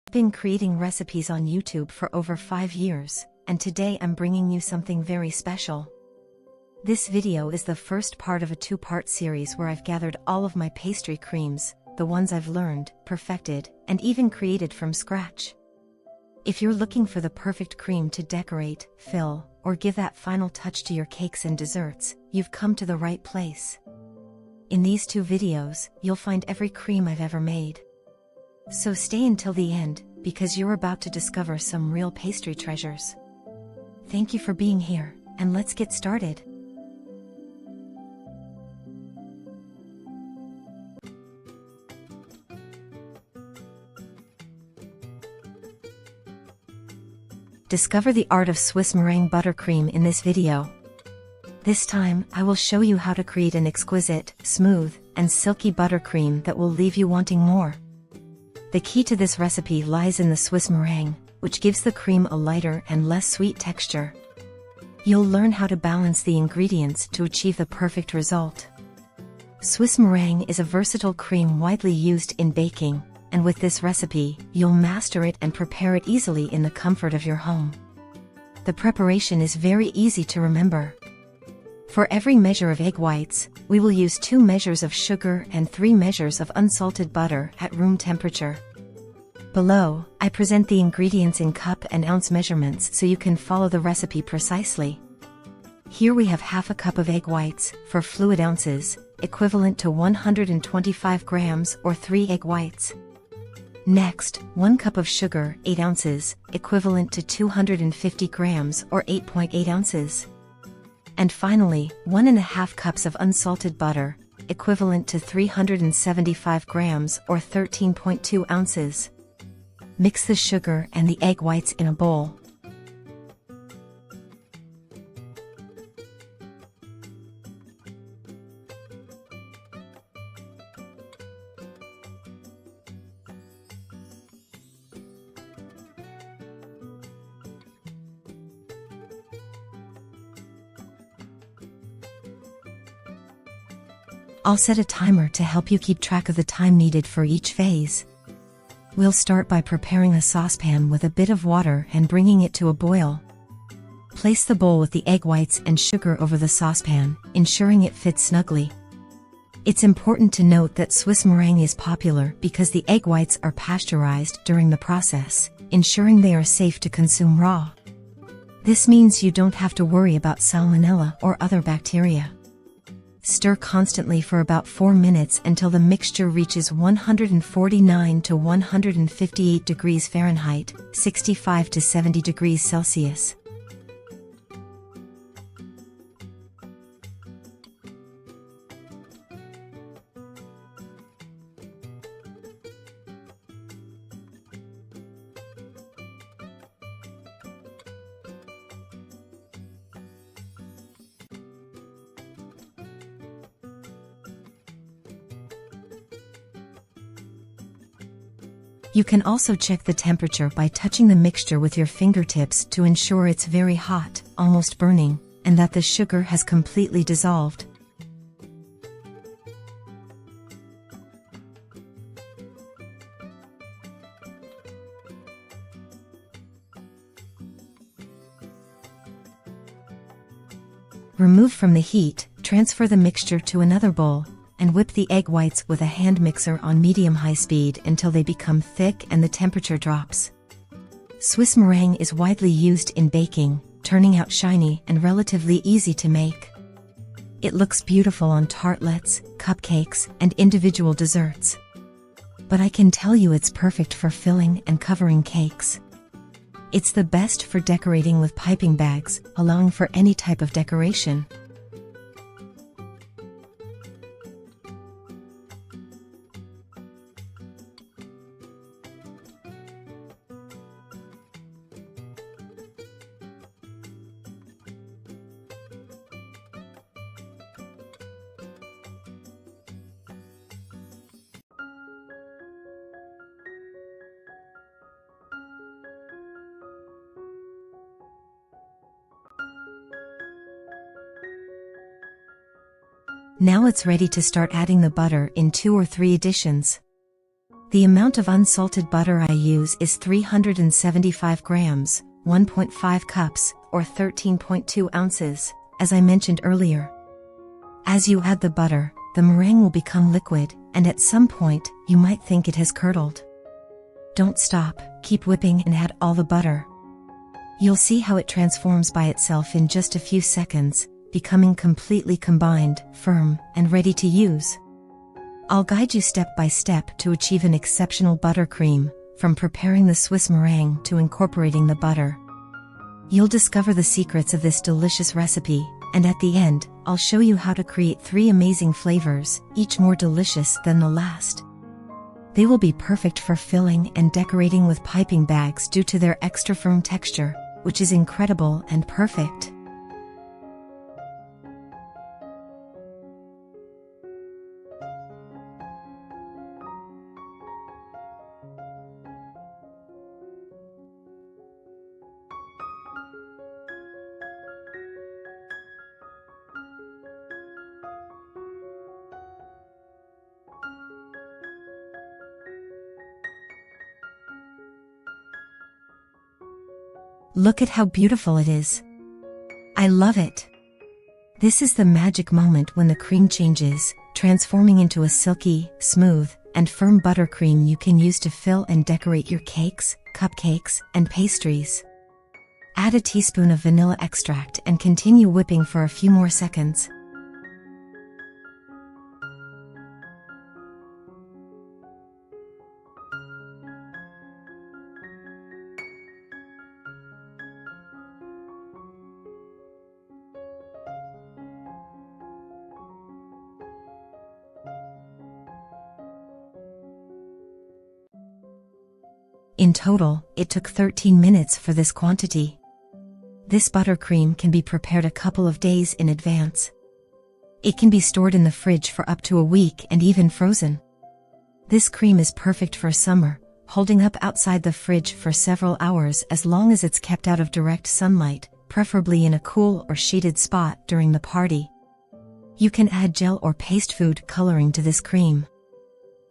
I've been creating recipes on YouTube for over 5 years, and today I'm bringing you something very special. This video is the first part of a 2-part series where I've gathered all of my pastry creams, the ones I've learned, perfected, and even created from scratch. If you're looking for the perfect cream to decorate, fill, or give that final touch to your cakes and desserts, you've come to the right place. In these 2 videos, you'll find every cream I've ever made. So stay until the end, because you're about to discover some real pastry treasures. Thank you for being here, and let's get started. Discover the art of Swiss meringue buttercream in this video. This time, I will show you how to create an exquisite, smooth, and silky buttercream that will leave you wanting more. The key to this recipe lies in the Swiss meringue, which gives the cream a lighter and less sweet texture. You'll learn how to balance the ingredients to achieve the perfect result. Swiss meringue is a versatile cream widely used in baking, and with this recipe, you'll master it and prepare it easily in the comfort of your home. The preparation is very easy to remember. For every measure of egg whites, we will use 2 measures of sugar and 3 measures of unsalted butter at room temperature. Below, I present the ingredients in cup and ounce measurements so you can follow the recipe precisely. Here we have half a cup of egg whites, for fluid ounces, equivalent to 125 grams or 3 egg whites. Next, 1 cup of sugar, 8 ounces, equivalent to 250 grams or 8.8 ounces. And finally, 1½ cups of unsalted butter, equivalent to 375 grams or 13.2 ounces. Mix the sugar and the egg whites in a bowl. I'll set a timer to help you keep track of the time needed for each phase. We'll start by preparing a saucepan with a bit of water and bringing it to a boil. Place the bowl with the egg whites and sugar over the saucepan, ensuring it fits snugly. It's important to note that Swiss meringue is popular because the egg whites are pasteurized during the process, ensuring they are safe to consume raw. This means you don't have to worry about salmonella or other bacteria. Stir constantly for about 4 minutes until the mixture reaches 149 to 158 degrees Fahrenheit, 65 to 70 degrees Celsius. You can also check the temperature by touching the mixture with your fingertips to ensure it's very hot, almost burning, and that the sugar has completely dissolved. Remove from the heat, transfer the mixture to another bowl, and whip the egg whites with a hand mixer on medium-high speed until they become thick and the temperature drops. Swiss meringue is widely used in baking, turning out shiny and relatively easy to make. It looks beautiful on tartlets, cupcakes, and individual desserts. But I can tell you it's perfect for filling and covering cakes. It's the best for decorating with piping bags, allowing for any type of decoration. Now it's ready to start adding the butter in 2 or 3 additions. The amount of unsalted butter I use is 375 grams, 1.5 cups, or 13.2 ounces, as I mentioned earlier. As you add the butter, the meringue will become liquid, and at some point, you might think it has curdled. Don't stop, keep whipping and add all the butter. You'll see how it transforms by itself in just a few seconds, becoming completely combined, firm, and ready to use. I'll guide you step by step to achieve an exceptional buttercream, from preparing the Swiss meringue to incorporating the butter. You'll discover the secrets of this delicious recipe, and at the end, I'll show you how to create 3 amazing flavors, each more delicious than the last. They will be perfect for filling and decorating with piping bags due to their extra firm texture, which is incredible and perfect. Look at how beautiful it is. I love it. This is the magic moment when the cream changes, transforming into a silky, smooth, and firm buttercream you can use to fill and decorate your cakes, cupcakes, and pastries. Add a teaspoon of vanilla extract and continue whipping for a few more seconds. In total, it took 13 minutes for this quantity. This buttercream can be prepared a couple of days in advance. It can be stored in the fridge for up to a week and even frozen. This cream is perfect for summer, holding up outside the fridge for several hours as long as it's kept out of direct sunlight, preferably in a cool or shaded spot during the party. You can add gel or paste food coloring to this cream.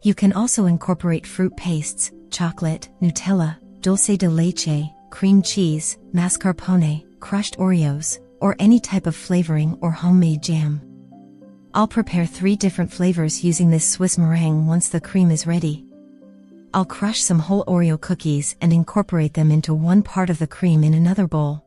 You can also incorporate fruit pastes, chocolate, Nutella, dulce de leche, cream cheese, mascarpone, crushed Oreos, or any type of flavoring or homemade jam. I'll prepare 3 different flavors using this Swiss meringue once the cream is ready. I'll crush some whole Oreo cookies and incorporate them into one part of the cream in another bowl.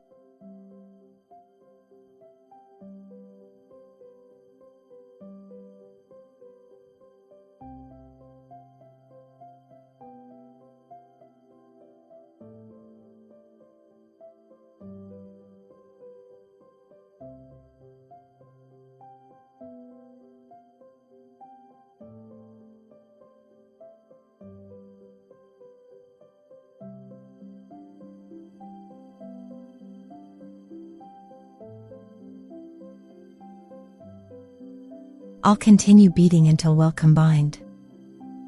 I'll continue beating until well combined.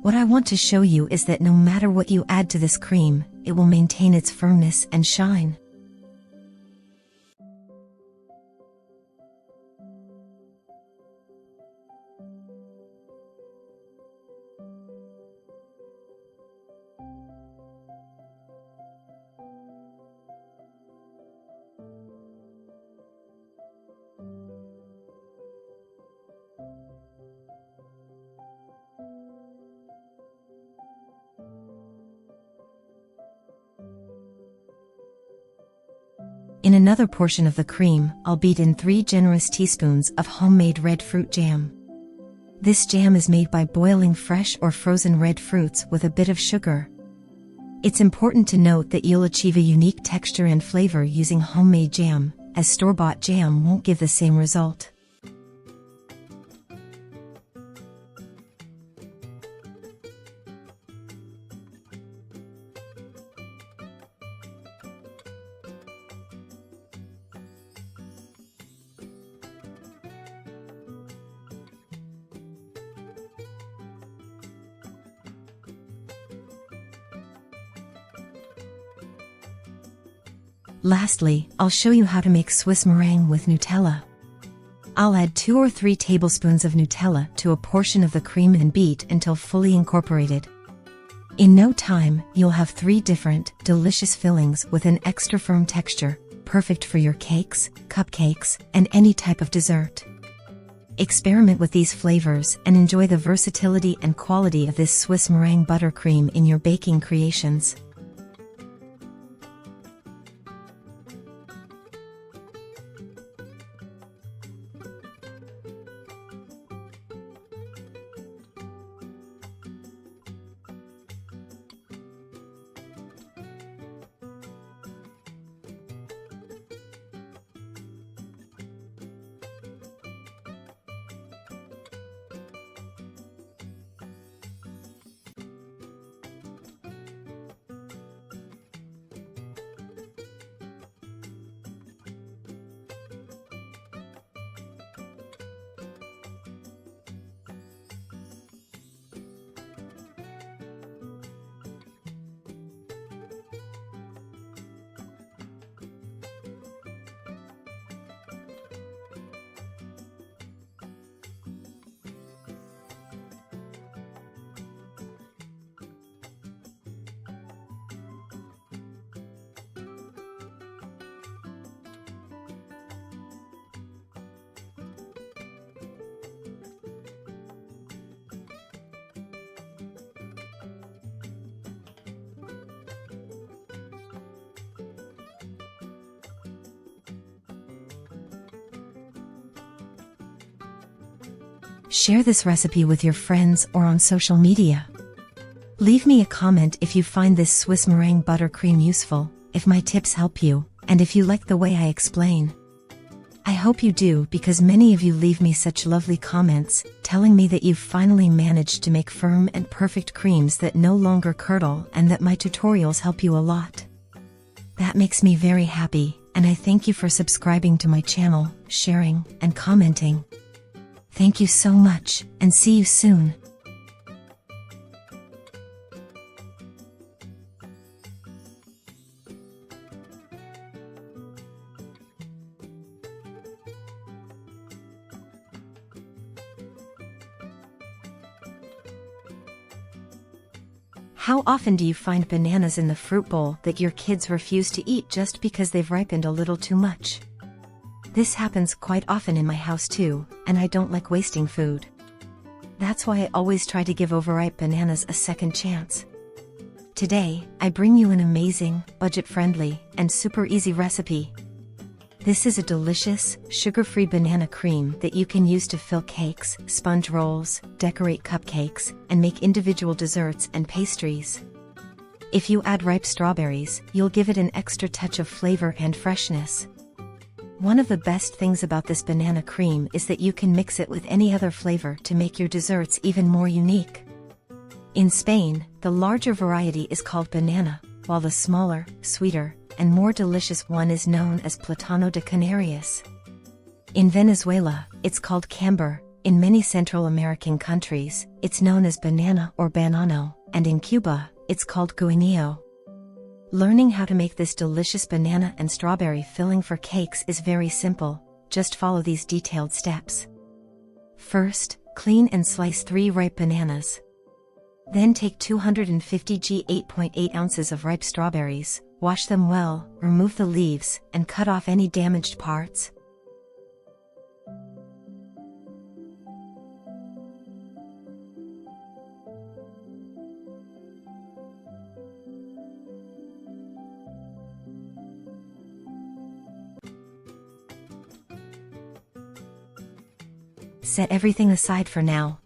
What I want to show you is that no matter what you add to this cream, it will maintain its firmness and shine. In another portion of the cream, I'll beat in 3 generous teaspoons of homemade red fruit jam. This jam is made by boiling fresh or frozen red fruits with a bit of sugar. It's important to note that you'll achieve a unique texture and flavor using homemade jam, as store-bought jam won't give the same result. Lastly, I'll show you how to make Swiss meringue with Nutella. I'll add 2 or 3 tablespoons of Nutella to a portion of the cream and beat until fully incorporated. In no time, you'll have 3 different, delicious fillings with an extra firm texture, perfect for your cakes, cupcakes, and any type of dessert. Experiment with these flavors and enjoy the versatility and quality of this Swiss meringue buttercream in your baking creations. Share this recipe with your friends or on social media. Leave me a comment if you find this Swiss meringue buttercream useful, if my tips help you, and if you like the way I explain. I hope you do, because many of you leave me such lovely comments, telling me that you've finally managed to make firm and perfect creams that no longer curdle and that my tutorials help you a lot. That makes me very happy, and I thank you for subscribing to my channel, sharing, and commenting. Thank you so much, and see you soon. How often do you find bananas in the fruit bowl that your kids refuse to eat just because they've ripened a little too much? This happens quite often in my house too, and I don't like wasting food. That's why I always try to give overripe bananas a second chance. Today, I bring you an amazing, budget-friendly, and super easy recipe. This is a delicious, sugar-free banana cream that you can use to fill cakes, sponge rolls, decorate cupcakes, and make individual desserts and pastries. If you add ripe strawberries, you'll give it an extra touch of flavor and freshness. One of the best things about this banana cream is that you can mix it with any other flavor to make your desserts even more unique. In Spain, the larger variety is called banana, while the smaller, sweeter, and more delicious one is known as Plátano de Canarias. In Venezuela, it's called camber, in many Central American countries, it's known as banana or banano, and in Cuba, it's called guineo. Learning how to make this delicious banana and strawberry filling for cakes is very simple, just follow these detailed steps. First, clean and slice 3 ripe bananas. Then take 250 g 8.8 ounces of ripe strawberries, wash them well, remove the leaves, and cut off any damaged parts. Set everything aside for now.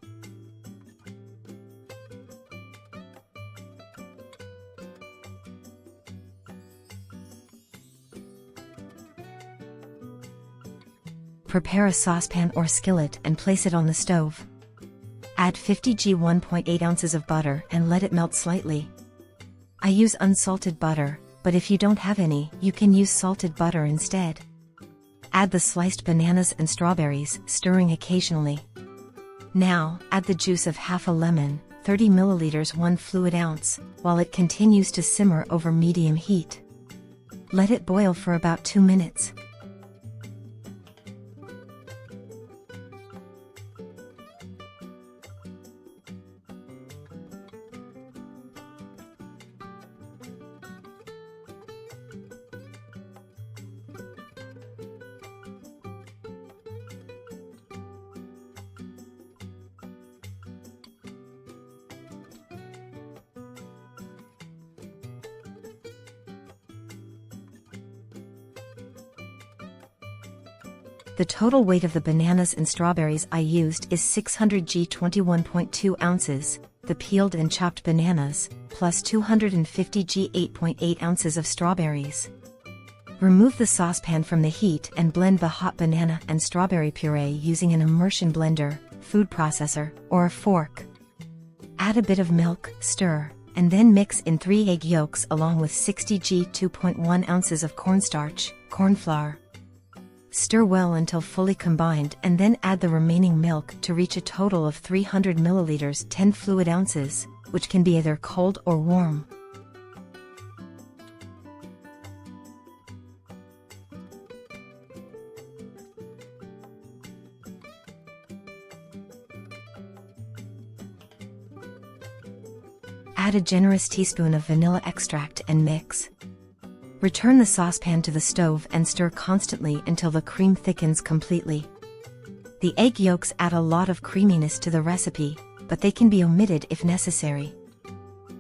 Prepare a saucepan or skillet and place it on the stove. Add 50 g 1.8 ounces of butter and let it melt slightly. I use unsalted butter, but if you don't have any, you can use salted butter instead. Add the sliced bananas and strawberries, stirring occasionally. Now, add the juice of half a lemon, 30 milliliters 1 fluid ounce, while it continues to simmer over medium heat. Let it boil for about 2 minutes. The total weight of the bananas and strawberries I used is 600 g 21.2 ounces, the peeled and chopped bananas, plus 250 g 8.8 ounces of strawberries. Remove the saucepan from the heat and blend the hot banana and strawberry puree using an immersion blender, food processor, or a fork. Add a bit of milk, stir, and then mix in 3 egg yolks along with 60 g 2.1 ounces of cornstarch, corn flour. Stir well until fully combined and then add the remaining milk to reach a total of 300 milliliters 10 fluid ounces, which can be either cold or warm. Add a generous teaspoon of vanilla extract and mix. Return the saucepan to the stove and stir constantly until the cream thickens completely. The egg yolks add a lot of creaminess to the recipe, but they can be omitted if necessary.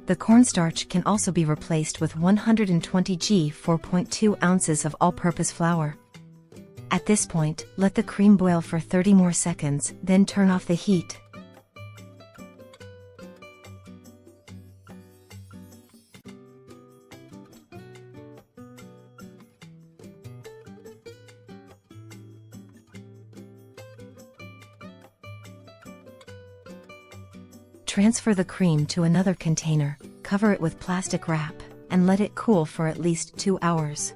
The cornstarch can also be replaced with 120 g 4.2 ounces of all-purpose flour. At this point, let the cream boil for 30 more seconds, then turn off the heat. Transfer the cream to another container, cover it with plastic wrap, and let it cool for at least 2 hours.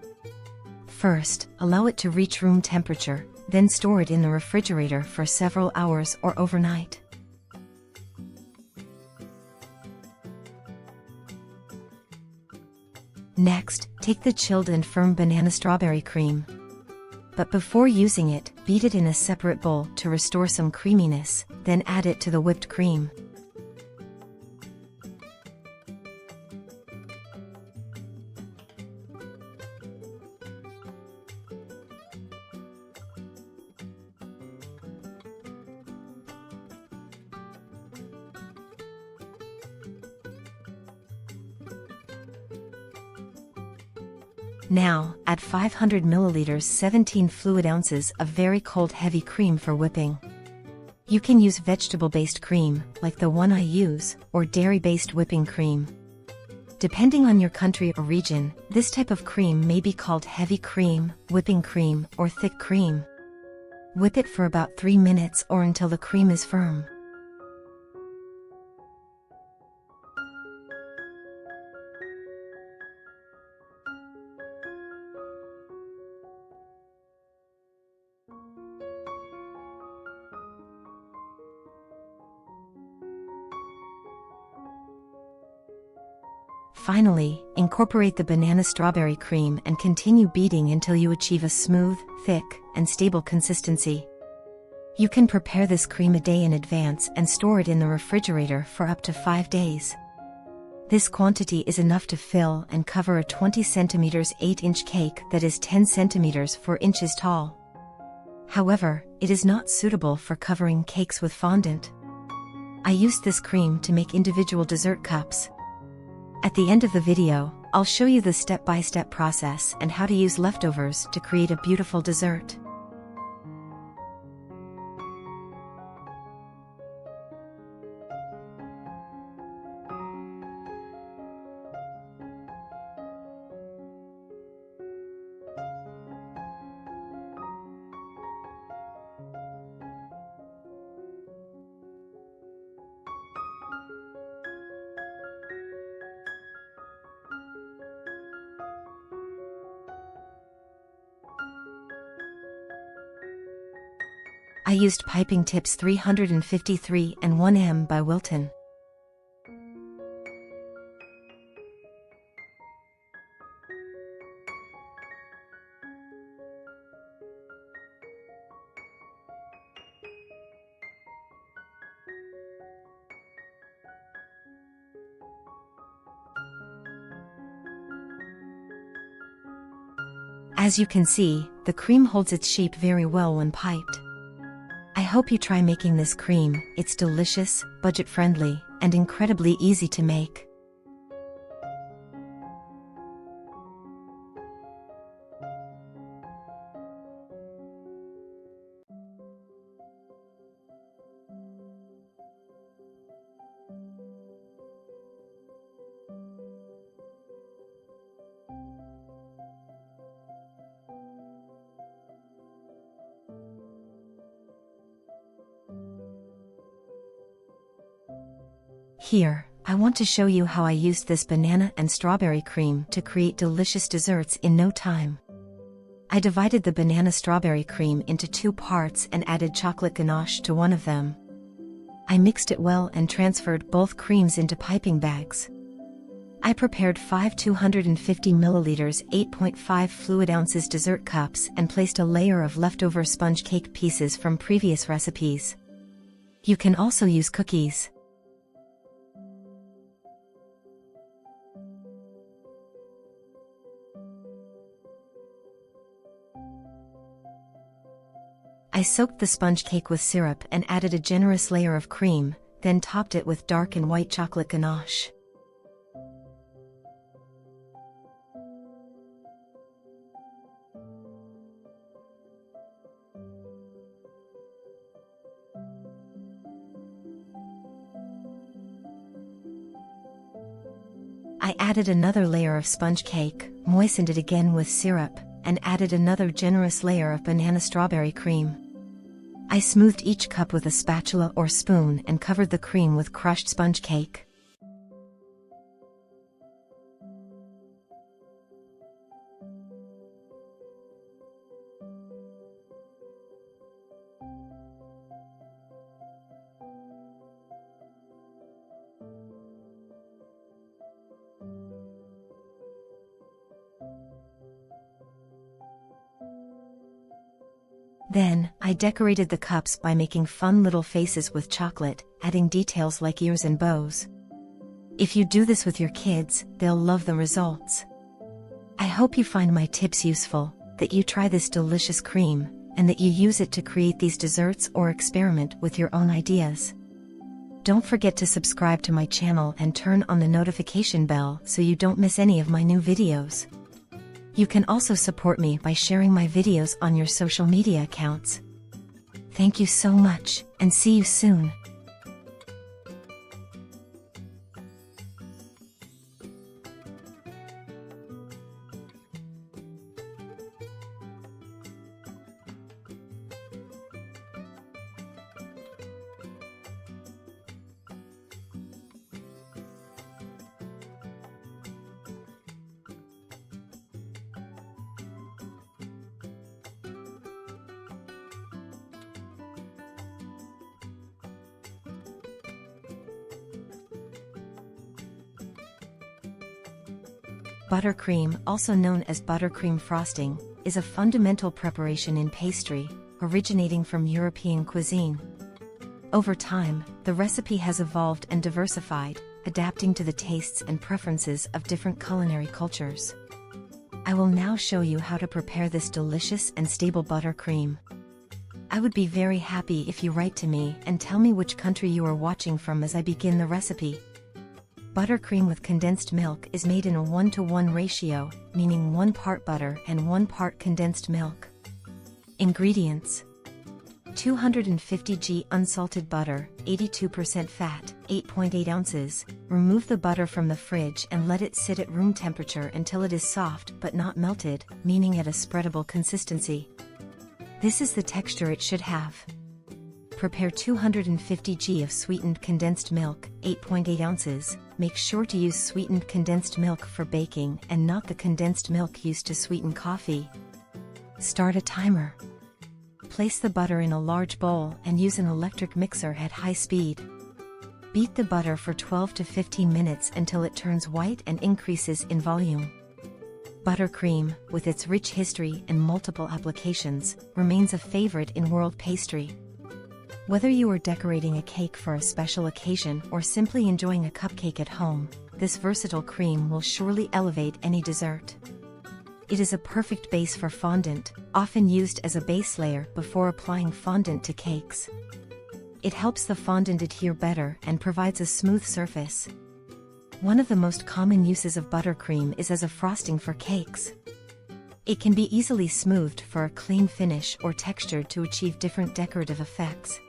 First, allow it to reach room temperature, then store it in the refrigerator for several hours or overnight. Next, take the chilled and firm banana strawberry cream. But before using it, beat it in a separate bowl to restore some creaminess, then add it to the whipped cream. Now, add 500 milliliters 17 fluid ounces of very cold heavy cream for whipping. You can use vegetable-based cream, like the one I use, or dairy-based whipping cream. Depending on your country or region, this type of cream may be called heavy cream, whipping cream, or thick cream. Whip it for about 3 minutes or until the cream is firm. Finally, incorporate the banana strawberry cream and continue beating until you achieve a smooth, thick, and stable consistency. You can prepare this cream a day in advance and store it in the refrigerator for up to 5 days. This quantity is enough to fill and cover a 20 cm 8-inch cake that is 10 cm 4 inches tall. However, it is not suitable for covering cakes with fondant. I used this cream to make individual dessert cups. At the end of the video, I'll show you the step-by-step process and how to use leftovers to create a beautiful dessert. I used Piping Tips 353 and 1M by Wilton. As you can see, the cream holds its shape very well when piped. I hope you try making this cream. It's delicious, budget-friendly, and incredibly easy to make. Here, I want to show you how I used this banana and strawberry cream to create delicious desserts in no time. I divided the banana strawberry cream into 2 parts and added chocolate ganache to one of them. I mixed it well and transferred both creams into piping bags. I prepared 5 250 milliliters 8.5 fluid ounces dessert cups and placed a layer of leftover sponge cake pieces from previous recipes. You can also use cookies. I soaked the sponge cake with syrup and added a generous layer of cream, then topped it with dark and white chocolate ganache. I added another layer of sponge cake, moistened it again with syrup, and added another generous layer of banana strawberry cream. I smoothed each cup with a spatula or spoon and covered the cream with crushed sponge cake. Then, I decorated the cups by making fun little faces with chocolate, adding details like ears and bows. If you do this with your kids, they'll love the results. I hope you find my tips useful, that you try this delicious cream, and that you use it to create these desserts or experiment with your own ideas. Don't forget to subscribe to my channel and turn on the notification bell so you don't miss any of my new videos. You can also support me by sharing my videos on your social media accounts. Thank you so much, and see you soon. Buttercream, also known as buttercream frosting, is a fundamental preparation in pastry, originating from European cuisine. Over time, the recipe has evolved and diversified, adapting to the tastes and preferences of different culinary cultures. I will now show you how to prepare this delicious and stable buttercream. I would be very happy if you write to me and tell me which country you are watching from as I begin the recipe. Buttercream with condensed milk is made in a 1-to-1 ratio, meaning 1 part butter and 1 part condensed milk. Ingredients: 250 g unsalted butter, 82% fat, 8.8 ounces. Remove the butter from the fridge and let it sit at room temperature until it is soft but not melted, meaning at a spreadable consistency. This is the texture it should have. Prepare 250 g of sweetened condensed milk, 8.8 ounces. Make sure to use sweetened condensed milk for baking and not the condensed milk used to sweeten coffee. Start a timer. Place the butter in a large bowl and use an electric mixer at high speed. Beat the butter for 12 to 15 minutes until it turns white and increases in volume. Buttercream, with its rich history and multiple applications, remains a favorite in world pastry. Whether you are decorating a cake for a special occasion or simply enjoying a cupcake at home, this versatile cream will surely elevate any dessert. It is a perfect base for fondant, often used as a base layer before applying fondant to cakes. It helps the fondant adhere better and provides a smooth surface. One of the most common uses of buttercream is as a frosting for cakes. It can be easily smoothed for a clean finish or textured to achieve different decorative effects.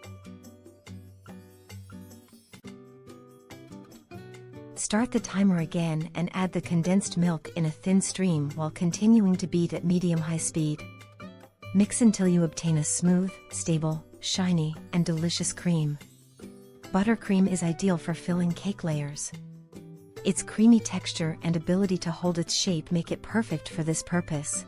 Start the timer again and add the condensed milk in a thin stream while continuing to beat at medium-high speed. Mix until you obtain a smooth, stable, shiny, and delicious cream. Buttercream is ideal for filling cake layers. Its creamy texture and ability to hold its shape make it perfect for this purpose.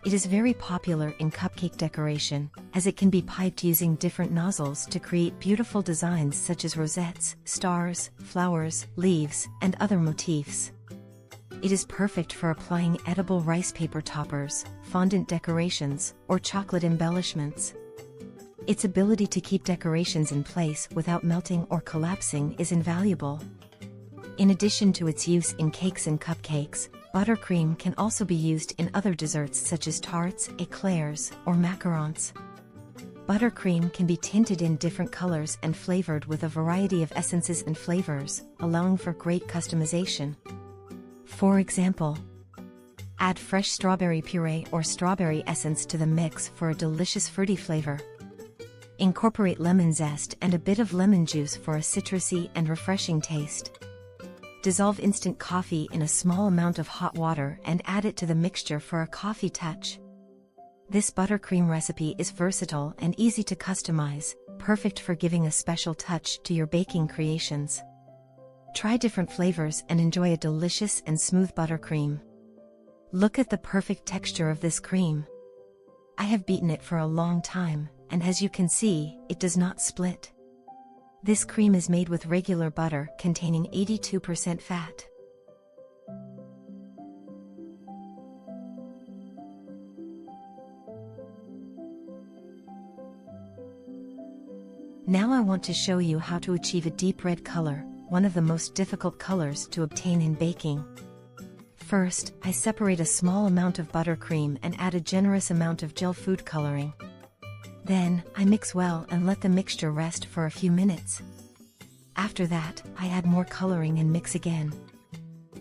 It is very popular in cupcake decoration, as it can be piped using different nozzles to create beautiful designs such as rosettes, stars, flowers, leaves, and other motifs. It is perfect for applying edible rice paper toppers, fondant decorations, or chocolate embellishments. Its ability to keep decorations in place without melting or collapsing is invaluable. In addition to its use in cakes and cupcakes, buttercream can also be used in other desserts such as tarts, eclairs, or macarons. Buttercream can be tinted in different colors and flavored with a variety of essences and flavors, allowing for great customization. For example, add fresh strawberry puree or strawberry essence to the mix for a delicious fruity flavor. Incorporate lemon zest and a bit of lemon juice for a citrusy and refreshing taste. Dissolve instant coffee in a small amount of hot water and add it to the mixture for a coffee touch. This buttercream recipe is versatile and easy to customize, perfect for giving a special touch to your baking creations. Try different flavors and enjoy a delicious and smooth buttercream. Look at the perfect texture of this cream. I have beaten it for a long time, and as you can see, it does not split. This cream is made with regular butter containing 82% fat. Now I want to show you how to achieve a deep red color, one of the most difficult colors to obtain in baking. First, I separate a small amount of buttercream and add a generous amount of gel food coloring. Then, I mix well and let the mixture rest for a few minutes. After that, I add more coloring and mix again.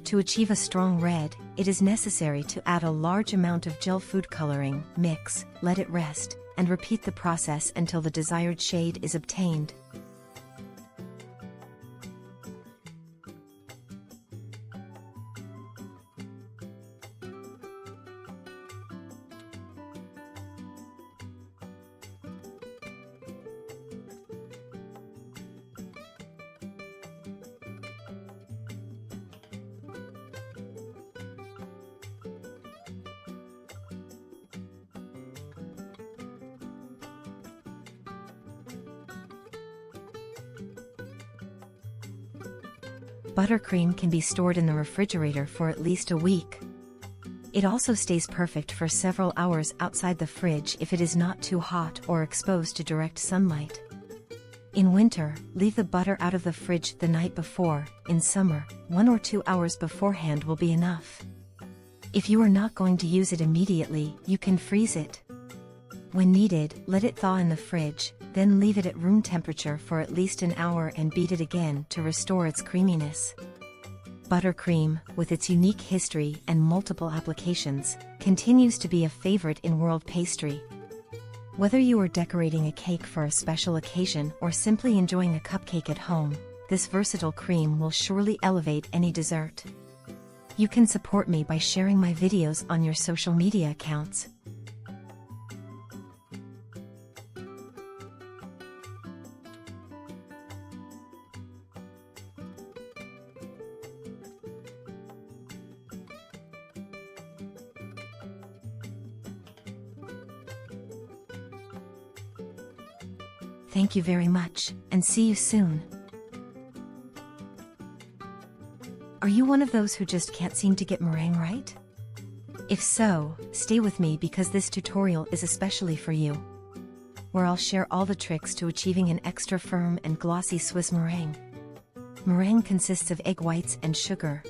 To achieve a strong red, it is necessary to add a large amount of gel food coloring, mix, let it rest, and repeat the process until the desired shade is obtained. Buttercream can be stored in the refrigerator for at least a week. It also stays perfect for several hours outside the fridge if it is not too hot or exposed to direct sunlight. In winter, leave the butter out of the fridge the night before. In summer, 1 or 2 hours beforehand will be enough. If you are not going to use it immediately, you can freeze it. When needed, let it thaw in the fridge, then leave it at room temperature for at least an hour and beat it again to restore its creaminess. Buttercream, with its unique history and multiple applications, continues to be a favorite in world pastry. Whether you are decorating a cake for a special occasion or simply enjoying a cupcake at home, this versatile cream will surely elevate any dessert. You can support me by sharing my videos on your social media accounts. Thank you very much, and see you soon. Are you one of those who just can't seem to get meringue right? If so, stay with me because this tutorial is especially for you, where I'll share all the tricks to achieving an extra firm and glossy Swiss meringue. Meringue consists of egg whites and sugar.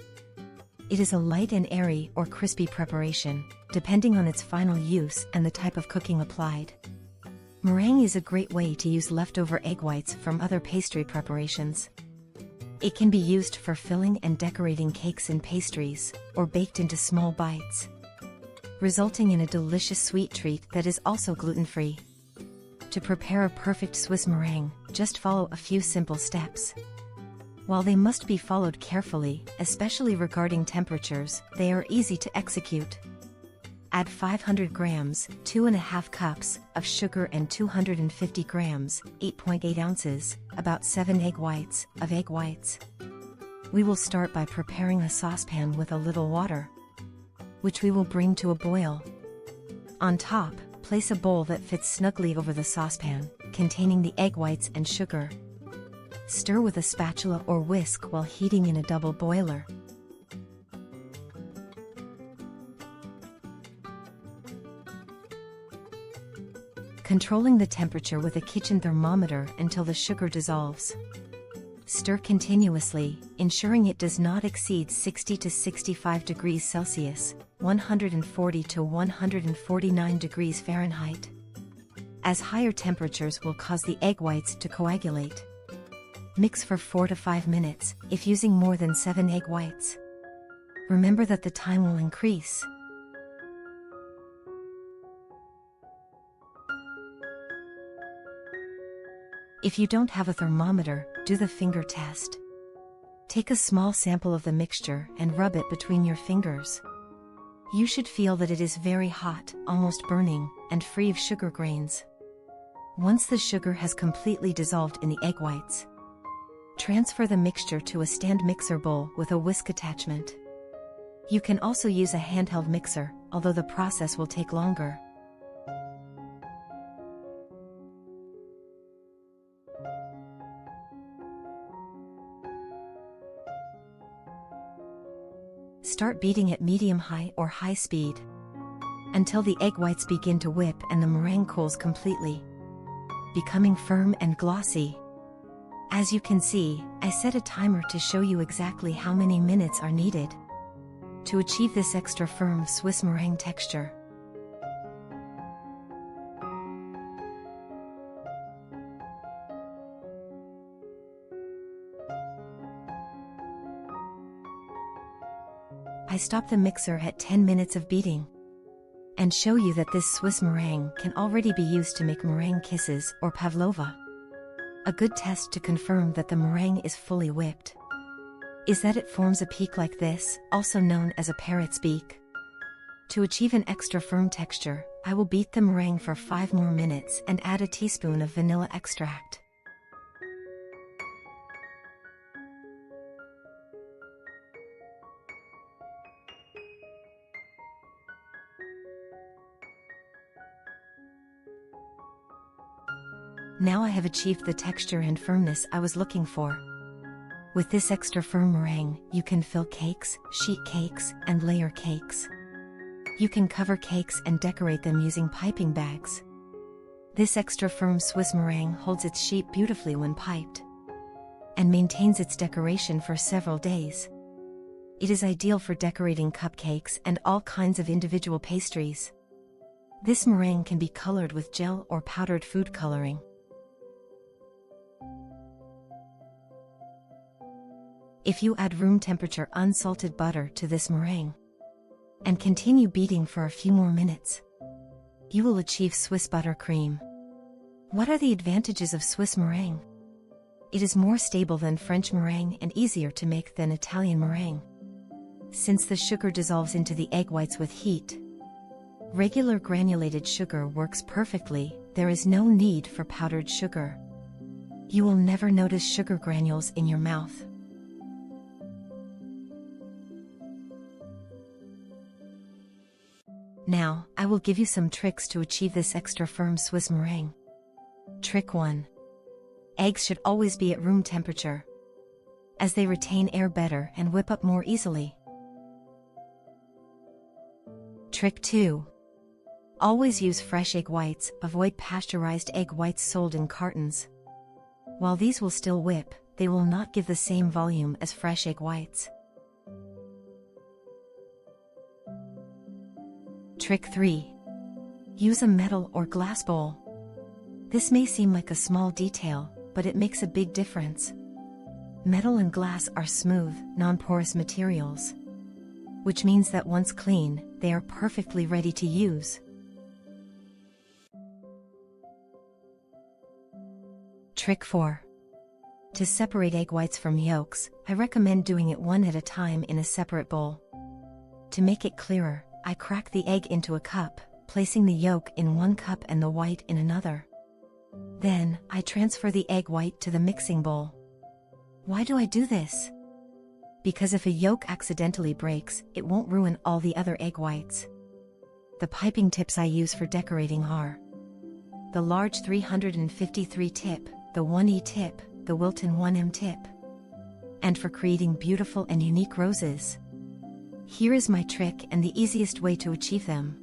It is a light and airy or crispy preparation, depending on its final use and the type of cooking applied. Meringue is a great way to use leftover egg whites from other pastry preparations. It can be used for filling and decorating cakes and pastries, or baked into small bites, resulting in a delicious sweet treat that is also gluten-free. To prepare a perfect Swiss meringue, just follow a few simple steps. While they must be followed carefully, especially regarding temperatures, they are easy to execute. Add 500 grams, 2½ cups, of sugar and 250 grams, 8.8 ounces, about 7 egg whites. We will start by preparing a saucepan with a little water, which we will bring to a boil. On top, place a bowl that fits snugly over the saucepan, containing the egg whites and sugar. Stir with a spatula or whisk while heating in a double boiler. Controlling the temperature with a kitchen thermometer until the sugar dissolves. Stir continuously, ensuring it does not exceed 60 to 65 degrees Celsius, 140 to 149 degrees Fahrenheit. As higher temperatures will cause the egg whites to coagulate. Mix for 4 to 5 minutes, if using more than 7 egg whites. Remember that the time will increase. If you don't have a thermometer, do the finger test. Take a small sample of the mixture and rub it between your fingers. You should feel that it is very hot, almost burning, and free of sugar grains. Once the sugar has completely dissolved in the egg whites, transfer the mixture to a stand mixer bowl with a whisk attachment. You can also use a handheld mixer, although the process will take longer. Start beating at medium-high or high speed until the egg whites begin to whip and the meringue cools completely, becoming firm and glossy. As you can see, I set a timer to show you exactly how many minutes are needed to achieve this extra firm Swiss meringue texture. I stop the mixer at 10 minutes of beating and show you that this Swiss meringue can already be used to make meringue kisses or pavlova. A good test to confirm that the meringue is fully whipped is that it forms a peak like this, also known as a parrot's beak. To achieve an extra firm texture, I will beat the meringue for 5 more minutes and add a teaspoon of vanilla extract. Now I have achieved the texture and firmness I was looking for. With this extra firm meringue, you can fill cakes, sheet cakes, and layer cakes. You can cover cakes and decorate them using piping bags. This extra firm Swiss meringue holds its sheet beautifully when piped and maintains its decoration for several days. It is ideal for decorating cupcakes and all kinds of individual pastries. This meringue can be colored with gel or powdered food coloring. If you add room temperature unsalted butter to this meringue and continue beating for a few more minutes, you will achieve Swiss buttercream. What are the advantages of Swiss meringue? It is more stable than French meringue and easier to make than Italian meringue, since the sugar dissolves into the egg whites with heat. Regular granulated sugar works perfectly, there is no need for powdered sugar. You will never notice sugar granules in your mouth. Now, I will give you some tricks to achieve this extra firm Swiss meringue. Trick 1. Eggs should always be at room temperature, as they retain air better and whip up more easily. Trick 2. Always use fresh egg whites, avoid pasteurized egg whites sold in cartons. While these will still whip, they will not give the same volume as fresh egg whites. Trick 3. Use a metal or glass bowl. This may seem like a small detail, but it makes a big difference. Metal and glass are smooth, non-porous materials, which means that once clean, they are perfectly ready to use. Trick 4. To separate egg whites from yolks, I recommend doing it one at a time in a separate bowl. To make it clearer, I crack the egg into a cup, placing the yolk in one cup and the white in another. Then, I transfer the egg white to the mixing bowl. Why do I do this? Because if a yolk accidentally breaks, it won't ruin all the other egg whites. The piping tips I use for decorating are the large 353 tip, the 1E tip, the Wilton 1M tip. And for creating beautiful and unique roses. Here is my trick and the easiest way to achieve them.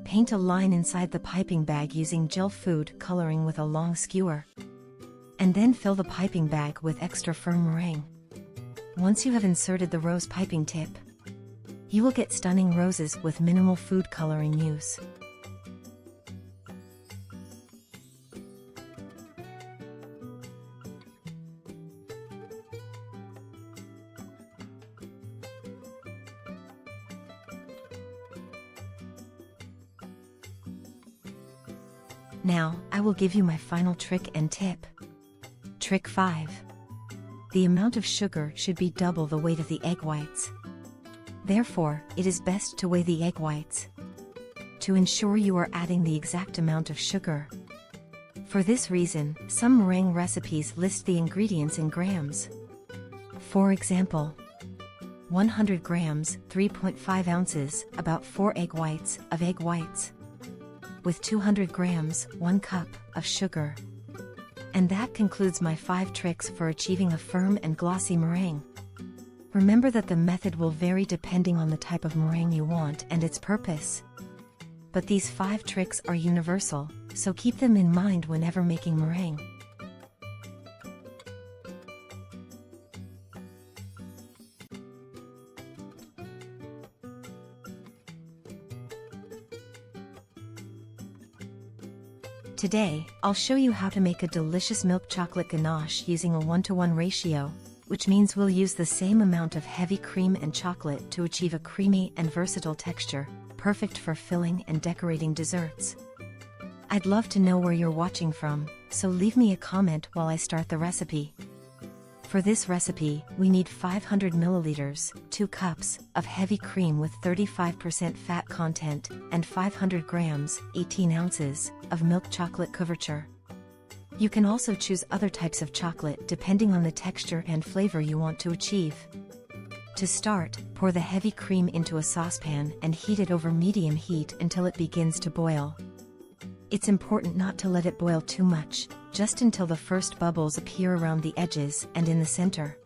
Paint a line inside the piping bag using gel food coloring with a long skewer. And then fill the piping bag with extra firm meringue. Once you have inserted the rose piping tip, you will get stunning roses with minimal food coloring use. Now, I will give you my final trick and tip. Trick 5. The amount of sugar should be double the weight of the egg whites. Therefore, it is best to weigh the egg whites to ensure you are adding the exact amount of sugar. For this reason, some meringue recipes list the ingredients in grams. For example, 100 grams, 3.5 ounces, about 4 egg whites of egg whites. With 200 grams, 1 cup, of sugar. And that concludes my 5 tricks for achieving a firm and glossy meringue. Remember that the method will vary depending on the type of meringue you want and its purpose. But these 5 tricks are universal, so keep them in mind whenever making meringue. Today, I'll show you how to make a delicious milk chocolate ganache using a 1-to-1 ratio, which means we'll use the same amount of heavy cream and chocolate to achieve a creamy and versatile texture, perfect for filling and decorating desserts. I'd love to know where you're watching from, so leave me a comment while I start the recipe. For this recipe, we need 500 milliliters, 2 cups, of heavy cream with 35% fat content, and 500 grams, 18 ounces, of milk chocolate couverture. You can also choose other types of chocolate depending on the texture and flavor you want to achieve. To start, pour the heavy cream into a saucepan and heat it over medium heat until it begins to boil. It's important not to let it boil too much, just until the first bubbles appear around the edges and in the center.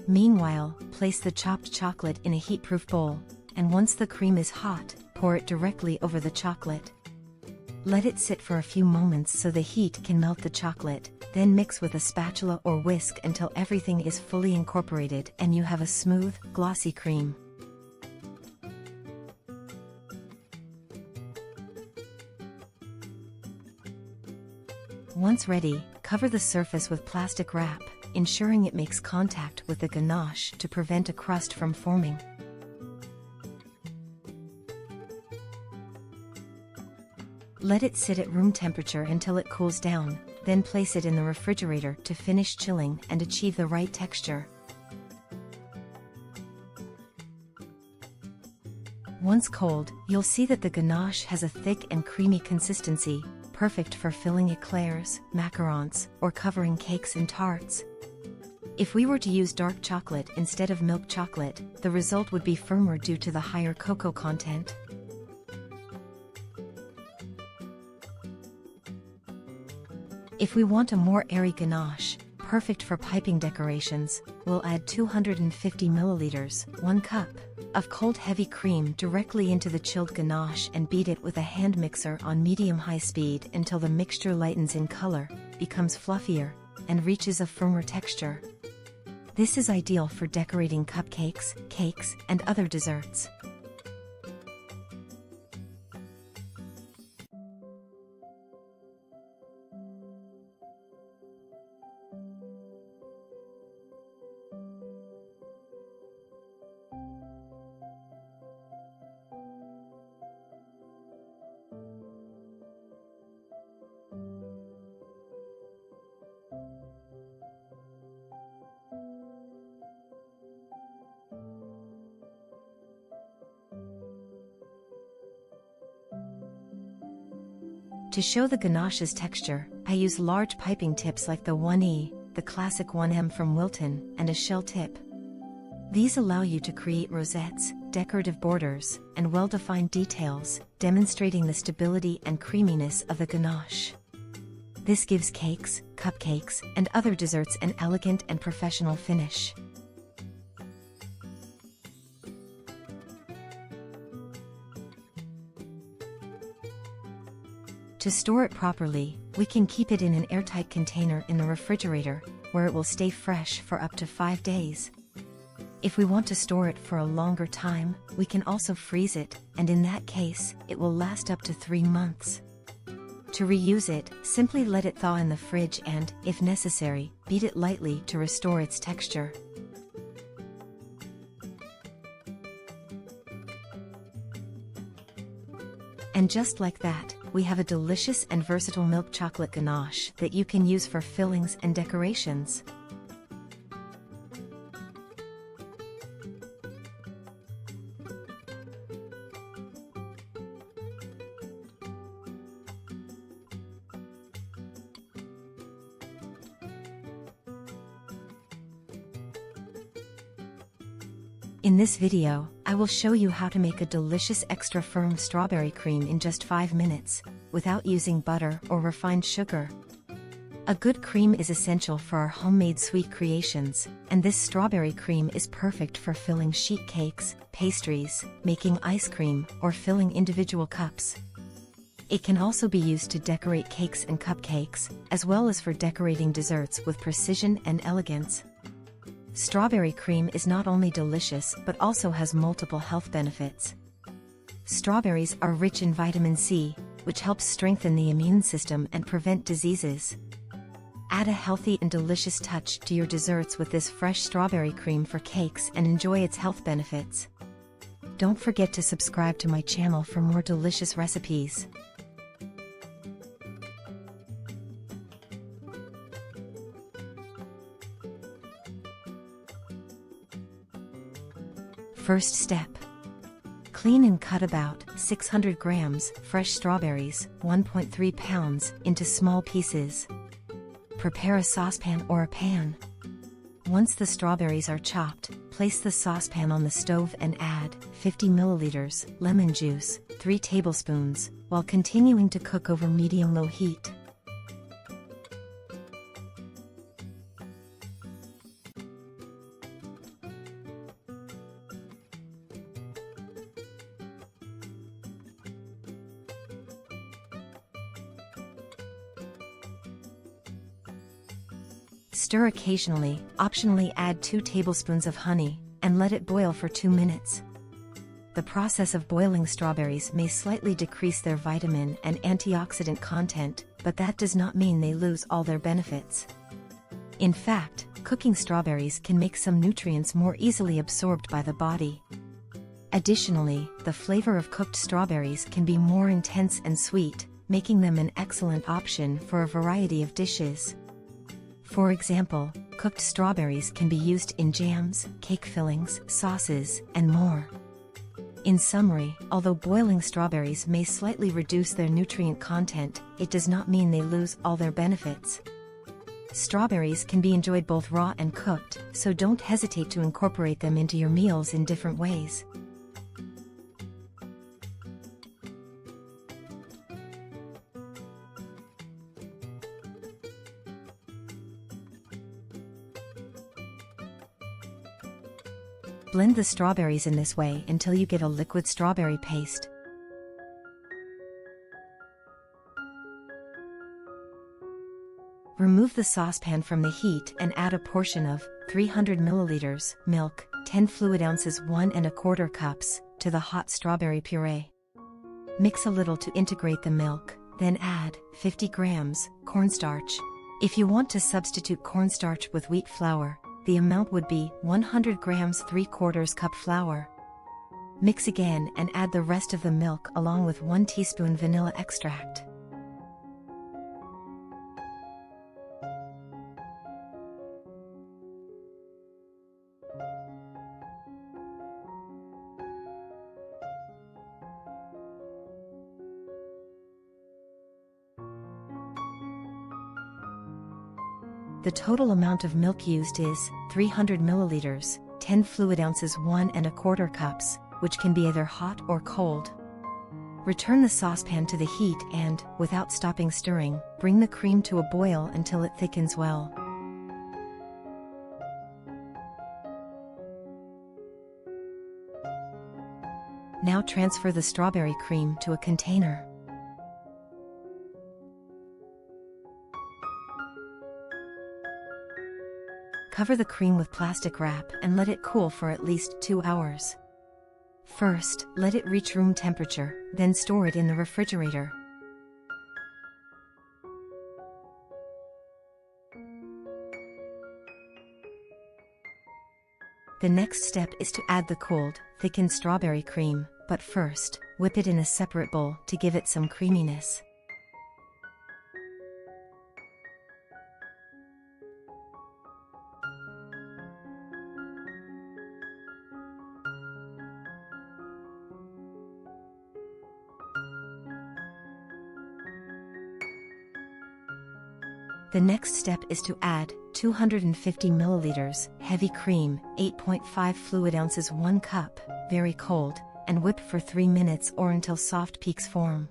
Meanwhile, place the chopped chocolate in a heat-proof bowl, and once the cream is hot, pour it directly over the chocolate. Let it sit for a few moments so the heat can melt the chocolate, then mix with a spatula or whisk until everything is fully incorporated and you have a smooth, glossy cream. Once ready, cover the surface with plastic wrap, ensuring it makes contact with the ganache to prevent a crust from forming. Let it sit at room temperature until it cools down, then place it in the refrigerator to finish chilling and achieve the right texture. Once cold, you'll see that the ganache has a thick and creamy consistency, perfect for filling eclairs, macarons, or covering cakes and tarts. If we were to use dark chocolate instead of milk chocolate, the result would be firmer due to the higher cocoa content. If we want a more airy ganache, perfect for piping decorations, we'll add 250 milliliters, 1 cup, of cold heavy cream directly into the chilled ganache and beat it with a hand mixer on medium-high speed until the mixture lightens in color, becomes fluffier, and reaches a firmer texture. This is ideal for decorating cupcakes, cakes, and other desserts. To show the ganache's texture, I use large piping tips like the 1E, the classic 1M from Wilton, and a shell tip. These allow you to create rosettes, decorative borders, and well-defined details, demonstrating the stability and creaminess of the ganache. This gives cakes, cupcakes, and other desserts an elegant and professional finish. To store it properly, we can keep it in an airtight container in the refrigerator, where it will stay fresh for up to 5 days. If we want to store it for a longer time, we can also freeze it, and in that case, it will last up to 3 months. To reuse it, simply let it thaw in the fridge and, if necessary, beat it lightly to restore its texture. And just like that, we have a delicious and versatile milk chocolate ganache that you can use for fillings and decorations. In this video, I will show you how to make a delicious extra firm strawberry cream in just 5 minutes, without using butter or refined sugar. A good cream is essential for our homemade sweet creations, and this strawberry cream is perfect for filling sheet cakes, pastries, making ice cream, or filling individual cups. It can also be used to decorate cakes and cupcakes, as well as for decorating desserts with precision and elegance. Strawberry cream is not only delicious but also has multiple health benefits. Strawberries are rich in vitamin C, which helps strengthen the immune system and prevent diseases. Add a healthy and delicious touch to your desserts with this fresh strawberry cream for cakes and enjoy its health benefits. Don't forget to subscribe to my channel for more delicious recipes. First step. Clean and cut about 600 grams fresh strawberries, 1.3 pounds, into small pieces. Prepare a saucepan or a pan. Once the strawberries are chopped, place the saucepan on the stove and add 50 milliliters lemon juice, 3 tablespoons, while continuing to cook over medium-low heat. Stir occasionally, optionally add 2 tablespoons of honey, and let it boil for 2 minutes. The process of boiling strawberries may slightly decrease their vitamin and antioxidant content, but that does not mean they lose all their benefits. In fact, cooking strawberries can make some nutrients more easily absorbed by the body. Additionally, the flavor of cooked strawberries can be more intense and sweet, making them an excellent option for a variety of dishes. For example, cooked strawberries can be used in jams, cake fillings, sauces, and more. In summary, although boiling strawberries may slightly reduce their nutrient content, it does not mean they lose all their benefits. Strawberries can be enjoyed both raw and cooked, so don't hesitate to incorporate them into your meals in different ways. Blend the strawberries in this way until you get a liquid strawberry paste. Remove the saucepan from the heat and add a portion of 300 milliliters milk, 10 fluid ounces 1¼ cups, to the hot strawberry puree. Mix a little to integrate the milk, then add 50 grams cornstarch. If you want to substitute cornstarch with wheat flour, the amount would be 100 grams 3/4 cup flour. Mix again and add the rest of the milk along with 1 teaspoon vanilla extract. The total amount of milk used is 300 milliliters, 10 fluid ounces 1¼ cups, which can be either hot or cold. Return the saucepan to the heat and, without stopping stirring, bring the cream to a boil until it thickens well. Now transfer the strawberry cream to a container. Cover the cream with plastic wrap and let it cool for at least 2 hours. First, let it reach room temperature, then store it in the refrigerator. The next step is to add the cooled, thickened strawberry cream, but first, whip it in a separate bowl to give it some creaminess. The next step is to add 250 milliliters heavy cream, 8.5 fluid ounces 1 cup, very cold, and whip for 3 minutes or until soft peaks form.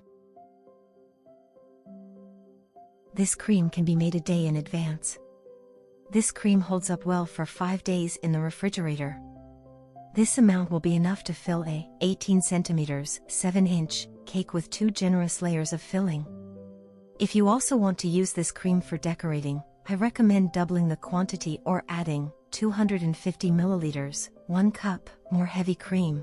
This cream can be made a day in advance. This cream holds up well for 5 days in the refrigerator. This amount will be enough to fill a 18 centimeters, 7-inch cake with 2 generous layers of filling. If you also want to use this cream for decorating, I recommend doubling the quantity or adding 250 milliliters, 1 cup, more heavy cream.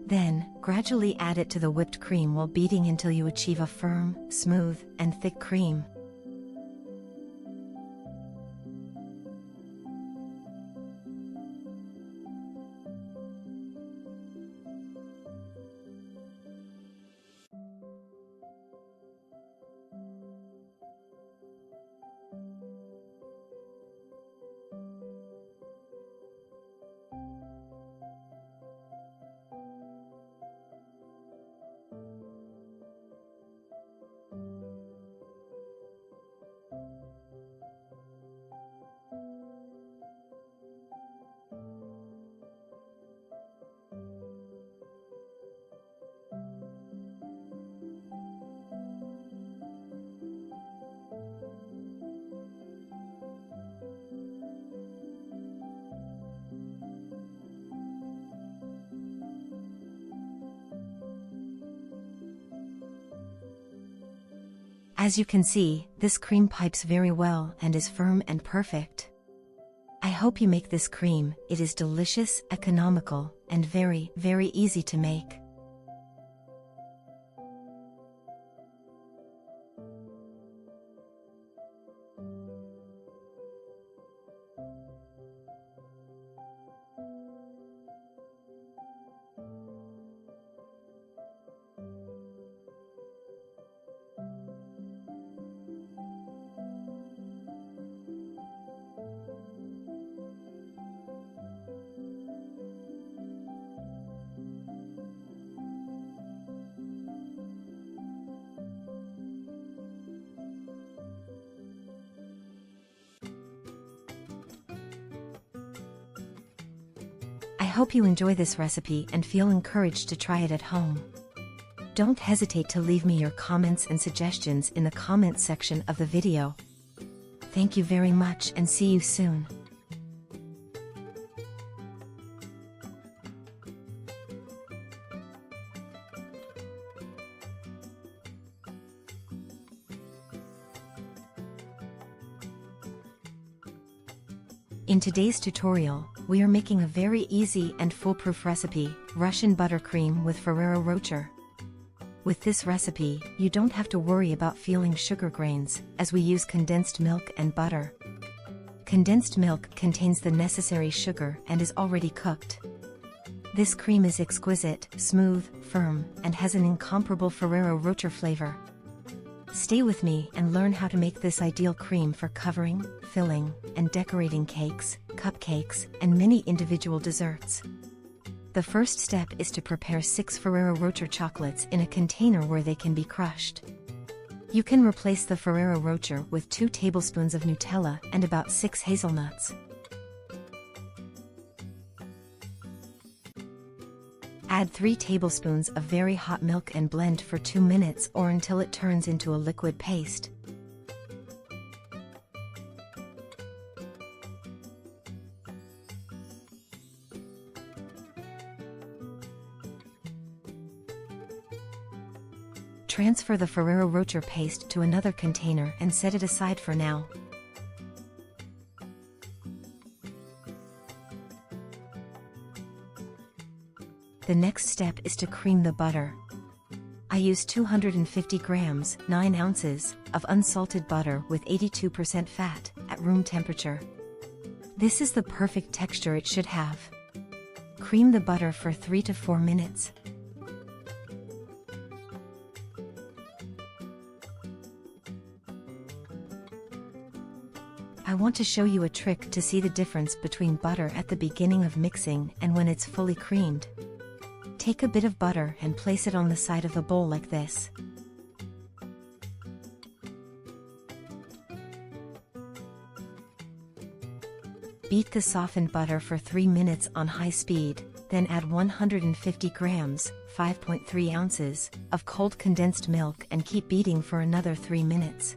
Then, gradually add it to the whipped cream while beating until you achieve a firm, smooth, and thick cream. As you can see, this cream pipes very well and is firm and perfect. I hope you make this cream. It is delicious, economical, and very, very easy to make. I hope you enjoy this recipe and feel encouraged to try it at home. Don't hesitate to leave me your comments and suggestions in the comments section of the video. Thank you very much and see you soon. In today's tutorial, we are making a very easy and foolproof recipe, Russian buttercream with Ferrero Rocher. With this recipe, you don't have to worry about feeling sugar grains, as we use condensed milk and butter. Condensed milk contains the necessary sugar and is already cooked. This cream is exquisite, smooth, firm, and has an incomparable Ferrero Rocher flavor. Stay with me and learn how to make this ideal cream for covering, filling, and decorating cakes, cupcakes, and many individual desserts. The first step is to prepare 6 Ferrero Rocher chocolates in a container where they can be crushed. You can replace the Ferrero Rocher with 2 tablespoons of Nutella and about 6 hazelnuts. Add 3 tablespoons of very hot milk and blend for 2 minutes or until it turns into a liquid paste. Transfer the Ferrero Rocher paste to another container and set it aside for now. The next step is to cream the butter. I use 250 grams, 9 ounces, of unsalted butter with 82% fat, at room temperature. This is the perfect texture it should have. Cream the butter for 3 to 4 minutes. I want to show you a trick to see the difference between butter at the beginning of mixing and when it's fully creamed. Take a bit of butter and place it on the side of the bowl like this. Beat the softened butter for 3 minutes on high speed, then add 150 grams, 5.3 ounces, of cold condensed milk and keep beating for another 3 minutes.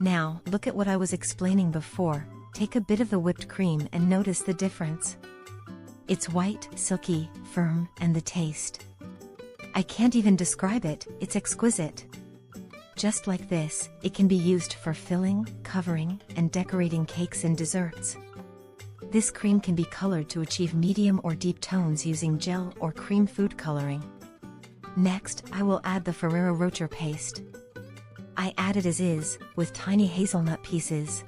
Now, look at what I was explaining before. Take a bit of the whipped cream and notice the difference. It's white, silky, firm, and the taste. I can't even describe it, it's exquisite. Just like this, it can be used for filling, covering, and decorating cakes and desserts. This cream can be colored to achieve medium or deep tones using gel or cream food coloring. Next, I will add the Ferrero Rocher paste. I add it as is, with tiny hazelnut pieces.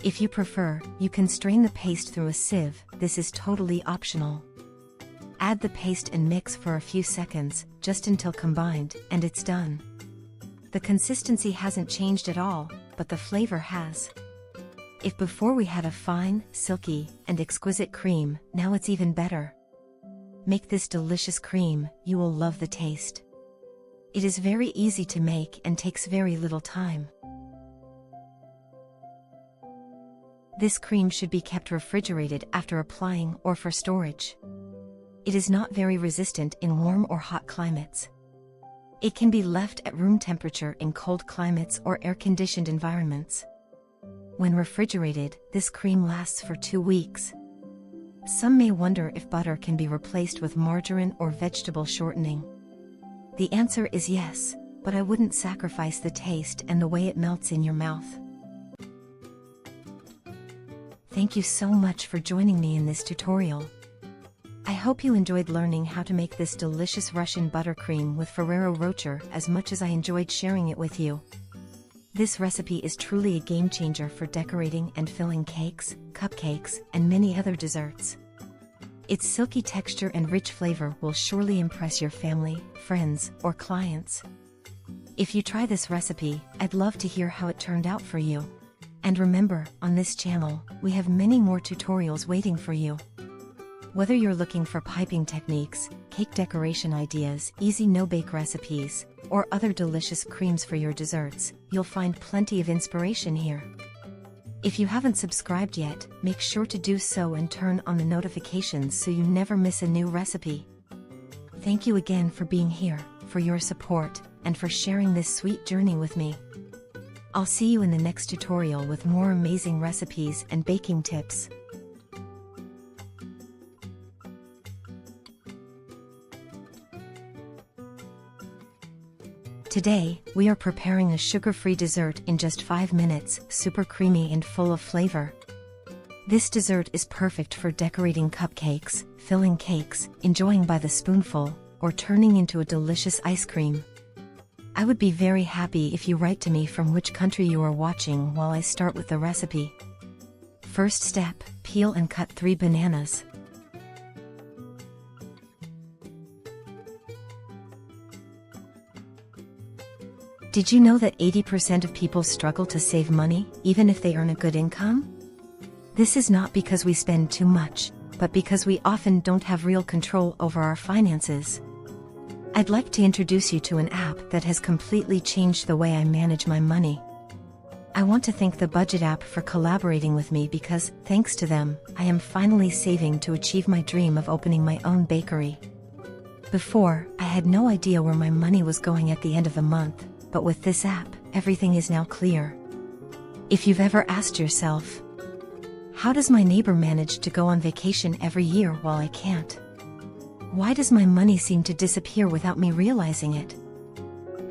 If you prefer, you can strain the paste through a sieve, this is totally optional. Add the paste and mix for a few seconds, just until combined, and it's done. The consistency hasn't changed at all, but the flavor has. If before we had a fine, silky, and exquisite cream, now it's even better. Make this delicious cream, you will love the taste. It is very easy to make and takes very little time. This cream should be kept refrigerated after applying or for storage. It is not very resistant in warm or hot climates. It can be left at room temperature in cold climates or air-conditioned environments. When refrigerated, this cream lasts for 2 weeks. Some may wonder if butter can be replaced with margarine or vegetable shortening. The answer is yes, but I wouldn't sacrifice the taste and the way it melts in your mouth. Thank you so much for joining me in this tutorial. I hope you enjoyed learning how to make this delicious Russian buttercream with Ferrero Rocher as much as I enjoyed sharing it with you. This recipe is truly a game changer for decorating and filling cakes, cupcakes, and many other desserts. Its silky texture and rich flavor will surely impress your family, friends, or clients. If you try this recipe, I'd love to hear how it turned out for you. And remember, on this channel, we have many more tutorials waiting for you. Whether you're looking for piping techniques, cake decoration ideas, easy no-bake recipes, or other delicious creams for your desserts, you'll find plenty of inspiration here. If you haven't subscribed yet, make sure to do so and turn on the notifications so you never miss a new recipe. Thank you again for being here, for your support, and for sharing this sweet journey with me. I'll see you in the next tutorial with more amazing recipes and baking tips. Today, we are preparing a sugar-free dessert in just 5 minutes, super creamy and full of flavor. This dessert is perfect for decorating cupcakes, filling cakes, enjoying by the spoonful, or turning into a delicious ice cream. I would be very happy if you write to me from which country you are watching while I start with the recipe. First step, peel and cut 3 bananas. Did you know that 80% of people struggle to save money, even if they earn a good income? This is not because we spend too much, but because we often don't have real control over our finances. I'd like to introduce you to an app that has completely changed the way I manage my money. I want to thank the Budget app for collaborating with me because, thanks to them, I am finally saving to achieve my dream of opening my own bakery. Before, I had no idea where my money was going at the end of the month, but with this app, everything is now clear. If you've ever asked yourself, how does my neighbor manage to go on vacation every year while I can't? Why does my money seem to disappear without me realizing it?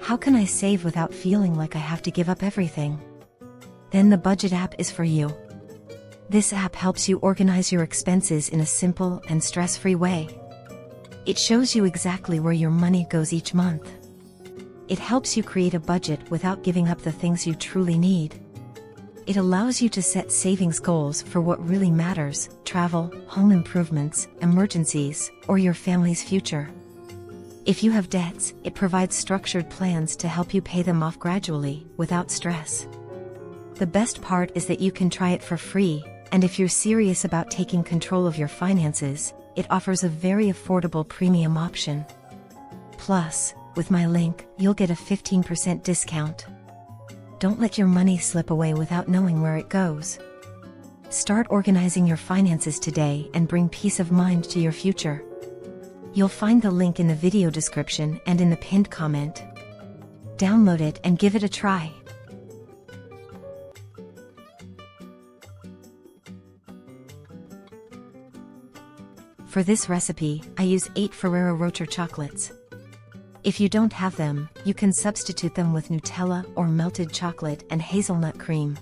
How can I save without feeling like I have to give up everything? Then the Budget app is for you. This app helps you organize your expenses in a simple and stress-free way. It shows you exactly where your money goes each month. It helps you create a budget without giving up the things you truly need. It allows you to set savings goals for what really matters: travel, home improvements, emergencies, or your family's future. If you have debts, it provides structured plans to help you pay them off gradually, without stress. The best part is that you can try it for free, and if you're serious about taking control of your finances, it offers a very affordable premium option. Plus, with my link, you'll get a 15% discount. Don't let your money slip away without knowing where it goes. Start organizing your finances today and bring peace of mind to your future. You'll find the link in the video description and in the pinned comment. Download it and give it a try. For this recipe, I use 8 Ferrero Rocher chocolates. If you don't have them, you can substitute them with Nutella or melted chocolate and hazelnut cream.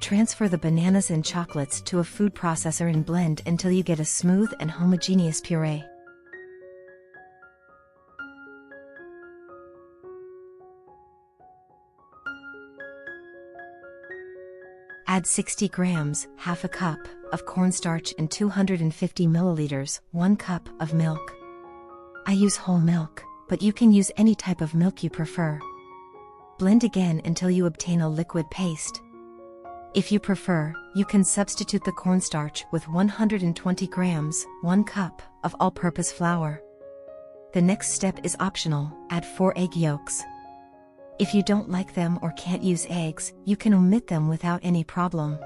Transfer the bananas and chocolates to a food processor and blend until you get a smooth and homogeneous puree. Add 60 grams, half a cup, of cornstarch and 250 milliliters, 1 cup, of milk. I use whole milk, but you can use any type of milk you prefer. Blend again until you obtain a liquid paste. If you prefer, you can substitute the cornstarch with 120 grams, 1 cup, of all-purpose flour. The next step is optional: add 4 egg yolks. If you don't like them or can't use eggs, you can omit them without any problem.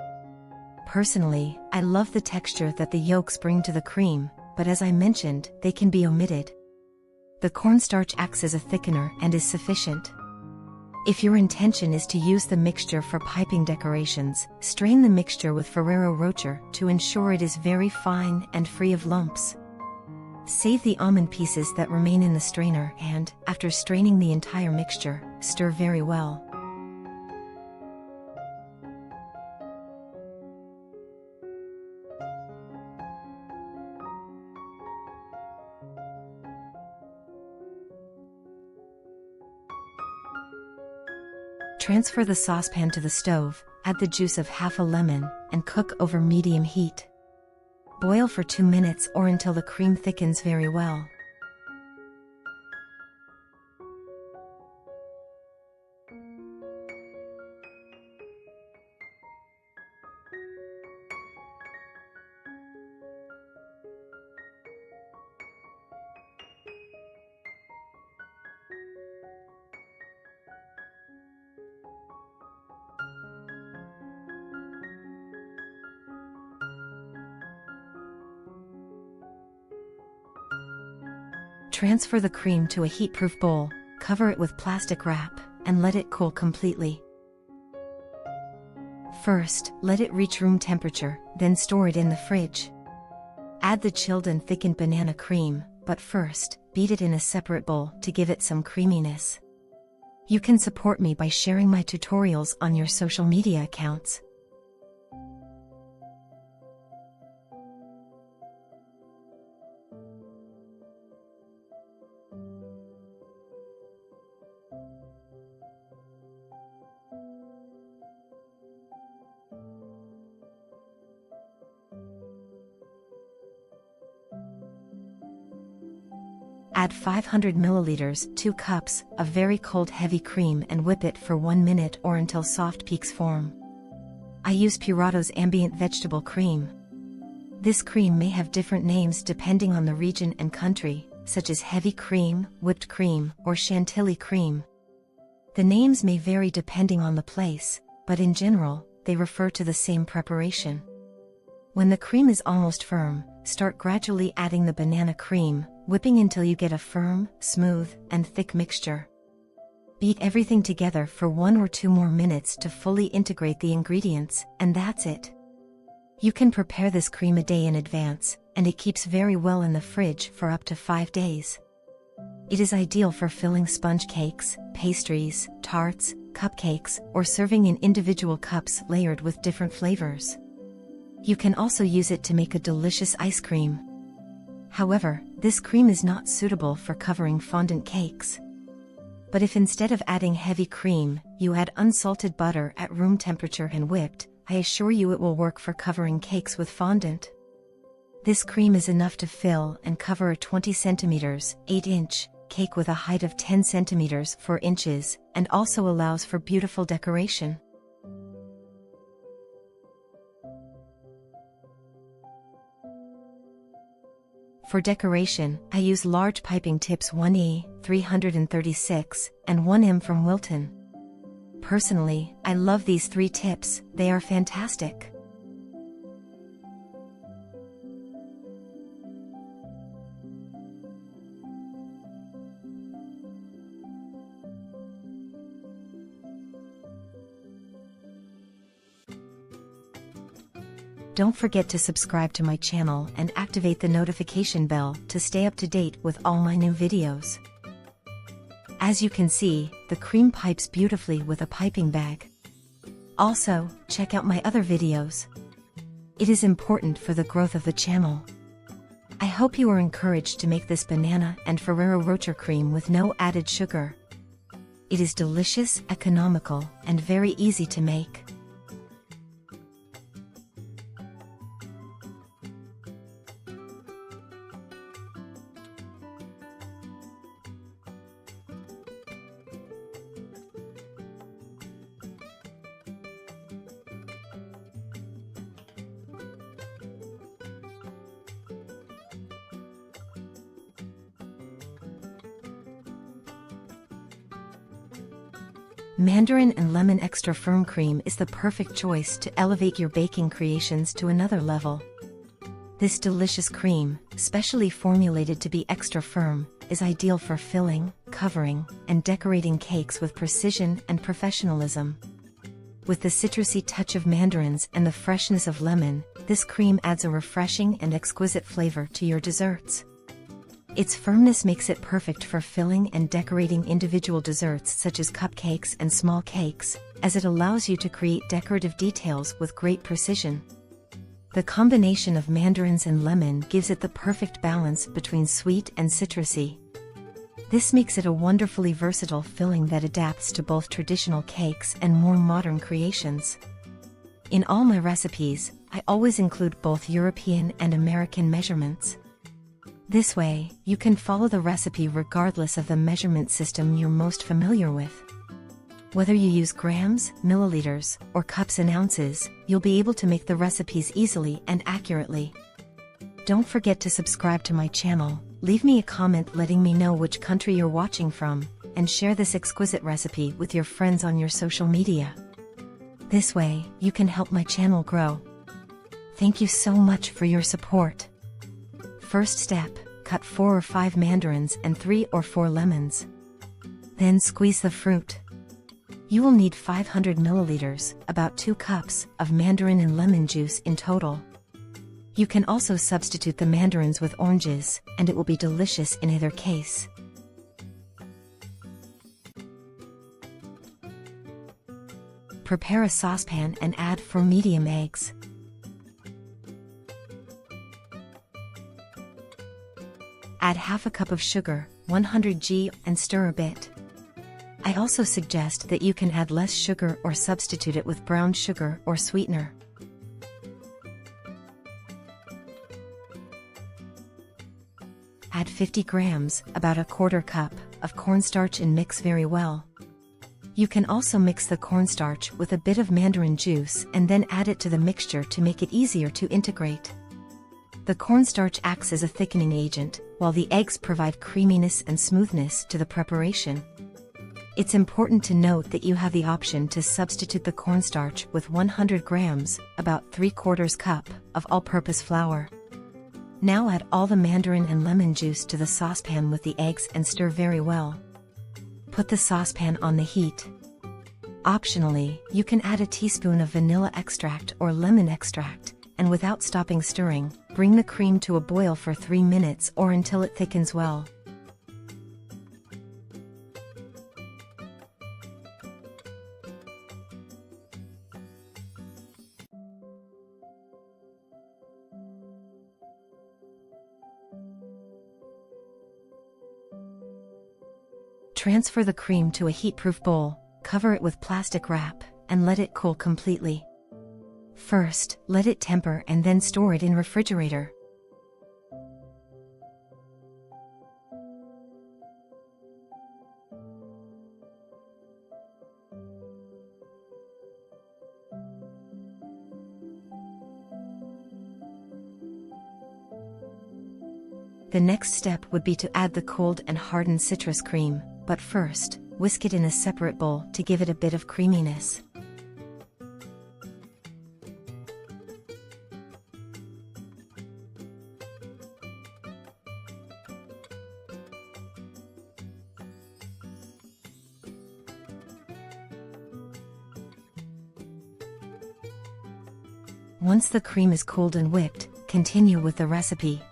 Personally, I love the texture that the yolks bring to the cream, but as I mentioned, they can be omitted. The cornstarch acts as a thickener and is sufficient. If your intention is to use the mixture for piping decorations, strain the mixture with Ferrero Rocher to ensure it is very fine and free of lumps. Save the almond pieces that remain in the strainer and, after straining the entire mixture, stir very well. Transfer the saucepan to the stove, add the juice of half a lemon, and cook over medium heat. Boil for 2 minutes or until the cream thickens very well. Transfer the cream to a heat-proof bowl, cover it with plastic wrap, and let it cool completely. First, let it reach room temperature, then store it in the fridge. Add the chilled and thickened banana cream, but first, beat it in a separate bowl to give it some creaminess. You can support me by sharing my tutorials on your social media accounts. Add 500 milliliters, 2 cups, of very cold heavy cream and whip it for 1 minute or until soft peaks form. I use Purato's ambient vegetable cream. This cream may have different names depending on the region and country, such as heavy cream, whipped cream, or chantilly cream. The names may vary depending on the place, but in general, they refer to the same preparation. When the cream is almost firm, start gradually adding the banana cream, whipping until you get a firm, smooth, and thick mixture. Beat everything together for 1 or 2 more minutes to fully integrate the ingredients, and that's it. You can prepare this cream a day in advance, and it keeps very well in the fridge for up to 5 days. It is ideal for filling sponge cakes, pastries, tarts, cupcakes, or serving in individual cups layered with different flavors. You can also use it to make a delicious ice cream. However, this cream is not suitable for covering fondant cakes. But if instead of adding heavy cream, you add unsalted butter at room temperature and whipped, I assure you it will work for covering cakes with fondant. This cream is enough to fill and cover a 20 centimeters, 8-inch, cake with a height of 10 centimeters, 4 inches, and also allows for beautiful decoration. For decoration, I use large piping tips 1E, 336, and 1M from Wilton. Personally, I love these 3 tips, they are fantastic. Don't forget to subscribe to my channel and activate the notification bell to stay up to date with all my new videos. As you can see, the cream pipes beautifully with a piping bag. Also, check out my other videos. It is important for the growth of the channel. I hope you are encouraged to make this banana and Ferrero Rocher cream with no added sugar. It is delicious, economical, and very easy to make. Mandarin and lemon extra firm cream is the perfect choice to elevate your baking creations to another level. This delicious cream, specially formulated to be extra firm, is ideal for filling, covering, and decorating cakes with precision and professionalism. With the citrusy touch of mandarins and the freshness of lemon, this cream adds a refreshing and exquisite flavor to your desserts. Its firmness makes it perfect for filling and decorating individual desserts such as cupcakes and small cakes, as it allows you to create decorative details with great precision. The combination of mandarins and lemon gives it the perfect balance between sweet and citrusy. This makes it a wonderfully versatile filling that adapts to both traditional cakes and more modern creations. In all my recipes, I always include both European and American measurements. This way, you can follow the recipe regardless of the measurement system you're most familiar with. Whether you use grams, milliliters, or cups and ounces, you'll be able to make the recipes easily and accurately. Don't forget to subscribe to my channel, leave me a comment letting me know which country you're watching from, and share this exquisite recipe with your friends on your social media. This way, you can help my channel grow. Thank you so much for your support. First step, cut 4 or 5 mandarins and 3 or 4 lemons. Then squeeze the fruit. You will need 500 milliliters, about 2 cups, of mandarin and lemon juice in total. You can also substitute the mandarins with oranges, and it will be delicious in either case. Prepare a saucepan and add 4 medium eggs. Add half a cup of sugar, 100 g, and stir a bit. I also suggest that you can add less sugar or substitute it with brown sugar or sweetener. add 50 grams, about a quarter cup, of cornstarch and mix very well. You can also mix the cornstarch with a bit of mandarin juice and then add it to the mixture to make it easier to integrate. The cornstarch acts as a thickening agent, while the eggs provide creaminess and smoothness to the preparation. It's important to note that you have the option to substitute the cornstarch with 100 grams, about 3/4 cup, of all-purpose flour. Now add all the mandarin and lemon juice to the saucepan with the eggs and stir very well. Put the saucepan on the heat. Optionally, you can add a teaspoon of vanilla extract or lemon extract, and without stopping stirring, bring the cream to a boil for 3 minutes or until it thickens well. Transfer the cream to a heat-proof bowl, cover it with plastic wrap, and let it cool completely. First, let it temper and then store it in refrigerator. The next step would be to add the cold and hardened citrus cream, but first, whisk it in a separate bowl to give it a bit of creaminess. Once the cream is cooled and whipped, continue with the recipe.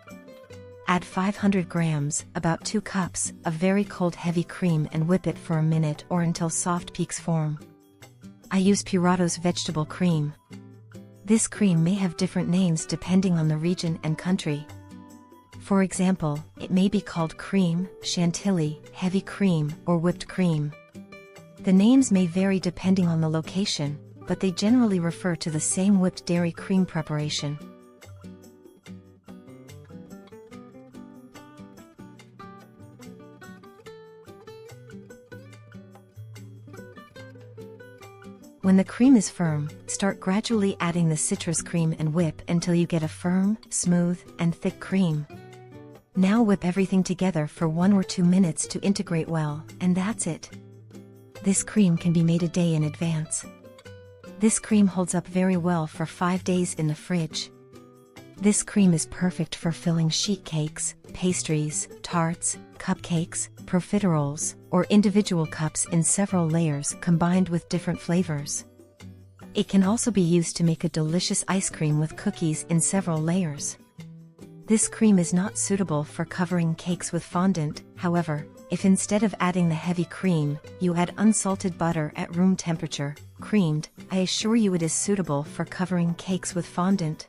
Add 500 grams, about 2 cups, of very cold heavy cream and whip it for a minute or until soft peaks form. I use Ferrero's vegetable cream. This cream may have different names depending on the region and country. For example, it may be called cream, chantilly, heavy cream, or whipped cream. The names may vary depending on the location, but they generally refer to the same whipped dairy cream preparation. When the cream is firm, start gradually adding the citrus cream and whip until you get a firm, smooth, and thick cream. Now whip everything together for 1 or 2 minutes to integrate well, and that's it. This cream can be made a day in advance. This cream holds up very well for 5 days in the fridge. This cream is perfect for filling sheet cakes, pastries, tarts, cupcakes, profiteroles, or individual cups in several layers combined with different flavors. It can also be used to make a delicious ice cream with cookies in several layers. This cream is not suitable for covering cakes with fondant, however, if instead of adding the heavy cream, you add unsalted butter at room temperature, creamed, I assure you it is suitable for covering cakes with fondant.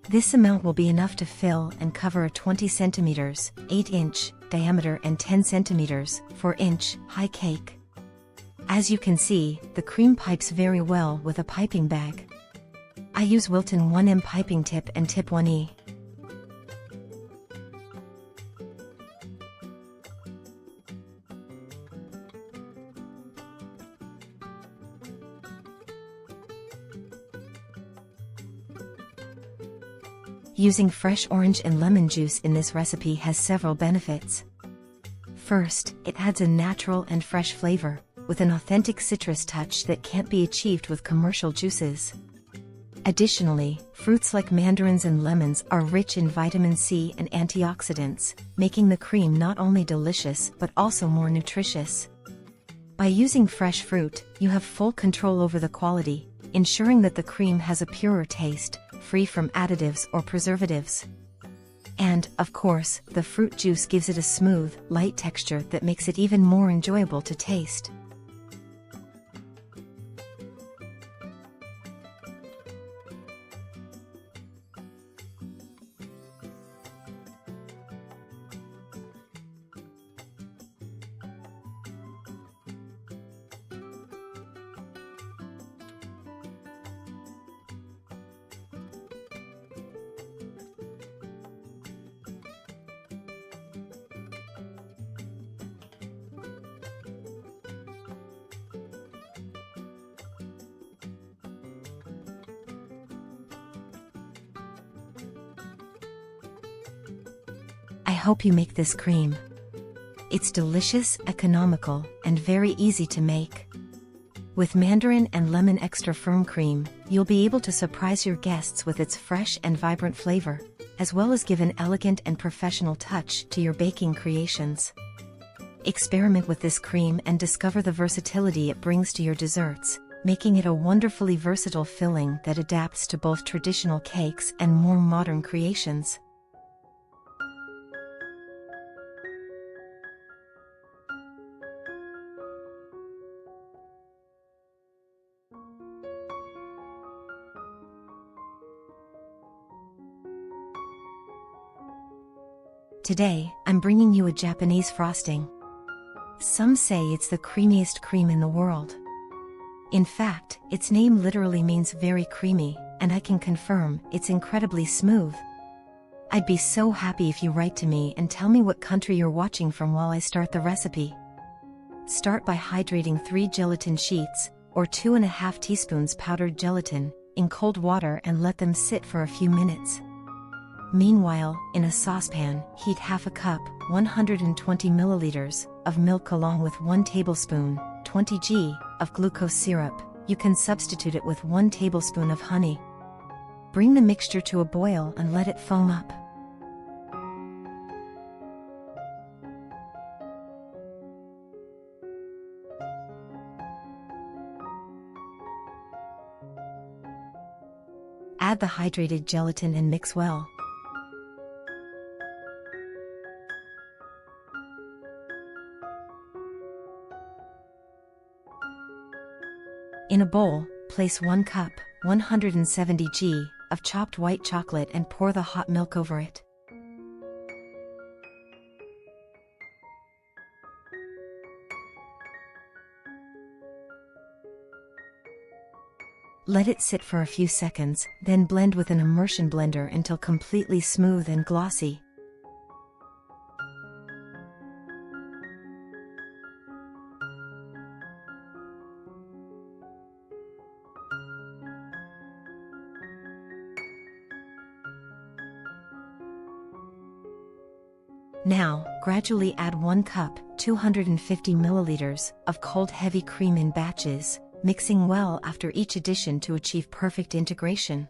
This amount will be enough to fill and cover a 20 centimeters, 8-inch, diameter and 10 centimeters, 4-inch, high cake. As you can see, the cream pipes very well with a piping bag. I use Wilton 1M piping tip and tip 1E. Using fresh orange and lemon juice in this recipe has several benefits. First, it adds a natural and fresh flavor, with an authentic citrus touch that can't be achieved with commercial juices. Additionally, fruits like mandarins and lemons are rich in vitamin C and antioxidants, making the cream not only delicious but also more nutritious. By using fresh fruit, you have full control over the quality, ensuring that the cream has a purer taste, free from additives or preservatives. And, of course, the fruit juice gives it a smooth, light texture that makes it even more enjoyable to taste. hope you make this cream. It's delicious, economical, and very easy to make. With Mandarin and lemon extra firm cream, you'll be able to surprise your guests with its fresh and vibrant flavor, as well as give an elegant and professional touch to your baking creations. Experiment with this cream and discover the versatility it brings to your desserts, making it a wonderfully versatile filling that adapts to both traditional cakes and more modern creations. Today, I'm bringing you a Japanese frosting. Some say it's the creamiest cream in the world. In fact, its name literally means very creamy, and I can confirm it's incredibly smooth. I'd be so happy if you write to me and tell me what country you're watching from while I start the recipe. Start by hydrating 3 gelatin sheets, or 2½ teaspoons powdered gelatin, in cold water and let them sit for a few minutes. Meanwhile, in a saucepan, heat half a cup, 120 milliliters, of milk along with 1 tablespoon, 20 g, of glucose syrup. You can substitute it with 1 tablespoon of honey. Bring the mixture to a boil and let it foam up. Add the hydrated gelatin and mix well. In a bowl, place 1 cup, 170 g, of chopped white chocolate and pour the hot milk over it. Let it sit for a few seconds, then blend with an immersion blender until completely smooth and glossy. Now, gradually add 1 cup, 250 milliliters, of cold heavy cream in batches, mixing well after each addition to achieve perfect integration.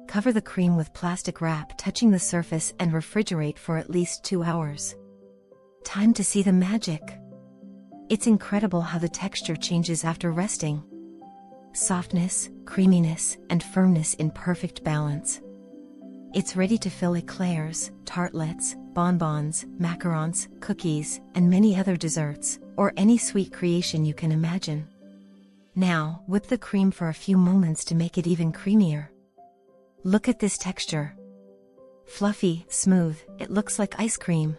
Cover the cream with plastic wrap touching the surface and refrigerate for at least 2 hours. Time to see the magic. It's incredible how the texture changes after resting. Softness, creaminess, and firmness in perfect balance. It's ready to fill eclairs, tartlets, bonbons, macarons, cookies, and many other desserts, or any sweet creation you can imagine. Now, whip the cream for a few moments to make it even creamier. Look at this texture. Fluffy, smooth, it looks like ice cream.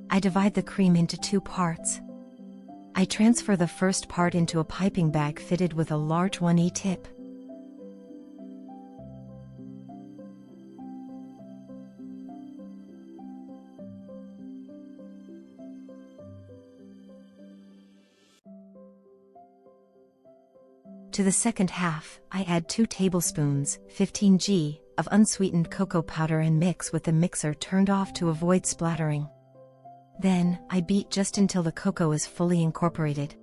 I divide the cream into 2 parts. I transfer the first part into a piping bag fitted with a large 1E tip. To the second half, I add 2 tablespoons, 15 g, of unsweetened cocoa powder and mix with the mixer turned off to avoid splattering. Then, I beat just until the cocoa is fully incorporated.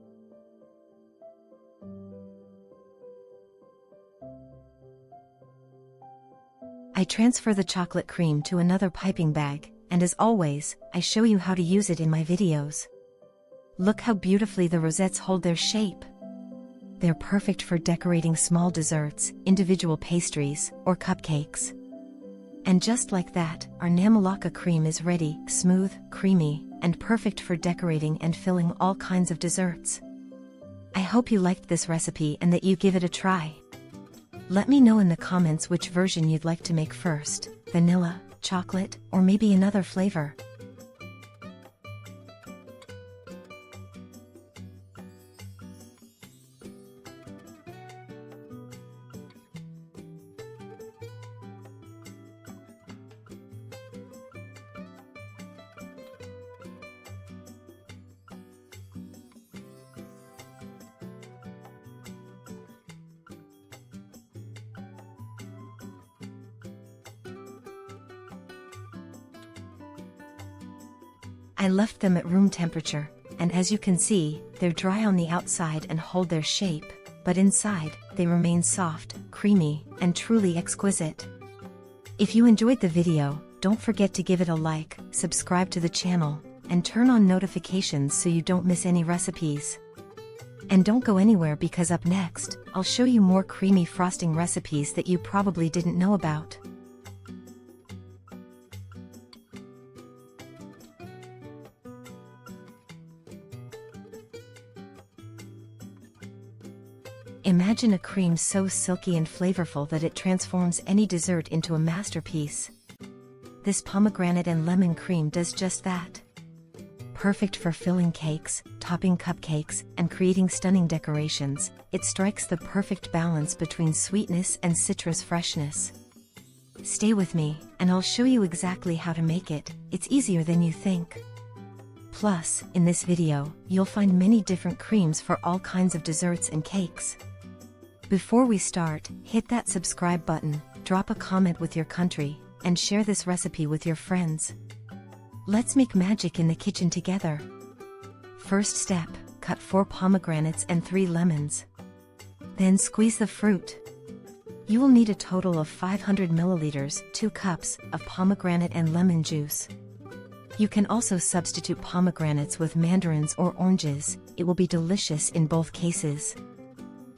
I transfer the chocolate cream to another piping bag, and as always, I show you how to use it in my videos. Look how beautifully the rosettes hold their shape. They're perfect for decorating small desserts, individual pastries, or cupcakes. And just like that, our Namalaka cream is ready, smooth, creamy, and perfect for decorating and filling all kinds of desserts. I hope you liked this recipe and that you give it a try. Let me know in the comments which version you'd like to make first, vanilla, chocolate, or maybe another flavor. I left them at room temperature, and as you can see, they're dry on the outside and hold their shape, but inside, they remain soft, creamy, and truly exquisite. If you enjoyed the video, don't forget to give it a like, subscribe to the channel, and turn on notifications so you don't miss any recipes. And don't go anywhere because up next, I'll show you more creamy frosting recipes that you probably didn't know about. Imagine a cream so silky and flavorful that it transforms any dessert into a masterpiece. This pomegranate and lemon cream does just that. Perfect for filling cakes, topping cupcakes, and creating stunning decorations, it strikes the perfect balance between sweetness and citrus freshness. Stay with me, and I'll show you exactly how to make it. It's easier than you think. Plus, in this video, you'll find many different creams for all kinds of desserts and cakes. Before we start, hit that subscribe button, drop a comment with your country, and share this recipe with your friends. Let's make magic in the kitchen together. First step, cut 4 pomegranates and 3 lemons. Then squeeze the fruit. You will need a total of 500 milliliters, 2 cups, of pomegranate and lemon juice. You can also substitute pomegranates with mandarins or oranges, it will be delicious in both cases.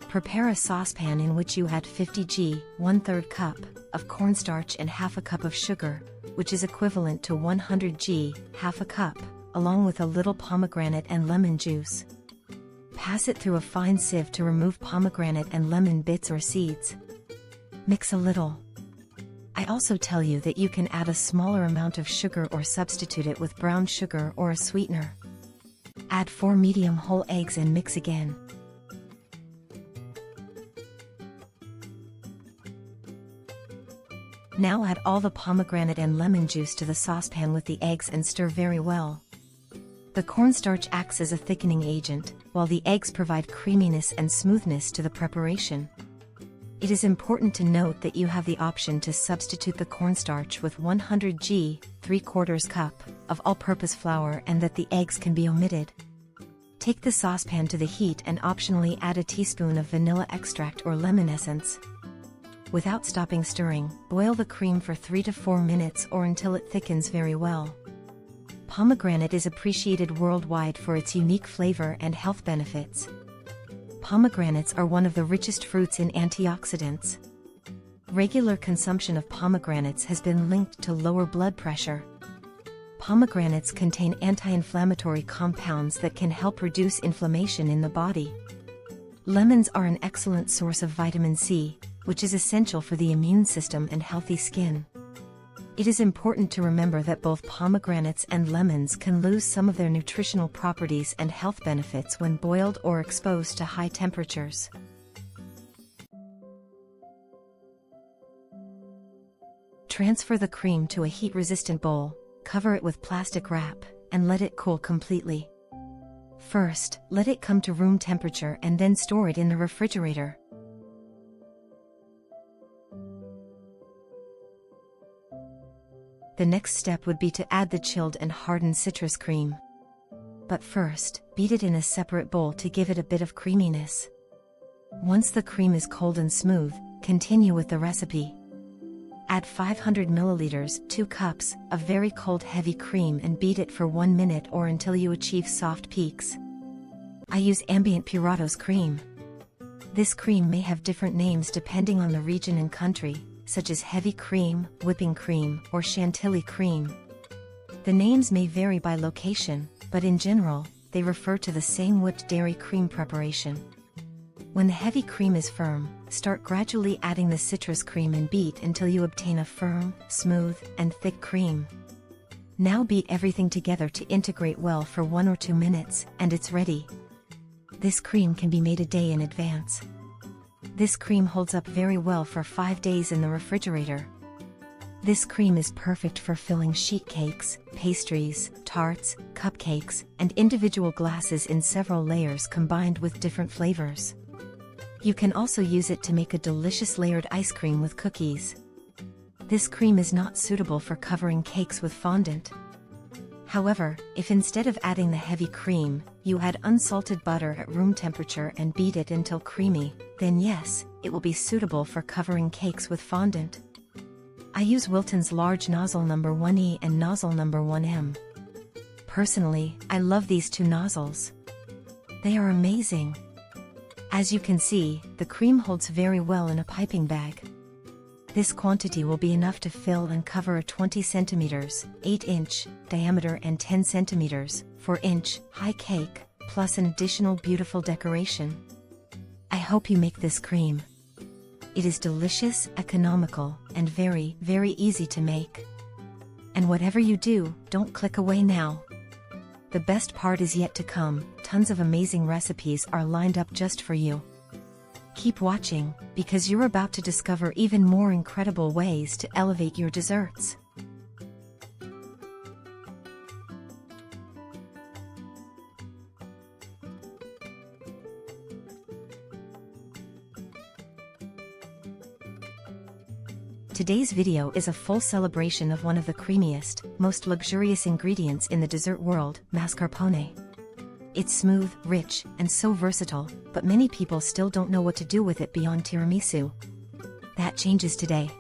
Prepare a saucepan in which you add 50 g, 1/3 cup, of cornstarch and half a cup of sugar, which is equivalent to 100 g, half a cup, along with a little pomegranate and lemon juice. Pass it through a fine sieve to remove pomegranate and lemon bits or seeds. Mix a little. I also tell you that you can add a smaller amount of sugar or substitute it with brown sugar or a sweetener. Add 4 medium whole eggs and mix again. Now add all the pomegranate and lemon juice to the saucepan with the eggs and stir very well. The cornstarch acts as a thickening agent, while the eggs provide creaminess and smoothness to the preparation. It is important to note that you have the option to substitute the cornstarch with 100 g, 3/4 cup, of all-purpose flour and that the eggs can be omitted. Take the saucepan to the heat and optionally add a teaspoon of vanilla extract or lemon essence. Without stopping stirring, boil the cream for 3 to 4 minutes or until it thickens very well. Pomegranate is appreciated worldwide for its unique flavor and health benefits. Pomegranates are one of the richest fruits in antioxidants. Regular consumption of pomegranates has been linked to lower blood pressure. Pomegranates contain anti-inflammatory compounds that can help reduce inflammation in the body. Lemons are an excellent source of vitamin C, which is essential for the immune system and healthy skin. It is important to remember that both pomegranates and lemons can lose some of their nutritional properties and health benefits when boiled or exposed to high temperatures. Transfer the cream to a heat-resistant bowl, cover it with plastic wrap, and let it cool completely. First, let it come to room temperature and then store it in the refrigerator. The next step would be to add the chilled and hardened citrus cream. But first, beat it in a separate bowl to give it a bit of creaminess. Once the cream is cold and smooth, continue with the recipe. Add 500 milliliters, 2 cups, of very cold heavy cream and beat it for 1 minute or until you achieve soft peaks. I use ambient Puratos cream. This cream may have different names depending on the region and country, such as heavy cream, whipping cream, or chantilly cream. The names may vary by location, but in general, they refer to the same whipped dairy cream preparation. When the heavy cream is firm, start gradually adding the citrus cream and beat until you obtain a firm, smooth, and thick cream. Now beat everything together to integrate well for 1 or 2 minutes, and it's ready. This cream can be made a day in advance. This cream holds up very well for 5 days in the refrigerator. This cream is perfect for filling sheet cakes, pastries, tarts, cupcakes, and individual glasses in several layers combined with different flavors. You can also use it to make a delicious layered ice cream with cookies. This cream is not suitable for covering cakes with fondant. However, if instead of adding the heavy cream, you add unsalted butter at room temperature and beat it until creamy, then yes, it will be suitable for covering cakes with fondant. I use Wilton's large nozzle number 1E and nozzle number 1M. Personally, I love these 2 nozzles. They are amazing. As you can see, the cream holds very well in a piping bag. This quantity will be enough to fill and cover a 20 cm, 8-inch, diameter and 10 cm, 4-inch, high cake, plus an additional beautiful decoration. I hope you make this cream. It is delicious, economical, and very, very easy to make. And whatever you do, don't click away now. The best part is yet to come. Tons of amazing recipes are lined up just for you. Keep watching, because you're about to discover even more incredible ways to elevate your desserts. Today's video is a full celebration of one of the creamiest, most luxurious ingredients in the dessert world, mascarpone. It's smooth, rich, and so versatile, but many people still don't know what to do with it beyond tiramisu. That changes today.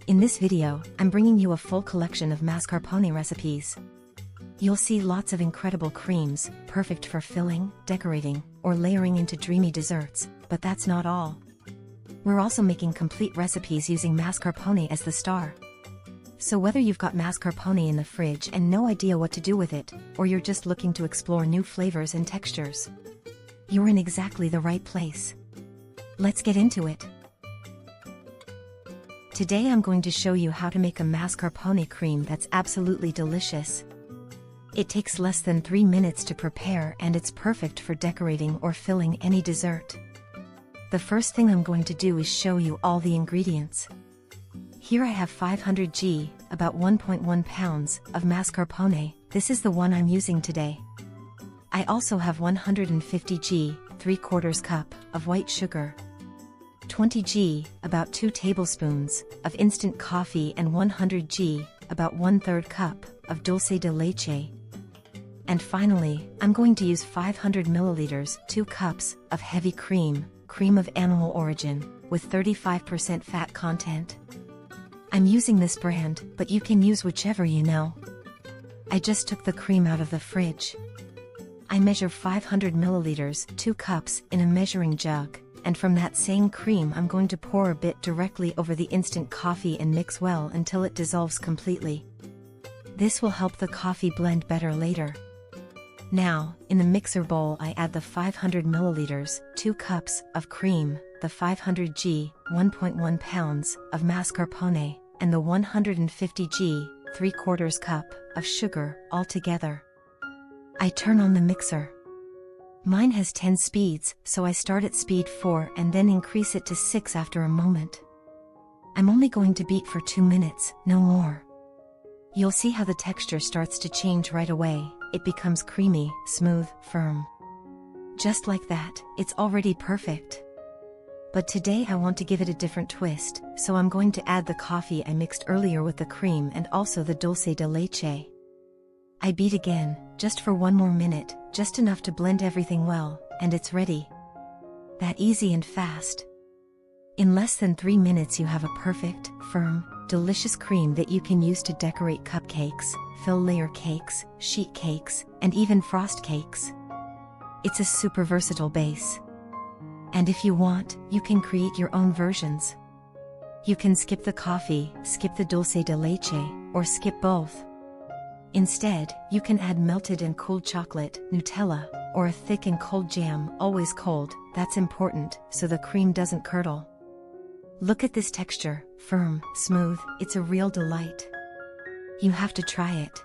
In this video, I'm bringing you a full collection of mascarpone recipes. You'll see lots of incredible creams, perfect for filling, decorating, or layering into dreamy desserts, but that's not all. We're also making complete recipes using mascarpone as the star. So whether you've got mascarpone in the fridge and no idea what to do with it, or you're just looking to explore new flavors and textures, you're in exactly the right place. Let's get into it. Today I'm going to show you how to make a mascarpone cream that's absolutely delicious. It takes less than 3 minutes to prepare and it's perfect for decorating or filling any dessert. The first thing I'm going to do is show you all the ingredients. Here I have 500 g, about 1.1 pounds, of mascarpone. This is the one I'm using today. I also have 150 g, 3/4 cup, of white sugar, 20 g, about 2 tablespoons, of instant coffee and 100 g, about 1/3 cup, of dulce de leche. And finally, I'm going to use 500 milliliters, 2 cups, of heavy cream, cream of animal origin, with 35% fat content. I'm using this brand, but you can use whichever you know. I just took the cream out of the fridge. I measure 500 milliliters, 2 cups, in a measuring jug, and from that same cream I'm going to pour a bit directly over the instant coffee and mix well until it dissolves completely. This will help the coffee blend better later. Now, in the mixer bowl I add the 500 milliliters, 2 cups, of cream, the 500 g, 1.1 pounds, of mascarpone, and the 150 g, 3/4 cup, of sugar, all together. I turn on the mixer. Mine has 10 speeds, so I start at speed 4 and then increase it to 6 after a moment. I'm only going to beat for 2 minutes, no more. You'll see how the texture starts to change right away. It becomes creamy, smooth, firm. Just like that, it's already perfect. But today I want to give it a different twist, so I'm going to add the coffee I mixed earlier with the cream and also the dulce de leche. I beat again, just for 1 more minute, just enough to blend everything well, and it's ready. That easy and fast. In less than 3 minutes you have a perfect, firm, delicious cream that you can use to decorate cupcakes, fill layer cakes, sheet cakes, and even frost cakes. It's a super versatile base. And if you want, you can create your own versions. You can skip the coffee, skip the dulce de leche, or skip both. Instead, you can add melted and cooled chocolate, Nutella, or a thick and cold jam, always cold, that's important, so the cream doesn't curdle. Look at this texture, firm, smooth, it's a real delight. You have to try it.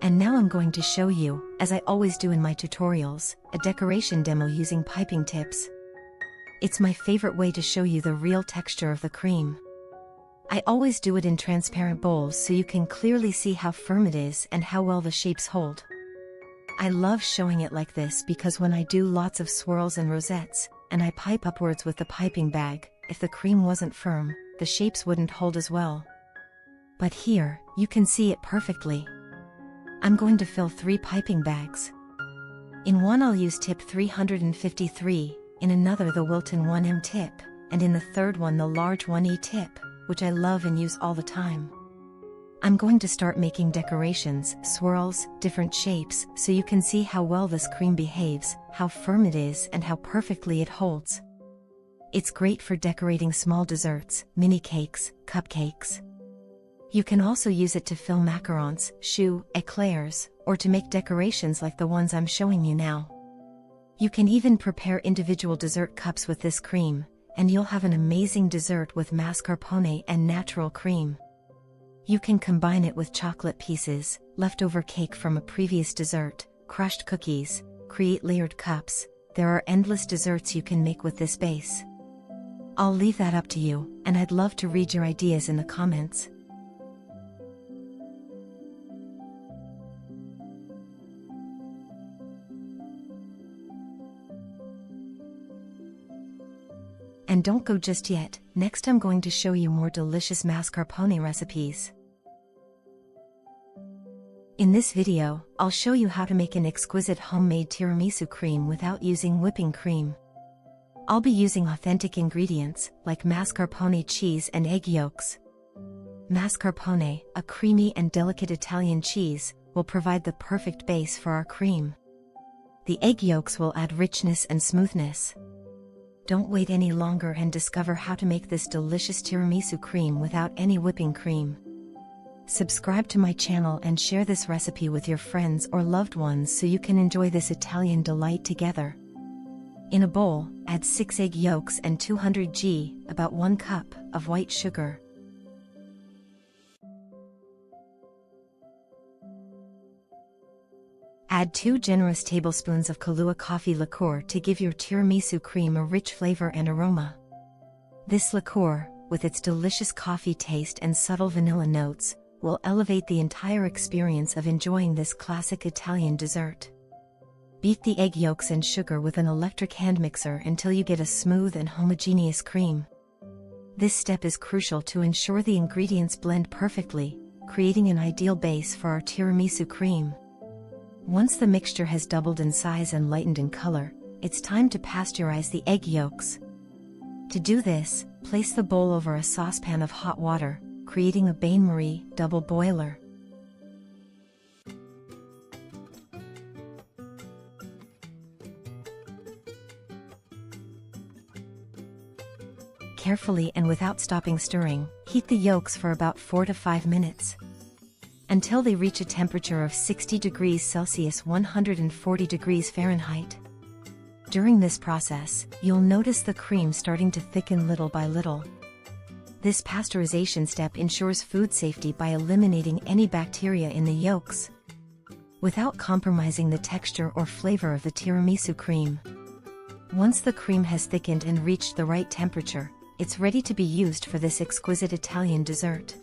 And now I'm going to show you, as I always do in my tutorials, a decoration demo using piping tips. It's my favorite way to show you the real texture of the cream. I always do it in transparent bowls so you can clearly see how firm it is and how well the shapes hold. I love showing it like this because when I do lots of swirls and rosettes, and I pipe upwards with the piping bag, if the cream wasn't firm, the shapes wouldn't hold as well. But here, you can see it perfectly. I'm going to fill 3 piping bags. In one I'll use tip 353, in another the Wilton 1M tip, and in the third one the large 1E tip, which I love and use all the time. I'm going to start making decorations, swirls, different shapes, so you can see how well this cream behaves, how firm it is and how perfectly it holds. It's great for decorating small desserts, mini cakes, cupcakes. You can also use it to fill macarons, choux, eclairs, or to make decorations like the ones I'm showing you now. You can even prepare individual dessert cups with this cream, and you'll have an amazing dessert with mascarpone and natural cream. You can combine it with chocolate pieces, leftover cake from a previous dessert, crushed cookies, create layered cups. There are endless desserts you can make with this base. I'll leave that up to you, and I'd love to read your ideas in the comments. And don't go just yet, next I'm going to show you more delicious mascarpone recipes. In this video, I'll show you how to make an exquisite homemade tiramisu cream without using whipping cream. I'll be using authentic ingredients, like mascarpone cheese and egg yolks. Mascarpone, a creamy and delicate Italian cheese, will provide the perfect base for our cream. The egg yolks will add richness and smoothness. Don't wait any longer and discover how to make this delicious tiramisu cream without any whipping cream. Subscribe to my channel and share this recipe with your friends or loved ones so you can enjoy this Italian delight together. In a bowl, add 6 egg yolks and 200 g, about 1 cup, of white sugar. Add 2 generous tablespoons of Kahlua coffee liqueur to give your tiramisu cream a rich flavor and aroma. This liqueur, with its delicious coffee taste and subtle vanilla notes, will elevate the entire experience of enjoying this classic Italian dessert. Beat the egg yolks and sugar with an electric hand mixer until you get a smooth and homogeneous cream. This step is crucial to ensure the ingredients blend perfectly, creating an ideal base for our tiramisu cream. Once the mixture has doubled in size and lightened in color, it's time to pasteurize the egg yolks. To do this, place the bowl over a saucepan of hot water, creating a bain-marie double boiler. Carefully and without stopping stirring, heat the yolks for about 4 to 5 minutes. Until they reach a temperature of 60 degrees Celsius 140 degrees Fahrenheit. During this process, you'll notice the cream starting to thicken little by little. This pasteurization step ensures food safety by eliminating any bacteria in the yolks, without compromising the texture or flavor of the tiramisu cream. Once the cream has thickened and reached the right temperature, it's ready to be used for this exquisite Italian dessert.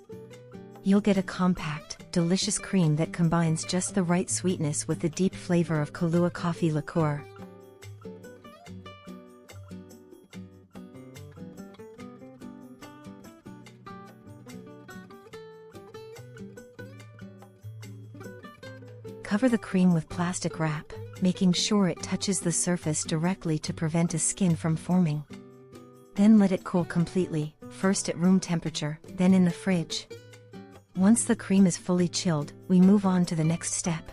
You'll get a compact, delicious cream that combines just the right sweetness with the deep flavor of Kahlua coffee liqueur. Cover the cream with plastic wrap, making sure it touches the surface directly to prevent a skin from forming. Then let it cool completely, first at room temperature, then in the fridge. Once the cream is fully chilled, we move on to the next step.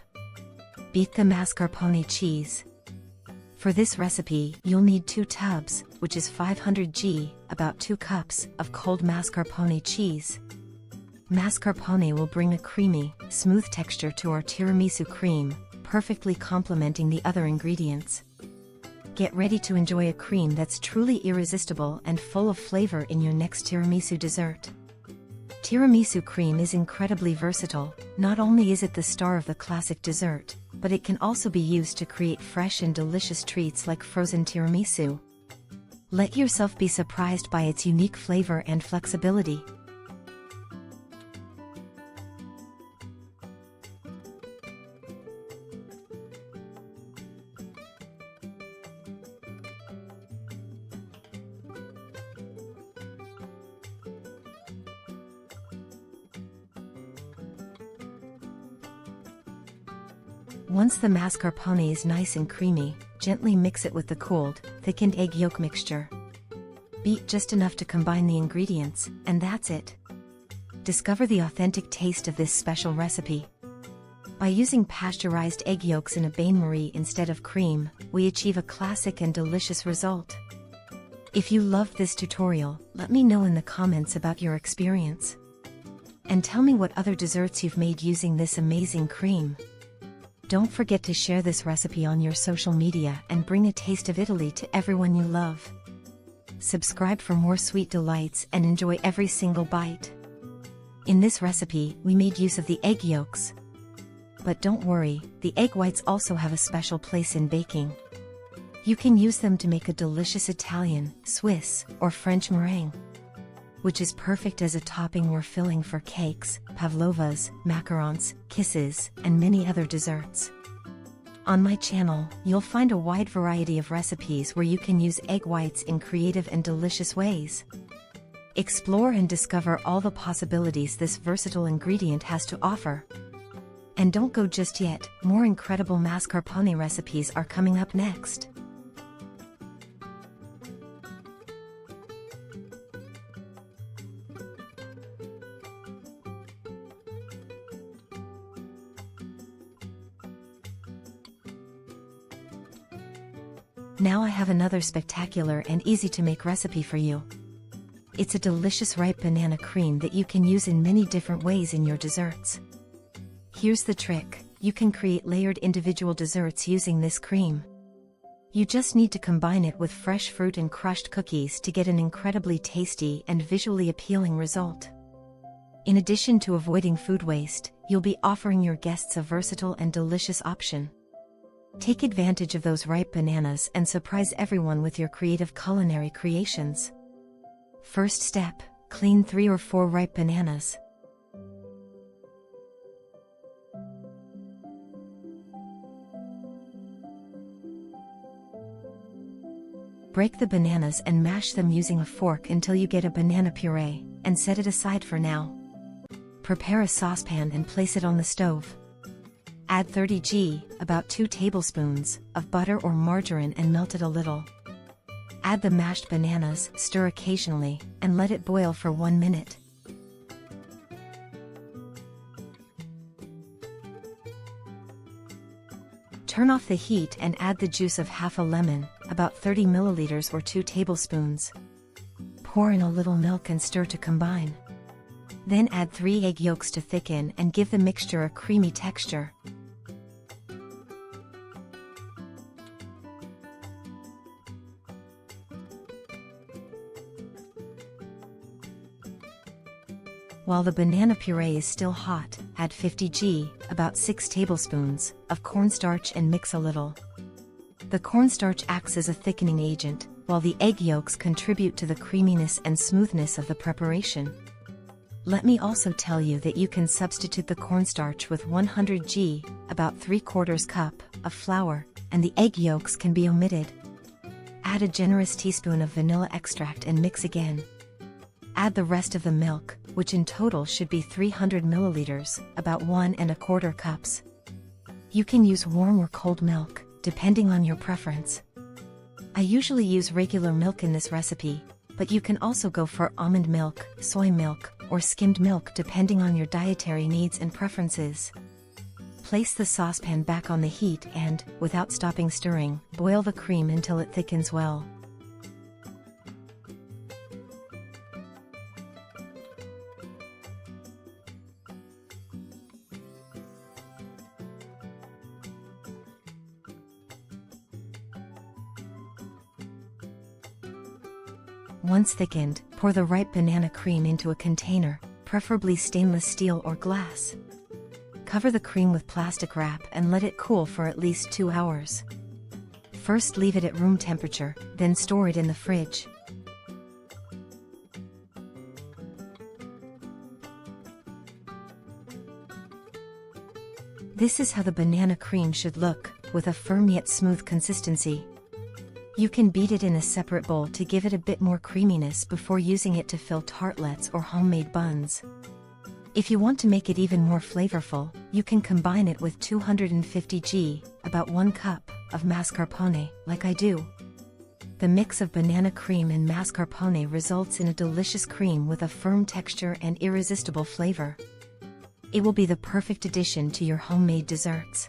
Beat the mascarpone cheese. For this recipe, you'll need 2 tubs, which is 500 g, about 2 cups, of cold mascarpone cheese. Mascarpone will bring a creamy, smooth texture to our tiramisu cream, perfectly complementing the other ingredients. Get ready to enjoy a cream that's truly irresistible and full of flavor in your next tiramisu dessert. Tiramisu cream is incredibly versatile. Not only is it the star of the classic dessert, but it can also be used to create fresh and delicious treats like frozen tiramisu. Let yourself be surprised by its unique flavor and flexibility. Once the mascarpone is nice and creamy, gently mix it with the cooled, thickened egg yolk mixture. Beat just enough to combine the ingredients, and that's it. Discover the authentic taste of this special recipe. By using pasteurized egg yolks in a bain-marie instead of cream, we achieve a classic and delicious result. If you loved this tutorial, let me know in the comments about your experience. And tell me what other desserts you've made using this amazing cream. Don't forget to share this recipe on your social media and bring a taste of Italy to everyone you love. Subscribe for more sweet delights and enjoy every single bite. In this recipe, we made use of the egg yolks. But don't worry, the egg whites also have a special place in baking. You can use them to make a delicious Italian, Swiss, or French meringue, which is perfect as a topping or filling for cakes, pavlovas, macarons, kisses, and many other desserts. On my channel, you'll find a wide variety of recipes where you can use egg whites in creative and delicious ways. Explore and discover all the possibilities this versatile ingredient has to offer. And don't go just yet, more incredible mascarpone recipes are coming up next. Now I have another spectacular and easy to make recipe for you. It's a delicious ripe banana cream that you can use in many different ways in your desserts. Here's the trick: you can create layered individual desserts using this cream. You just need to combine it with fresh fruit and crushed cookies to get an incredibly tasty and visually appealing result. In addition to avoiding food waste, you'll be offering your guests a versatile and delicious option. Take advantage of those ripe bananas and surprise everyone with your creative culinary creations. First step: clean 3 or 4 ripe bananas. Break the bananas and mash them using a fork until you get a banana puree, and set it aside for now. Prepare a saucepan and place it on the stove. Add 30 g, about 2 tablespoons, of butter or margarine and melt it a little. Add the mashed bananas, stir occasionally, and let it boil for 1 minute. Turn off the heat and add the juice of half a lemon, about 30 milliliters or 2 tablespoons. Pour in a little milk and stir to combine. Then add 3 egg yolks to thicken and give the mixture a creamy texture. While the banana puree is still hot, add 50 g, about 6 tablespoons, of cornstarch and mix a little. The cornstarch acts as a thickening agent, while the egg yolks contribute to the creaminess and smoothness of the preparation. Let me also tell you that you can substitute the cornstarch with 100 g, about 3/4 cup, of flour, and the egg yolks can be omitted. Add a generous teaspoon of vanilla extract and mix again. Add the rest of the milk, which in total should be 300 milliliters, about 1¼ cups. You can use warm or cold milk, depending on your preference. I usually use regular milk in this recipe, but you can also go for almond milk, soy milk, or skimmed milk depending on your dietary needs and preferences. Place the saucepan back on the heat and, without stopping stirring, boil the cream until it thickens well. Once thickened, pour the ripe banana cream into a container, preferably stainless steel or glass. Cover the cream with plastic wrap and let it cool for at least 2 hours. First leave it at room temperature, then store it in the fridge. This is how the banana cream should look, with a firm yet smooth consistency. You can beat it in a separate bowl to give it a bit more creaminess before using it to fill tartlets or homemade buns. If you want to make it even more flavorful, you can combine it with 250 g, about 1 cup, of mascarpone, like I do. The mix of banana cream and mascarpone results in a delicious cream with a firm texture and irresistible flavor. It will be the perfect addition to your homemade desserts.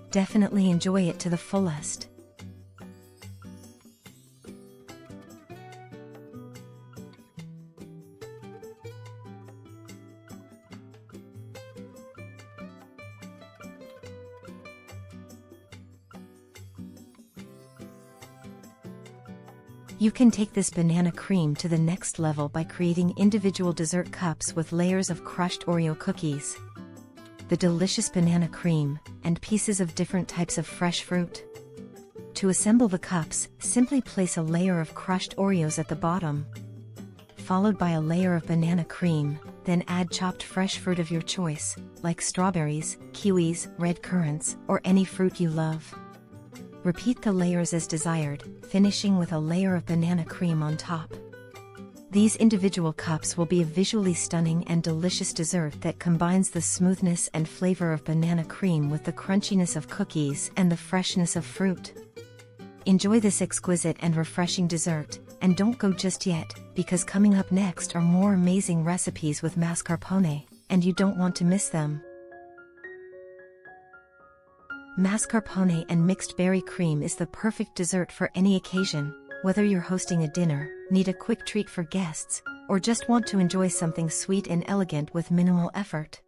Definitely enjoy it to the fullest. You can take this banana cream to the next level by creating individual dessert cups with layers of crushed Oreo cookies, the delicious banana cream, and pieces of different types of fresh fruit. To assemble the cups, simply place a layer of crushed Oreos at the bottom, followed by a layer of banana cream, then add chopped fresh fruit of your choice, like strawberries, kiwis, red currants, or any fruit you love. Repeat the layers as desired, finishing with a layer of banana cream on top. These individual cups will be a visually stunning and delicious dessert that combines the smoothness and flavor of banana cream with the crunchiness of cookies and the freshness of fruit. Enjoy this exquisite and refreshing dessert, and don't go just yet, because coming up next are more amazing recipes with mascarpone, and you don't want to miss them. Mascarpone and mixed berry cream is the perfect dessert for any occasion, whether you're hosting a dinner, need a quick treat for guests, or just want to enjoy something sweet and elegant with minimal effort.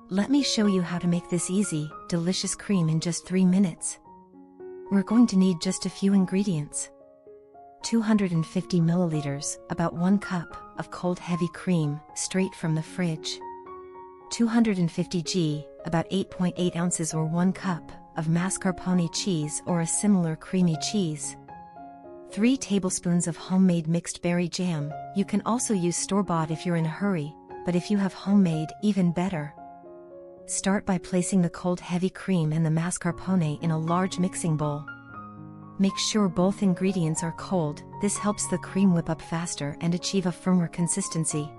Let me show you how to make this easy, delicious cream in just 3 minutes. We're going to need just a few ingredients. 250 milliliters, about 1 cup, of cold heavy cream, straight from the fridge. 250 g, about 8.8 ounces or 1 cup, of mascarpone cheese or a similar creamy cheese. 3 tablespoons of homemade mixed berry jam. You can also use store-bought if you're in a hurry, but if you have homemade, even better. Start by placing the cold heavy cream and the mascarpone in a large mixing bowl. Make sure both ingredients are cold, this helps the cream whip up faster and achieve a firmer consistency.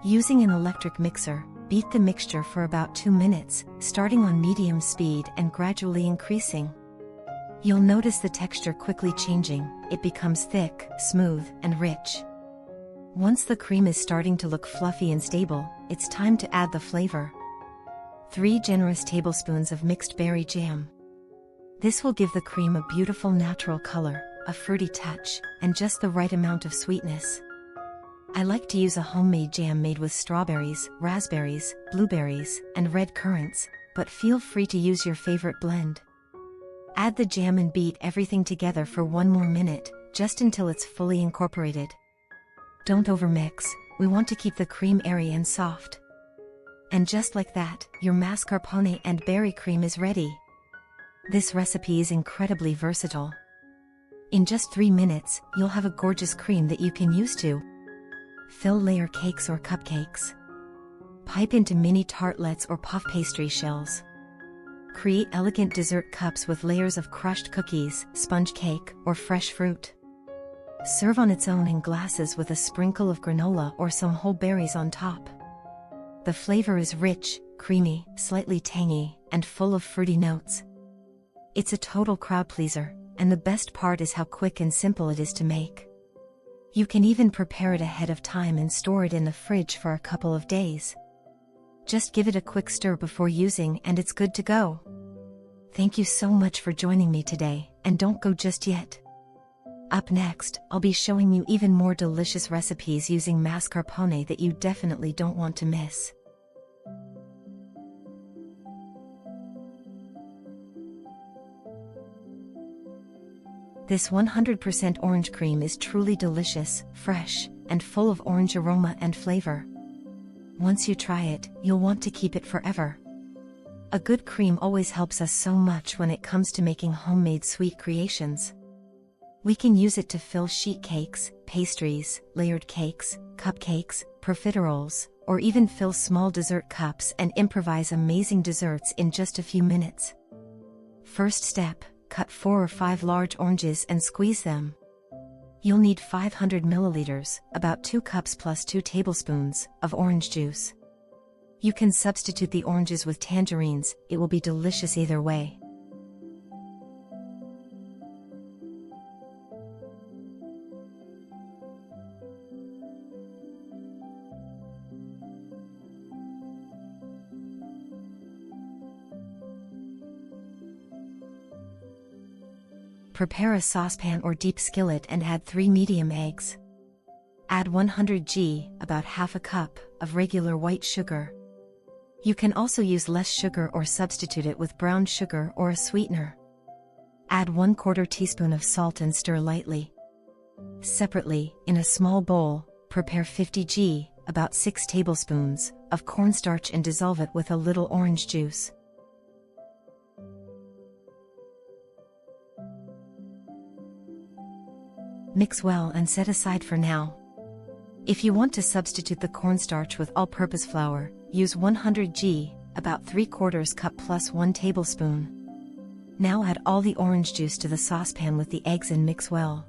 Using an electric mixer, beat the mixture for about 2 minutes, starting on medium speed and gradually increasing. You'll notice the texture quickly changing, it becomes thick, smooth, and rich. Once the cream is starting to look fluffy and stable, it's time to add the flavor. 3 generous tablespoons of mixed berry jam. This will give the cream a beautiful natural color, a fruity touch, and just the right amount of sweetness. I like to use a homemade jam made with strawberries, raspberries, blueberries, and red currants, but feel free to use your favorite blend. Add the jam and beat everything together for 1 more minute, just until it's fully incorporated. Don't overmix, we want to keep the cream airy and soft. And just like that, your mascarpone and berry cream is ready. This recipe is incredibly versatile. In just 3 minutes, you'll have a gorgeous cream that you can use to fill layer cakes or cupcakes. Pipe into mini tartlets or puff pastry shells. Create elegant dessert cups with layers of crushed cookies, sponge cake, or fresh fruit. Serve on its own in glasses with a sprinkle of granola or some whole berries on top. The flavor is rich, creamy, slightly tangy, and full of fruity notes. It's a total crowd pleaser, and the best part is how quick and simple it is to make. You can even prepare it ahead of time and store it in the fridge for a couple of days. Just give it a quick stir before using and it's good to go. Thank you so much for joining me today, and don't go just yet. Up next, I'll be showing you even more delicious recipes using mascarpone that you definitely don't want to miss. This 100% orange cream is truly delicious, fresh, and full of orange aroma and flavor. Once you try it, you'll want to keep it forever. A good cream always helps us so much when it comes to making homemade sweet creations. We can use it to fill sheet cakes, pastries, layered cakes, cupcakes, profiteroles, or even fill small dessert cups and improvise amazing desserts in just a few minutes. First step, cut 4 or 5 large oranges and squeeze them. You'll need 500 milliliters, about 2 cups plus 2 tablespoons, of orange juice. You can substitute the oranges with tangerines, it will be delicious either way. Prepare a saucepan or deep skillet and add 3 medium eggs. Add 100 g, about half a cup, of regular white sugar. You can also use less sugar or substitute it with brown sugar or a sweetener. Add 1/4 teaspoon of salt and stir lightly. Separately, in a small bowl, prepare 50 g, about 6 tablespoons, of cornstarch and dissolve it with a little orange juice. Mix well and set aside for now. If you want to substitute the cornstarch with all-purpose flour, use 100 g, about 3/4 cup plus 1 tablespoon. Now add all the orange juice to the saucepan with the eggs and mix well.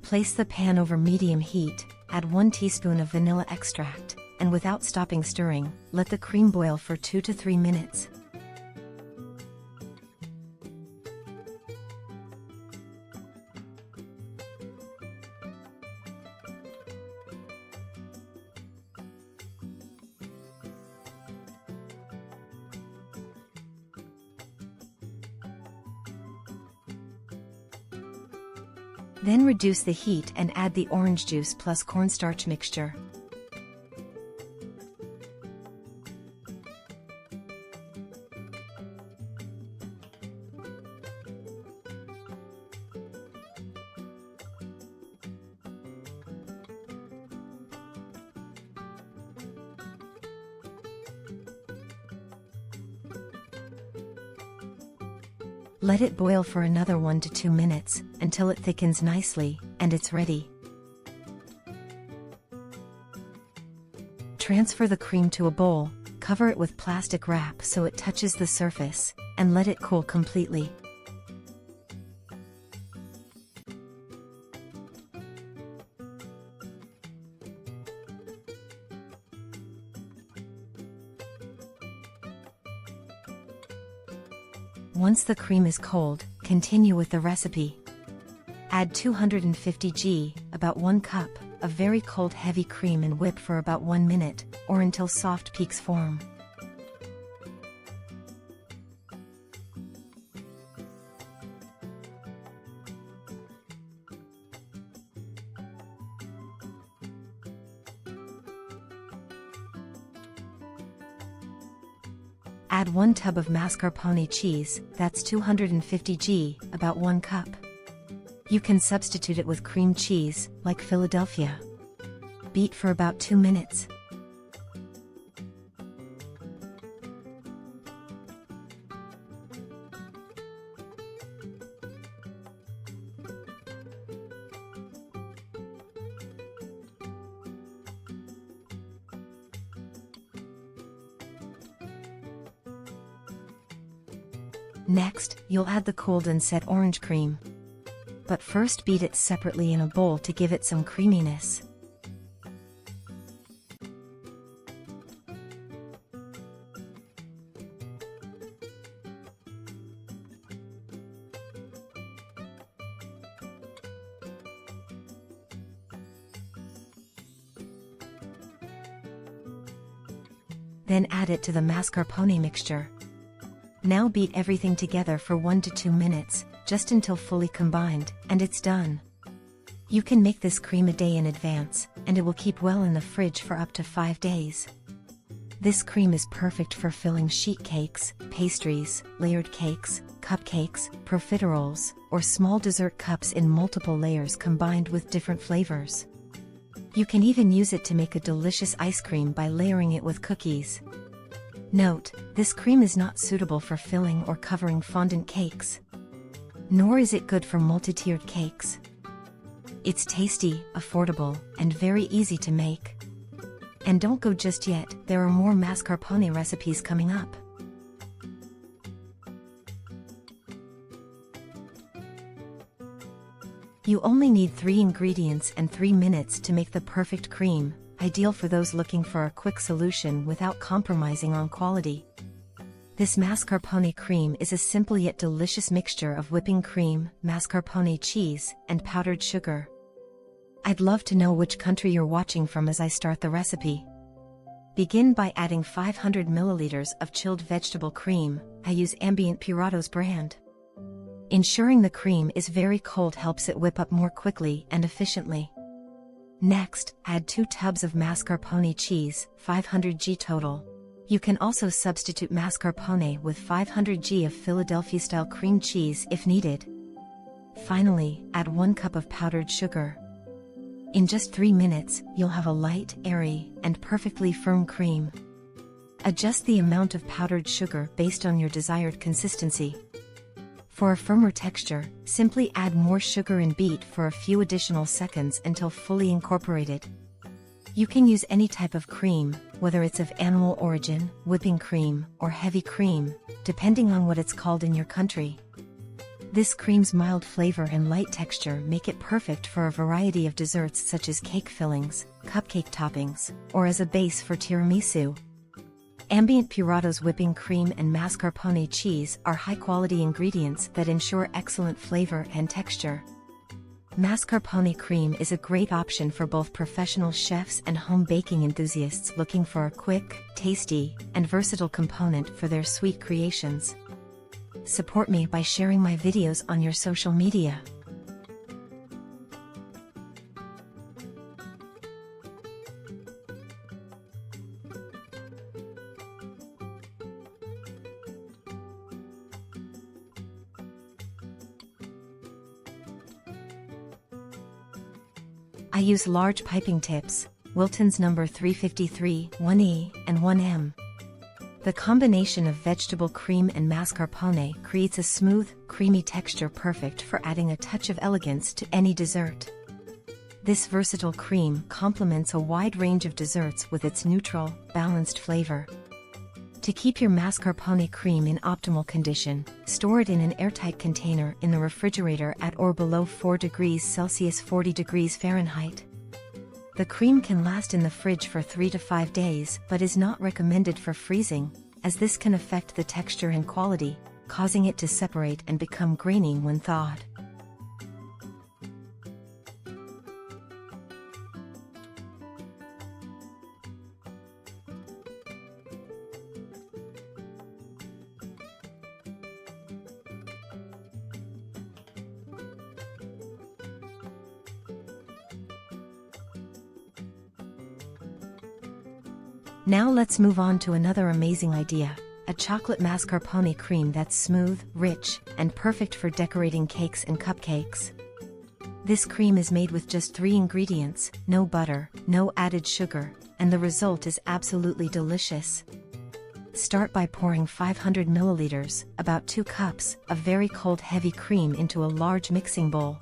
Place the pan over medium heat, add 1 teaspoon of vanilla extract, and without stopping stirring, let the cream boil for 2 to 3 minutes. Then reduce the heat and add the orange juice plus cornstarch mixture. Let it boil for another 1 to 2 minutes, until it thickens nicely, and it's ready. Transfer the cream to a bowl, cover it with plastic wrap so it touches the surface, and let it cool completely. Once the cream is cold, continue with the recipe. Add 250 g, about 1 cup, of very cold heavy cream and whip for about 1 minute, or until soft peaks form. Add 1 tub of mascarpone cheese, that's 250 g, about 1 cup. You can substitute it with cream cheese, like Philadelphia. Beat for about 2 minutes. Next, you'll add the cooled and set orange cream. But first beat it separately in a bowl to give it some creaminess. Then add it to the mascarpone mixture. Now beat everything together for 1 to 2 minutes, just until fully combined, and it's done. You can make this cream a day in advance, and it will keep well in the fridge for up to 5 days. This cream is perfect for filling sheet cakes, pastries, layered cakes, cupcakes, profiteroles, or small dessert cups in multiple layers combined with different flavors. You can even use it to make a delicious ice cream by layering it with cookies. Note, this cream is not suitable for filling or covering fondant cakes. Nor is it good for multi-tiered cakes. It's tasty, affordable, and very easy to make. And don't go just yet, there are more mascarpone recipes coming up. You only need 3 ingredients and 3 minutes to make the perfect cream, ideal for those looking for a quick solution without compromising on quality. This mascarpone cream is a simple yet delicious mixture of whipping cream, mascarpone cheese, and powdered sugar. I'd love to know which country you're watching from as I start the recipe. Begin by adding 500 milliliters of chilled vegetable cream. I use Ambient Puratos brand. Ensuring the cream is very cold helps it whip up more quickly and efficiently. Next, add 2 tubs of mascarpone cheese, 500 g total. You can also substitute mascarpone with 500 g of Philadelphia-style cream cheese if needed. Finally, add 1 cup of powdered sugar. In just 3 minutes, you'll have a light, airy, and perfectly firm cream. Adjust the amount of powdered sugar based on your desired consistency. For a firmer texture, simply add more sugar and beat for a few additional seconds until fully incorporated. You can use any type of cream, whether it's of animal origin, whipping cream, or heavy cream, depending on what it's called in your country. This cream's mild flavor and light texture make it perfect for a variety of desserts such as cake fillings, cupcake toppings, or as a base for tiramisu. Ambient Puratos whipping cream and mascarpone cheese are high-quality ingredients that ensure excellent flavor and texture. Mascarpone cream is a great option for both professional chefs and home baking enthusiasts looking for a quick, tasty, and versatile component for their sweet creations. Support me by sharing my videos on your social media. I use large piping tips, Wilton's number 353, 1E, and 1M. The combination of vegetable cream and mascarpone creates a smooth, creamy texture perfect for adding a touch of elegance to any dessert. This versatile cream complements a wide range of desserts with its neutral, balanced flavor. To keep your mascarpone cream in optimal condition, store it in an airtight container in the refrigerator at or below 4 degrees Celsius 40 degrees Fahrenheit. The cream can last in the fridge for 3 to 5 days but is not recommended for freezing, as this can affect the texture and quality, causing it to separate and become grainy when thawed. Now let's move on to another amazing idea, a chocolate mascarpone cream that's smooth, rich, and perfect for decorating cakes and cupcakes. This cream is made with just 3 ingredients, no butter, no added sugar, and the result is absolutely delicious. Start by pouring 500 milliliters, about 2 cups, of very cold heavy cream into a large mixing bowl.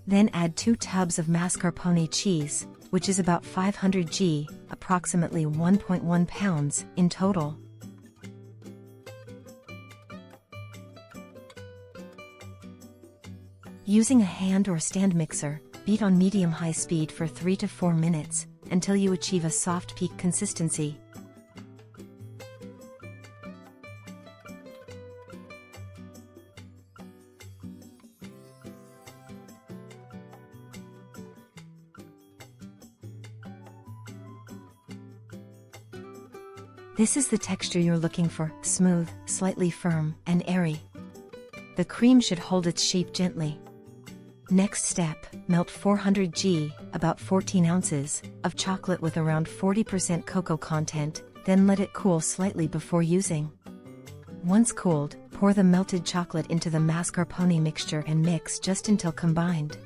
Then add 2 tubs of mascarpone cheese, which is about 500 g, approximately 1.1 pounds, in total. Using a hand or stand mixer, beat on medium-high speed for 3 to 4 minutes, until you achieve a soft peak consistency. This is the texture you're looking for, smooth, slightly firm, and airy. The cream should hold its shape gently. Next step, melt 400 g, about 14 ounces, of chocolate with around 40% cocoa content, then let it cool slightly before using. Once cooled, pour the melted chocolate into the mascarpone mixture and mix just until combined.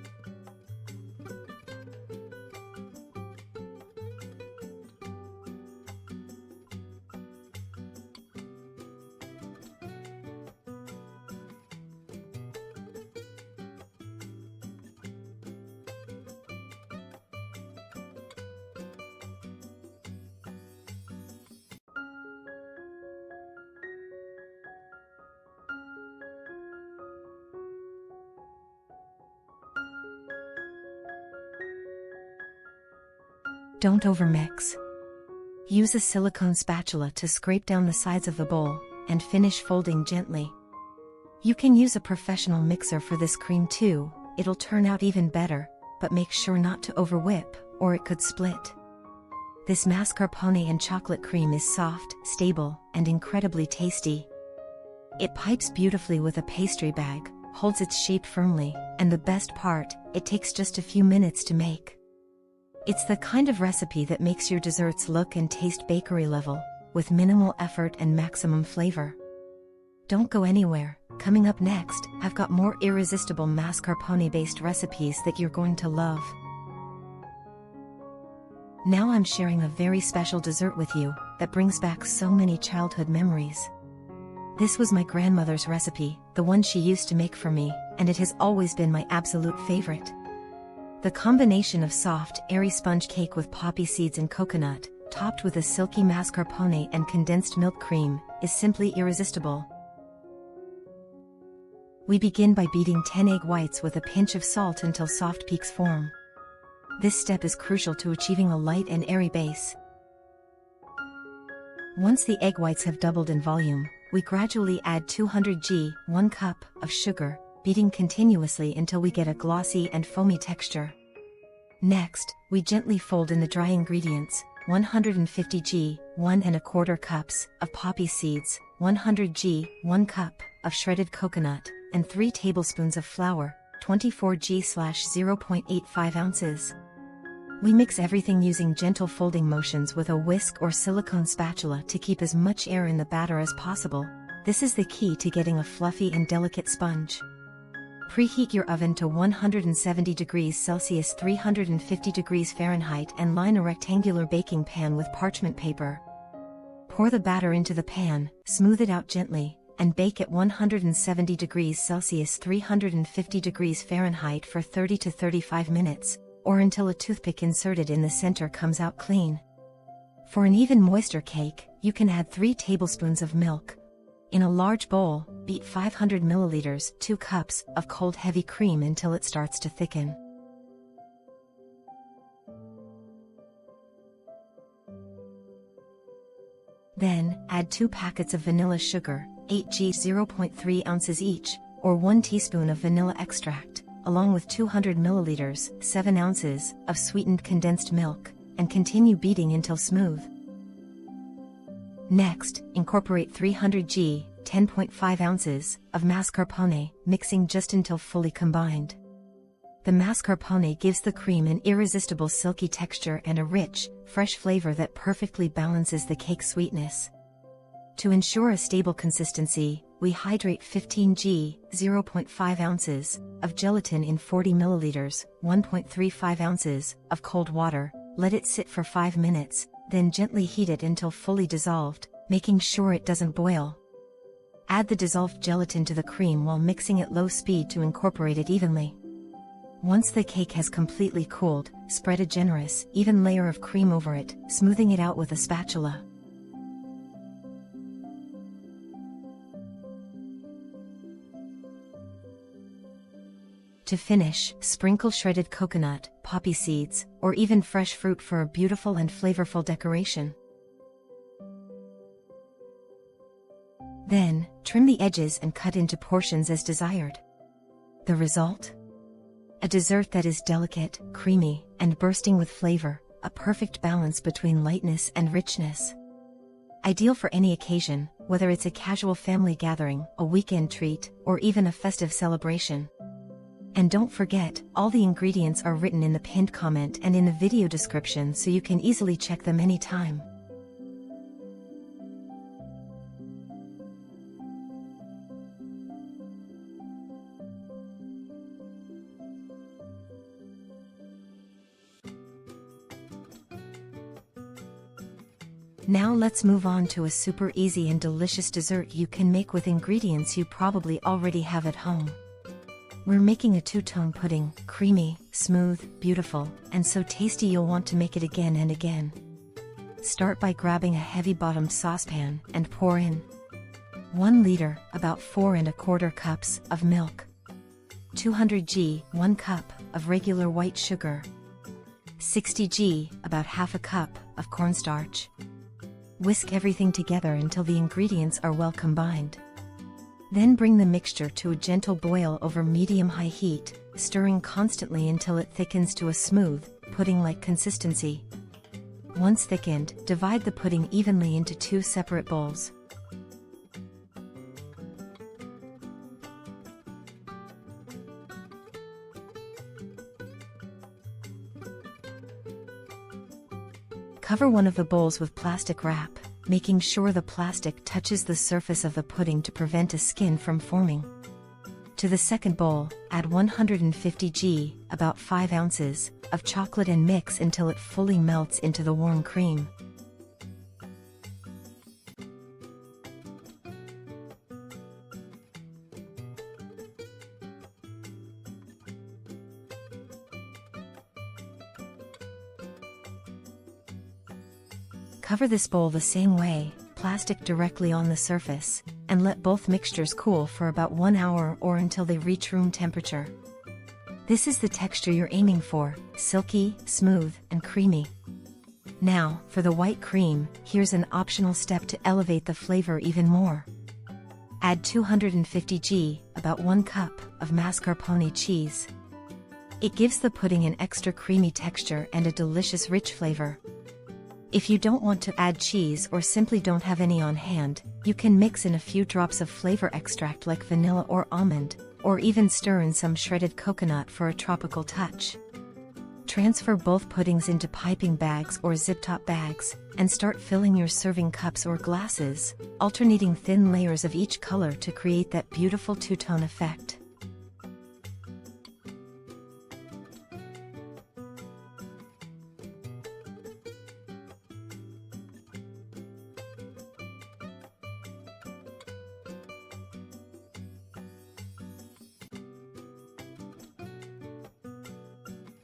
Don't overmix. Use a silicone spatula to scrape down the sides of the bowl, and finish folding gently. You can use a professional mixer for this cream too, it'll turn out even better, but make sure not to overwhip, or it could split. This mascarpone and chocolate cream is soft, stable, and incredibly tasty. It pipes beautifully with a pastry bag, holds its shape firmly, and the best part, it takes just a few minutes to make. It's the kind of recipe that makes your desserts look and taste bakery level, with minimal effort and maximum flavor. Don't go anywhere. Coming up next, I've got more irresistible mascarpone-based recipes that you're going to love. Now I'm sharing a very special dessert with you that brings back so many childhood memories. This was my grandmother's recipe, the one she used to make for me, and it has always been my absolute favorite. The combination of soft, airy sponge cake with poppy seeds and coconut, topped with a silky mascarpone and condensed milk cream, is simply irresistible. We begin by beating 10 egg whites with a pinch of salt until soft peaks form. This step is crucial to achieving a light and airy base. Once the egg whites have doubled in volume, we gradually add 200 g, 1 cup, of sugar, beating continuously until we get a glossy and foamy texture. Next, we gently fold in the dry ingredients, 150 g, 1¼ cups, of poppy seeds, 100 g, 1 cup, of shredded coconut, and 3 tablespoons of flour, 24 g/0.85 ounces. We mix everything using gentle folding motions with a whisk or silicone spatula to keep as much air in the batter as possible. This is the key to getting a fluffy and delicate sponge. Preheat your oven to 170 degrees Celsius 350 degrees Fahrenheit and line a rectangular baking pan with parchment paper. Pour the batter into the pan, smooth it out gently, and bake at 170 degrees Celsius 350 degrees Fahrenheit for 30 to 35 minutes, or until a toothpick inserted in the center comes out clean. For an even moister cake, you can add 3 tablespoons of milk. In a large bowl, beat 500 milliliters, 2 cups, of cold heavy cream until it starts to thicken. Then, add 2 packets of vanilla sugar, 8 g 0.3 ounces each, or 1 teaspoon of vanilla extract, along with 200 milliliters, 7 ounces, of sweetened condensed milk, and continue beating until smooth. Next, incorporate 300 g, 10.5 ounces, of mascarpone, mixing just until fully combined. The mascarpone gives the cream an irresistible silky texture and a rich, fresh flavor that perfectly balances the cake sweetness. To ensure a stable consistency, we hydrate 15 g, 0.5 ounces, of gelatin in 40 milliliters, 1.35 ounces, of cold water, let it sit for 5 minutes, then gently heat it until fully dissolved, making sure it doesn't boil. Add the dissolved gelatin to the cream while mixing at low speed to incorporate it evenly. Once the cake has completely cooled, spread a generous, even layer of cream over it, smoothing it out with a spatula. To finish, sprinkle shredded coconut, poppy seeds, or even fresh fruit for a beautiful and flavorful decoration. Then, trim the edges and cut into portions as desired. The result? A dessert that is delicate, creamy, and bursting with flavor, a perfect balance between lightness and richness. Ideal for any occasion, whether it's a casual family gathering, a weekend treat, or even a festive celebration. And don't forget, all the ingredients are written in the pinned comment and in the video description so you can easily check them anytime. Now let's move on to a super easy and delicious dessert you can make with ingredients you probably already have at home. We're making a two-tone pudding, creamy, smooth, beautiful, and so tasty you'll want to make it again and again. Start by grabbing a heavy-bottomed saucepan and pour in 1 liter, about 4¼ cups, of milk, 200 g, 1 cup, of regular white sugar, 60 g, about ½ cup, of cornstarch. Whisk everything together until the ingredients are well combined. Then bring the mixture to a gentle boil over medium-high heat, stirring constantly until it thickens to a smooth, pudding-like consistency. Once thickened, divide the pudding evenly into 2 separate bowls. Cover one of the bowls with plastic wrap, making sure the plastic touches the surface of the pudding to prevent a skin from forming. To the second bowl, add 150 g, about 5 ounces, of chocolate and mix until it fully melts into the warm cream. Cover this bowl the same way, plastic directly on the surface, and let both mixtures cool for about 1 hour or until they reach room temperature. This is the texture you're aiming for, silky, smooth, and creamy. Now, for the white cream, here's an optional step to elevate the flavor even more. Add 250 g, about 1 cup, of mascarpone cheese. It gives the pudding an extra creamy texture and a delicious rich flavor. If you don't want to add cheese or simply don't have any on hand, you can mix in a few drops of flavor extract like vanilla or almond, or even stir in some shredded coconut for a tropical touch. Transfer both puddings into piping bags or zip-top bags, and start filling your serving cups or glasses, alternating thin layers of each color to create that beautiful two-tone effect.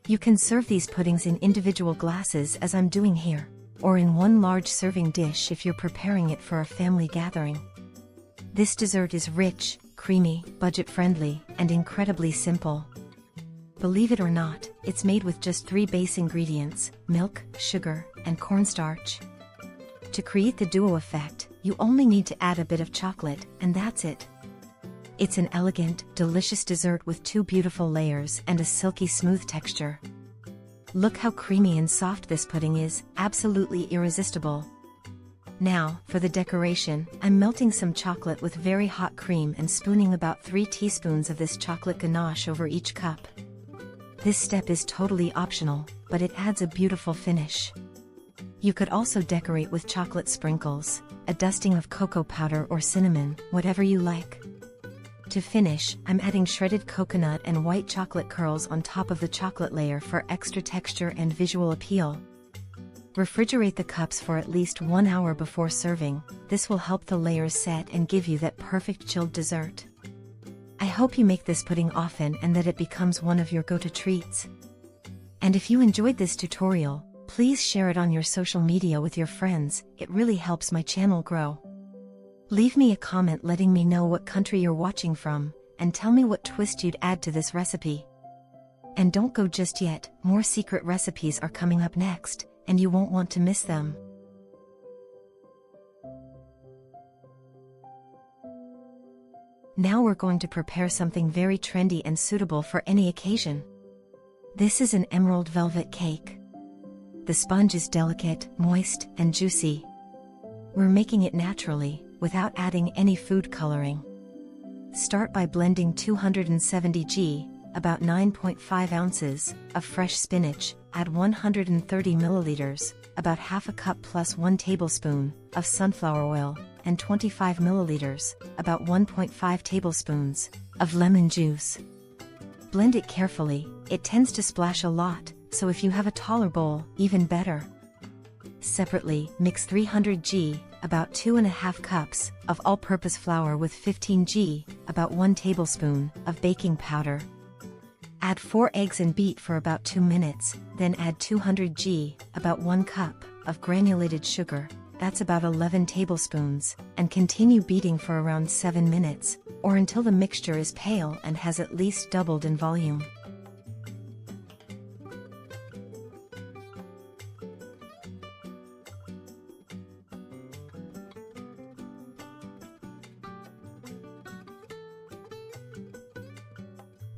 You can serve these puddings in individual glasses as I'm doing here, or in one large serving dish if you're preparing it for a family gathering. This dessert is rich, creamy, budget-friendly, and incredibly simple. Believe it or not, it's made with just 3 base ingredients: milk, sugar, and cornstarch. To create the duo effect, you only need to add a bit of chocolate, and that's it. It's an elegant, delicious dessert with 2 beautiful layers and a silky smooth texture. Look how creamy and soft this pudding is, absolutely irresistible. Now, for the decoration, I'm melting some chocolate with very hot cream and spooning about 3 teaspoons of this chocolate ganache over each cup. This step is totally optional, but it adds a beautiful finish. You could also decorate with chocolate sprinkles, a dusting of cocoa powder or cinnamon, whatever you like. To finish, I'm adding shredded coconut and white chocolate curls on top of the chocolate layer for extra texture and visual appeal. Refrigerate the cups for at least 1 hour before serving. This will help the layers set and give you that perfect chilled dessert. I hope you make this pudding often and that it becomes one of your go-to treats. And if you enjoyed this tutorial, please share it on your social media with your friends. It really helps my channel grow. Leave me a comment letting me know what country you're watching from, and tell me what twist you'd add to this recipe. And don't go just yet, more secret recipes are coming up next, and you won't want to miss them. Now we're going to prepare something very trendy and suitable for any occasion. This is an emerald velvet cake. The sponge is delicate, moist, and juicy. We're making it naturally, without adding any food coloring. Start by blending 270 g, about 9.5 ounces, of fresh spinach. Add 130 milliliters, about ½ a cup plus 1 tablespoon, of sunflower oil, and 25 milliliters, about 1.5 tablespoons, of lemon juice. Blend it carefully. It tends to splash a lot, so if you have a taller bowl, even better. Separately, mix 300 g, about 2½ cups, of all-purpose flour with 15 g, about 1 tablespoon, of baking powder. Add 4 eggs and beat for about 2 minutes, then add 200 g, about 1 cup, of granulated sugar, that's about 11 tablespoons, and continue beating for around 7 minutes, or until the mixture is pale and has at least doubled in volume.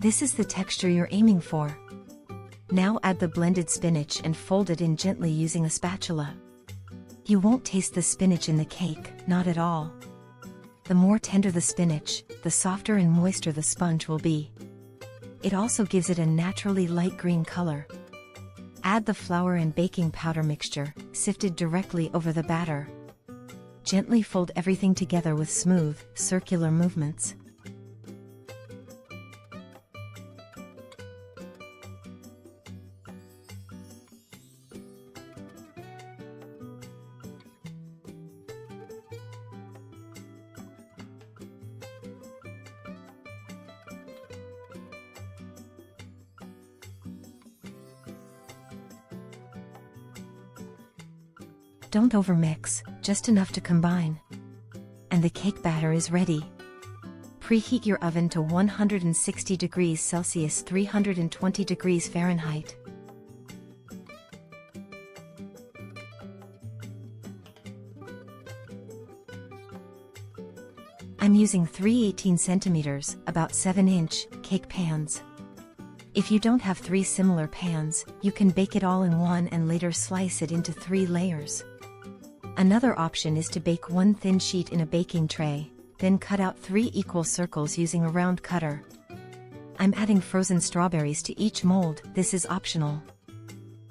This is the texture you're aiming for. Now add the blended spinach and fold it in gently using a spatula. You won't taste the spinach in the cake, not at all. The more tender the spinach, the softer and moister the sponge will be. It also gives it a naturally light green color. Add the flour and baking powder mixture, sifted directly over the batter. Gently fold everything together with smooth, circular movements. Don't overmix, just enough to combine. And the cake batter is ready. Preheat your oven to 160 degrees Celsius 320 degrees Fahrenheit. I'm using 3 18 centimeters, about 7-inch, cake pans. If you don't have 3 similar pans, you can bake it all in one and later slice it into 3 layers. Another option is to bake one thin sheet in a baking tray, then cut out 3 equal circles using a round cutter. I'm adding frozen strawberries to each mold, this is optional.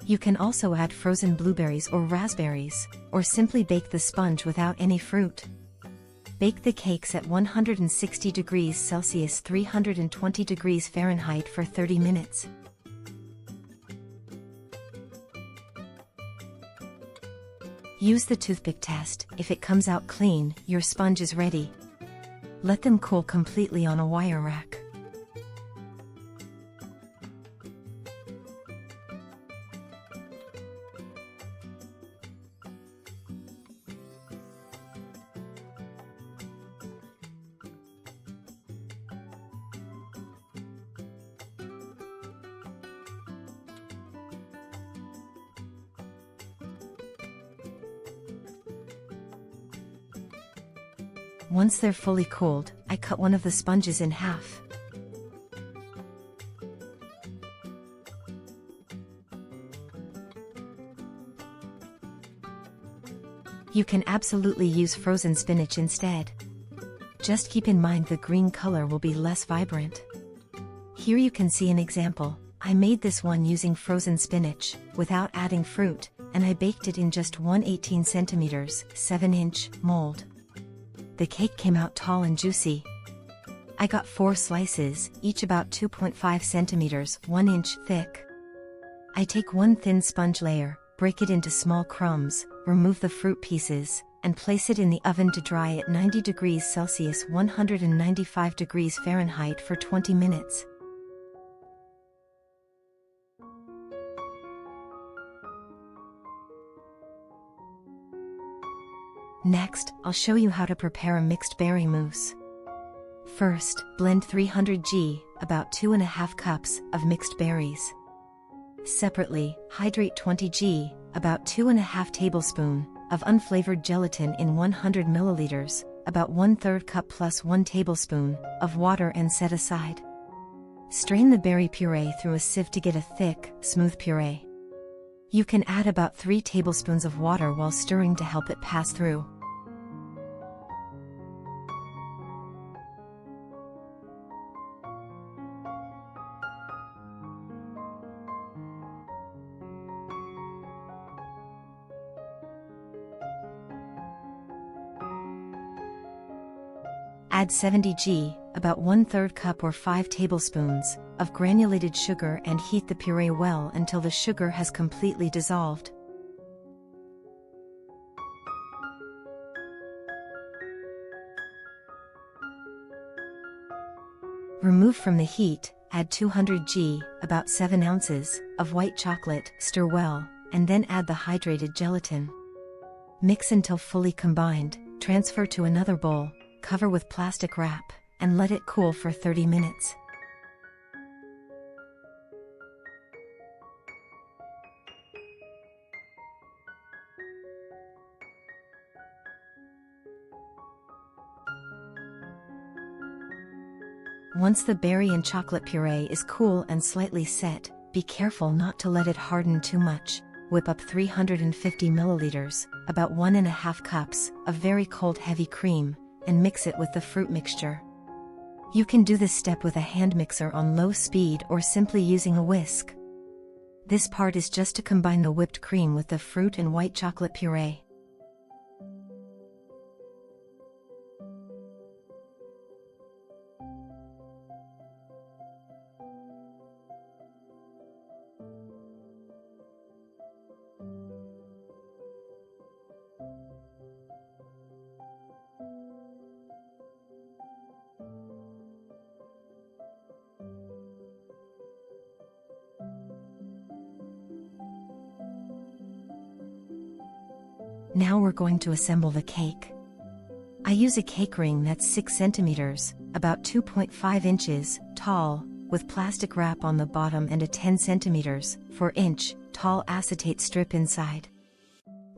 You can also add frozen blueberries or raspberries, or simply bake the sponge without any fruit. Bake the cakes at 160 degrees Celsius 320 degrees Fahrenheit for 30 minutes. Use the toothpick test. If it comes out clean, your sponge is ready. Let them cool completely on a wire rack. Once they're fully cooled, I cut one of the sponges in half. You can absolutely use frozen spinach instead. Just keep in mind the green color will be less vibrant. Here you can see an example. I made this one using frozen spinach, without adding fruit, and I baked it in just 1 18 centimeters, 7-inch, mold. The cake came out tall and juicy. I got 4 slices, each about 2.5 centimeters, 1 inch thick. I take one thin sponge layer, break it into small crumbs, remove the fruit pieces, and place it in the oven to dry at 90 degrees Celsius 195 degrees Fahrenheit for 20 minutes. Next, I'll show you how to prepare a mixed berry mousse. First, blend 300 g, about 2½ cups, of mixed berries. Separately, hydrate 20 g, about 2½ tablespoon, of unflavored gelatin in 100 milliliters, about 1/3 cup plus 1 tablespoon, of water and set aside. Strain the berry puree through a sieve to get a thick, smooth puree. You can add about 3 tablespoons of water while stirring to help it pass through. Add 70 g, about 1/3 cup or 5 tablespoons, of granulated sugar and heat the puree well until the sugar has completely dissolved. Remove from the heat, add 200 g, about 7 ounces, of white chocolate, stir well, and then add the hydrated gelatin. Mix until fully combined, transfer to another bowl, cover with plastic wrap, and let it cool for 30 minutes. Once the berry and chocolate puree is cool and slightly set, be careful not to let it harden too much. Whip up 350 milliliters, about 1½ cups, of very cold heavy cream, and mix it with the fruit mixture. You can do this step with a hand mixer on low speed or simply using a whisk. This part is just to combine the whipped cream with the fruit and white chocolate puree. Now we're going to assemble the cake. I use a cake ring that's 6 centimeters, about 2.5 inches, tall, with plastic wrap on the bottom and a 10 centimeters, 4 inch, tall acetate strip inside.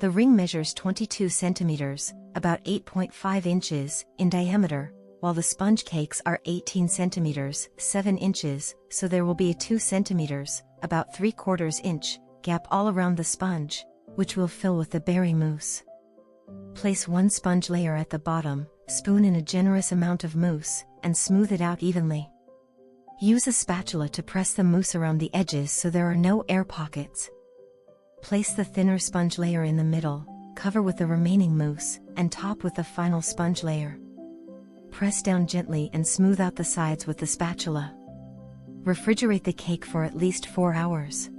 The ring measures 22 centimeters, about 8.5 inches, in diameter, while the sponge cakes are 18 centimeters, 7 inches, so there will be a 2 centimeters, about 3/4 inch, gap all around the sponge, which will fill with the berry mousse. Place one sponge layer at the bottom, spoon in a generous amount of mousse, and smooth it out evenly. Use a spatula to press the mousse around the edges so there are no air pockets. Place the thinner sponge layer in the middle, cover with the remaining mousse, and top with the final sponge layer. Press down gently and smooth out the sides with the spatula. Refrigerate the cake for at least 4 hours.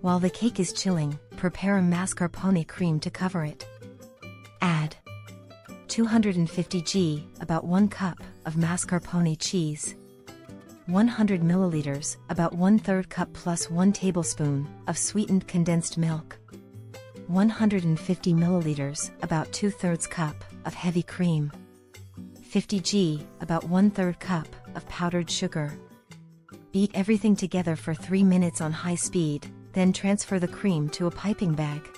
While the cake is chilling, prepare a mascarpone cream to cover it. Add 250 g, about 1 cup, of mascarpone cheese, 100 milliliters, about 1/3 cup plus 1 tablespoon, of sweetened condensed milk, 150 milliliters, about 2/3 cup, of heavy cream, 50 g, about 1/3 cup, of powdered sugar. Beat everything together for 3 minutes on high speed, then transfer the cream to a piping bag.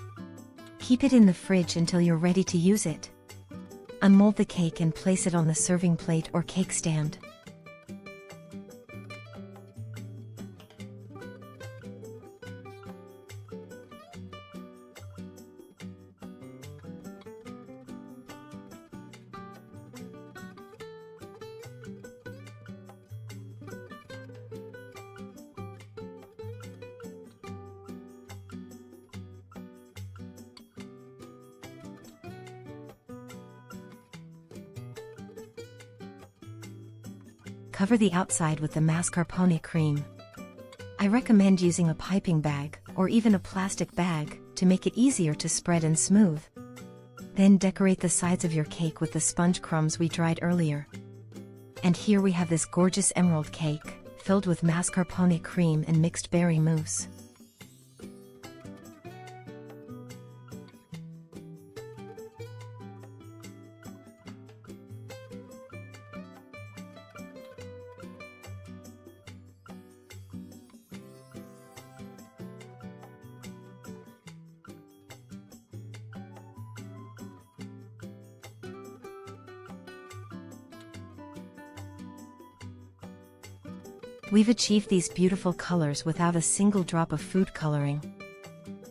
Keep it in the fridge until you're ready to use it. Unmold the cake and place it on the serving plate or cake stand. Cover the outside with the mascarpone cream. I recommend using a piping bag, or even a plastic bag, to make it easier to spread and smooth. Then decorate the sides of your cake with the sponge crumbs we dried earlier. And here we have this gorgeous emerald cake, filled with mascarpone cream and mixed berry mousse. We've achieved these beautiful colors without a single drop of food coloring.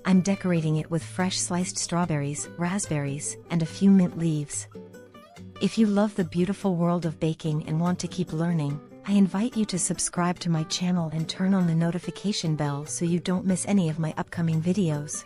I'm decorating it with fresh sliced strawberries, raspberries, and a few mint leaves. If you love the beautiful world of baking and want to keep learning, I invite you to subscribe to my channel and turn on the notification bell so you don't miss any of my upcoming videos.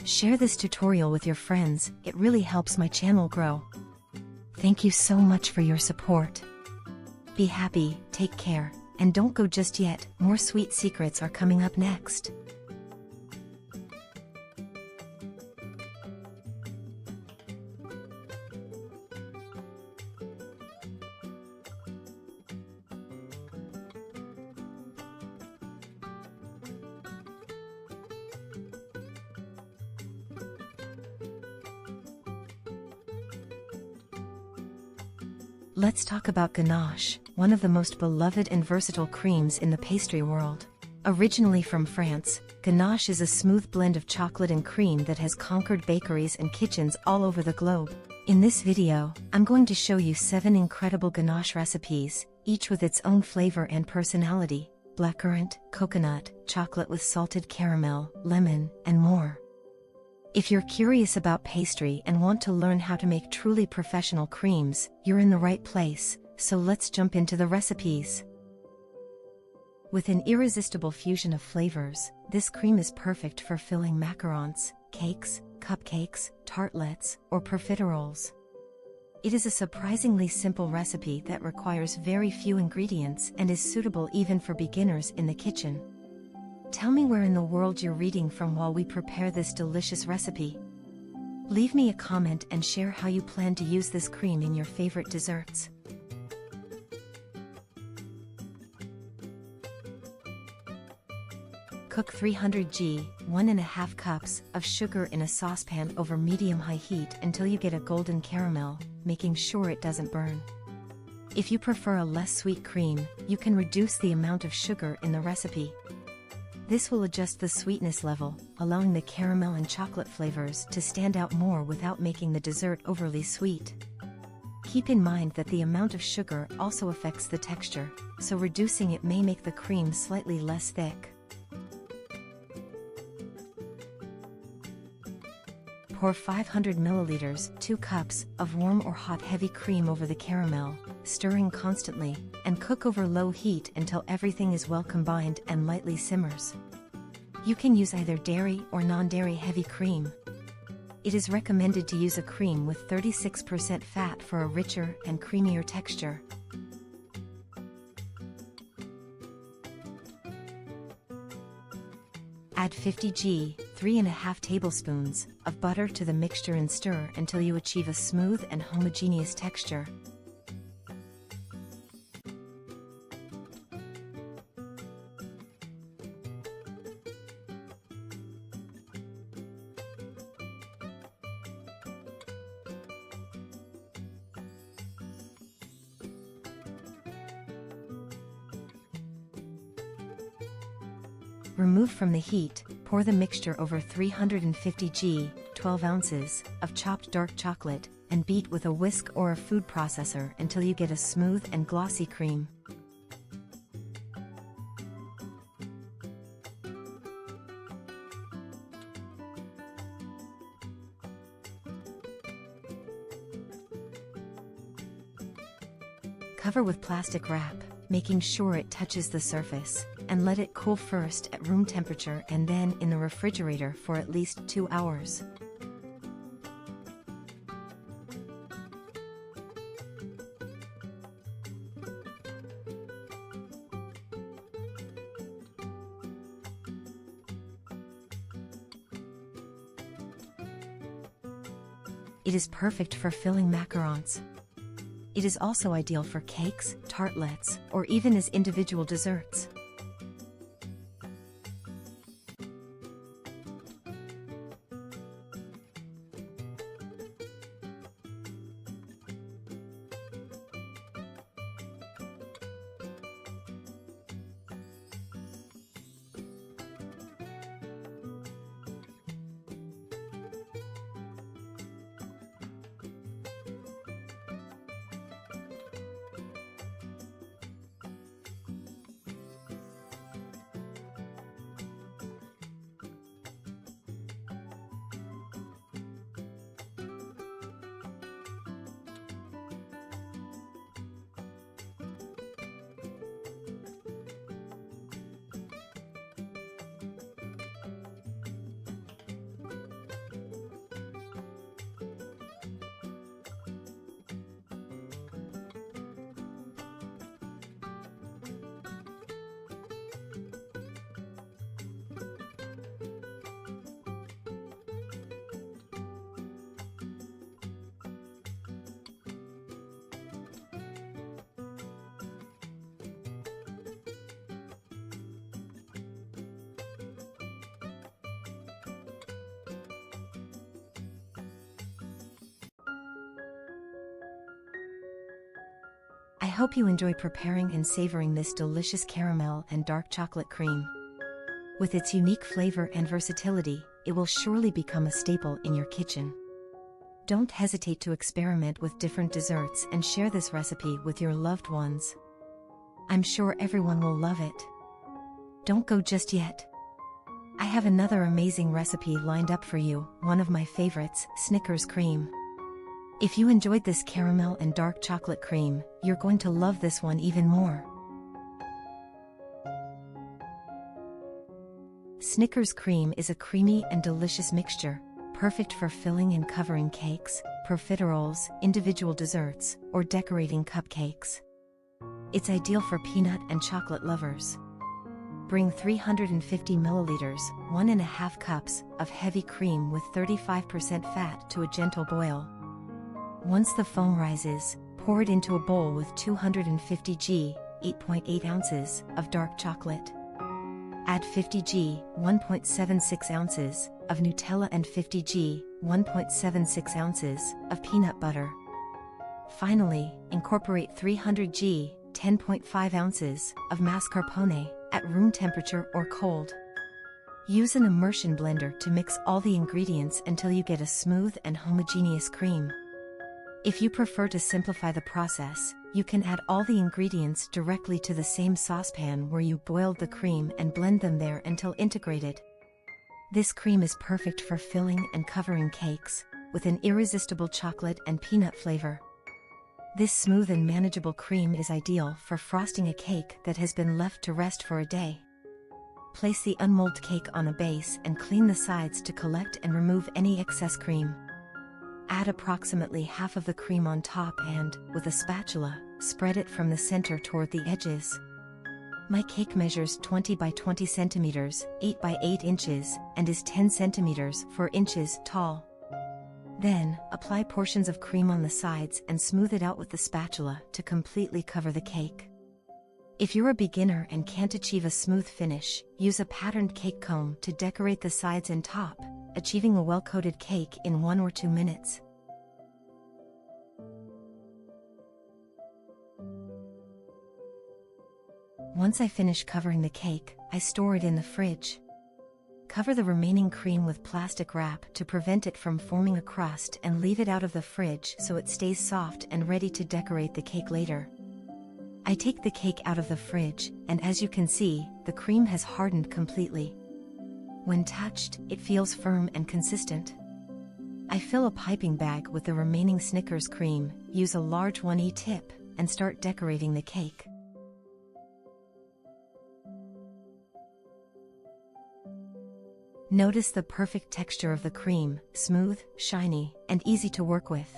Share this tutorial with your friends, it really helps my channel grow. Thank you so much for your support. Be happy, take care, and don't go just yet, more sweet secrets are coming up next. Let's talk about ganache, one of the most beloved and versatile creams in the pastry world. Originally from France, ganache is a smooth blend of chocolate and cream that has conquered bakeries and kitchens all over the globe. In this video, I'm going to show you 7 incredible ganache recipes, each with its own flavor and personality: blackcurrant, coconut, chocolate with salted caramel, lemon, and more. If you're curious about pastry and want to learn how to make truly professional creams, you're in the right place, so let's jump into the recipes. With an irresistible fusion of flavors, this cream is perfect for filling macarons, cakes, cupcakes, tartlets, or profiteroles. It is a surprisingly simple recipe that requires very few ingredients and is suitable even for beginners in the kitchen. Tell me where in the world you're reading from while we prepare this delicious recipe. Leave me a comment and share how you plan to use this cream in your favorite desserts. Cook 300 g, 1½ cups, of sugar in a saucepan over medium-high heat until you get a golden caramel, making sure it doesn't burn. If you prefer a less sweet cream, you can reduce the amount of sugar in the recipe. This will adjust the sweetness level, allowing the caramel and chocolate flavors to stand out more without making the dessert overly sweet. Keep in mind that the amount of sugar also affects the texture, so reducing it may make the cream slightly less thick. Pour 500 milliliters, 2 cups, of warm or hot heavy cream over the caramel, stirring constantly, and cook over low heat until everything is well combined and lightly simmers. You can use either dairy or non-dairy heavy cream. It is recommended to use a cream with 36% fat for a richer and creamier texture. Add 50 g, 3½ tablespoons, of butter to the mixture and stir until you achieve a smooth and homogeneous texture. Remove from the heat, pour the mixture over 350 g, 12 ounces, of chopped dark chocolate, and beat with a whisk or a food processor until you get a smooth and glossy cream. Cover with plastic wrap, making sure it touches the surface, and let it cool first at room temperature and then in the refrigerator for at least 2 hours. It is perfect for filling macarons. It is also ideal for cakes, tartlets, or even as individual desserts. I hope you enjoy preparing and savoring this delicious caramel and dark chocolate cream. With its unique flavor and versatility, it will surely become a staple in your kitchen. Don't hesitate to experiment with different desserts and share this recipe with your loved ones. I'm sure everyone will love it. Don't go just yet. I have another amazing recipe lined up for you, one of my favorites, Snickers cream. If you enjoyed this caramel and dark chocolate cream, you're going to love this one even more. Snickers cream is a creamy and delicious mixture, perfect for filling and covering cakes, profiteroles, individual desserts, or decorating cupcakes. It's ideal for peanut and chocolate lovers. Bring 350 milliliters, 1.5 cups, of heavy cream with 35% fat to a gentle boil. Once the foam rises, pour it into a bowl with 250 g, 8.8 ounces, of dark chocolate. Add 50 g, 1.76 ounces, of Nutella and 50 g, 1.76 ounces, of peanut butter. Finally, incorporate 300 g, 10.5 ounces, of mascarpone, at room temperature or cold. Use an immersion blender to mix all the ingredients until you get a smooth and homogeneous cream. If you prefer to simplify the process, you can add all the ingredients directly to the same saucepan where you boiled the cream and blend them there until integrated. This cream is perfect for filling and covering cakes, with an irresistible chocolate and peanut flavor. This smooth and manageable cream is ideal for frosting a cake that has been left to rest for a day. Place the unmolded cake on a base and clean the sides to collect and remove any excess cream. Add approximately half of the cream on top and, with a spatula, spread it from the center toward the edges. My cake measures 20 by 20 centimeters, 8 by 8 inches, and is 10 centimeters, 4 inches, tall. Then, apply portions of cream on the sides and smooth it out with the spatula to completely cover the cake. If you're a beginner and can't achieve a smooth finish, use a patterned cake comb to decorate the sides and top, achieving a well-coated cake in 1 or 2 minutes. Once I finish covering the cake, I store it in the fridge. Cover the remaining cream with plastic wrap to prevent it from forming a crust and leave it out of the fridge so it stays soft and ready to decorate the cake later. I take the cake out of the fridge, and as you can see, the cream has hardened completely. When touched, it feels firm and consistent. I fill a piping bag with the remaining Snickers cream, use a large 1E tip, and start decorating the cake. Notice the perfect texture of the cream, smooth, shiny, and easy to work with.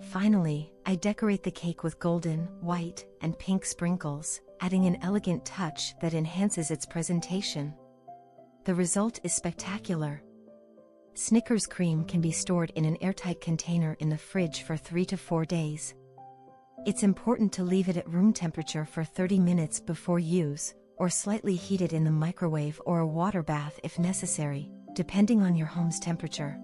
Finally, I decorate the cake with golden, white, and pink sprinkles, adding an elegant touch that enhances its presentation. The result is spectacular. Snickers cream can be stored in an airtight container in the fridge for 3 to 4 days. It's important to leave it at room temperature for 30 minutes before use, or slightly heat it in the microwave or a water bath if necessary, depending on your home's temperature.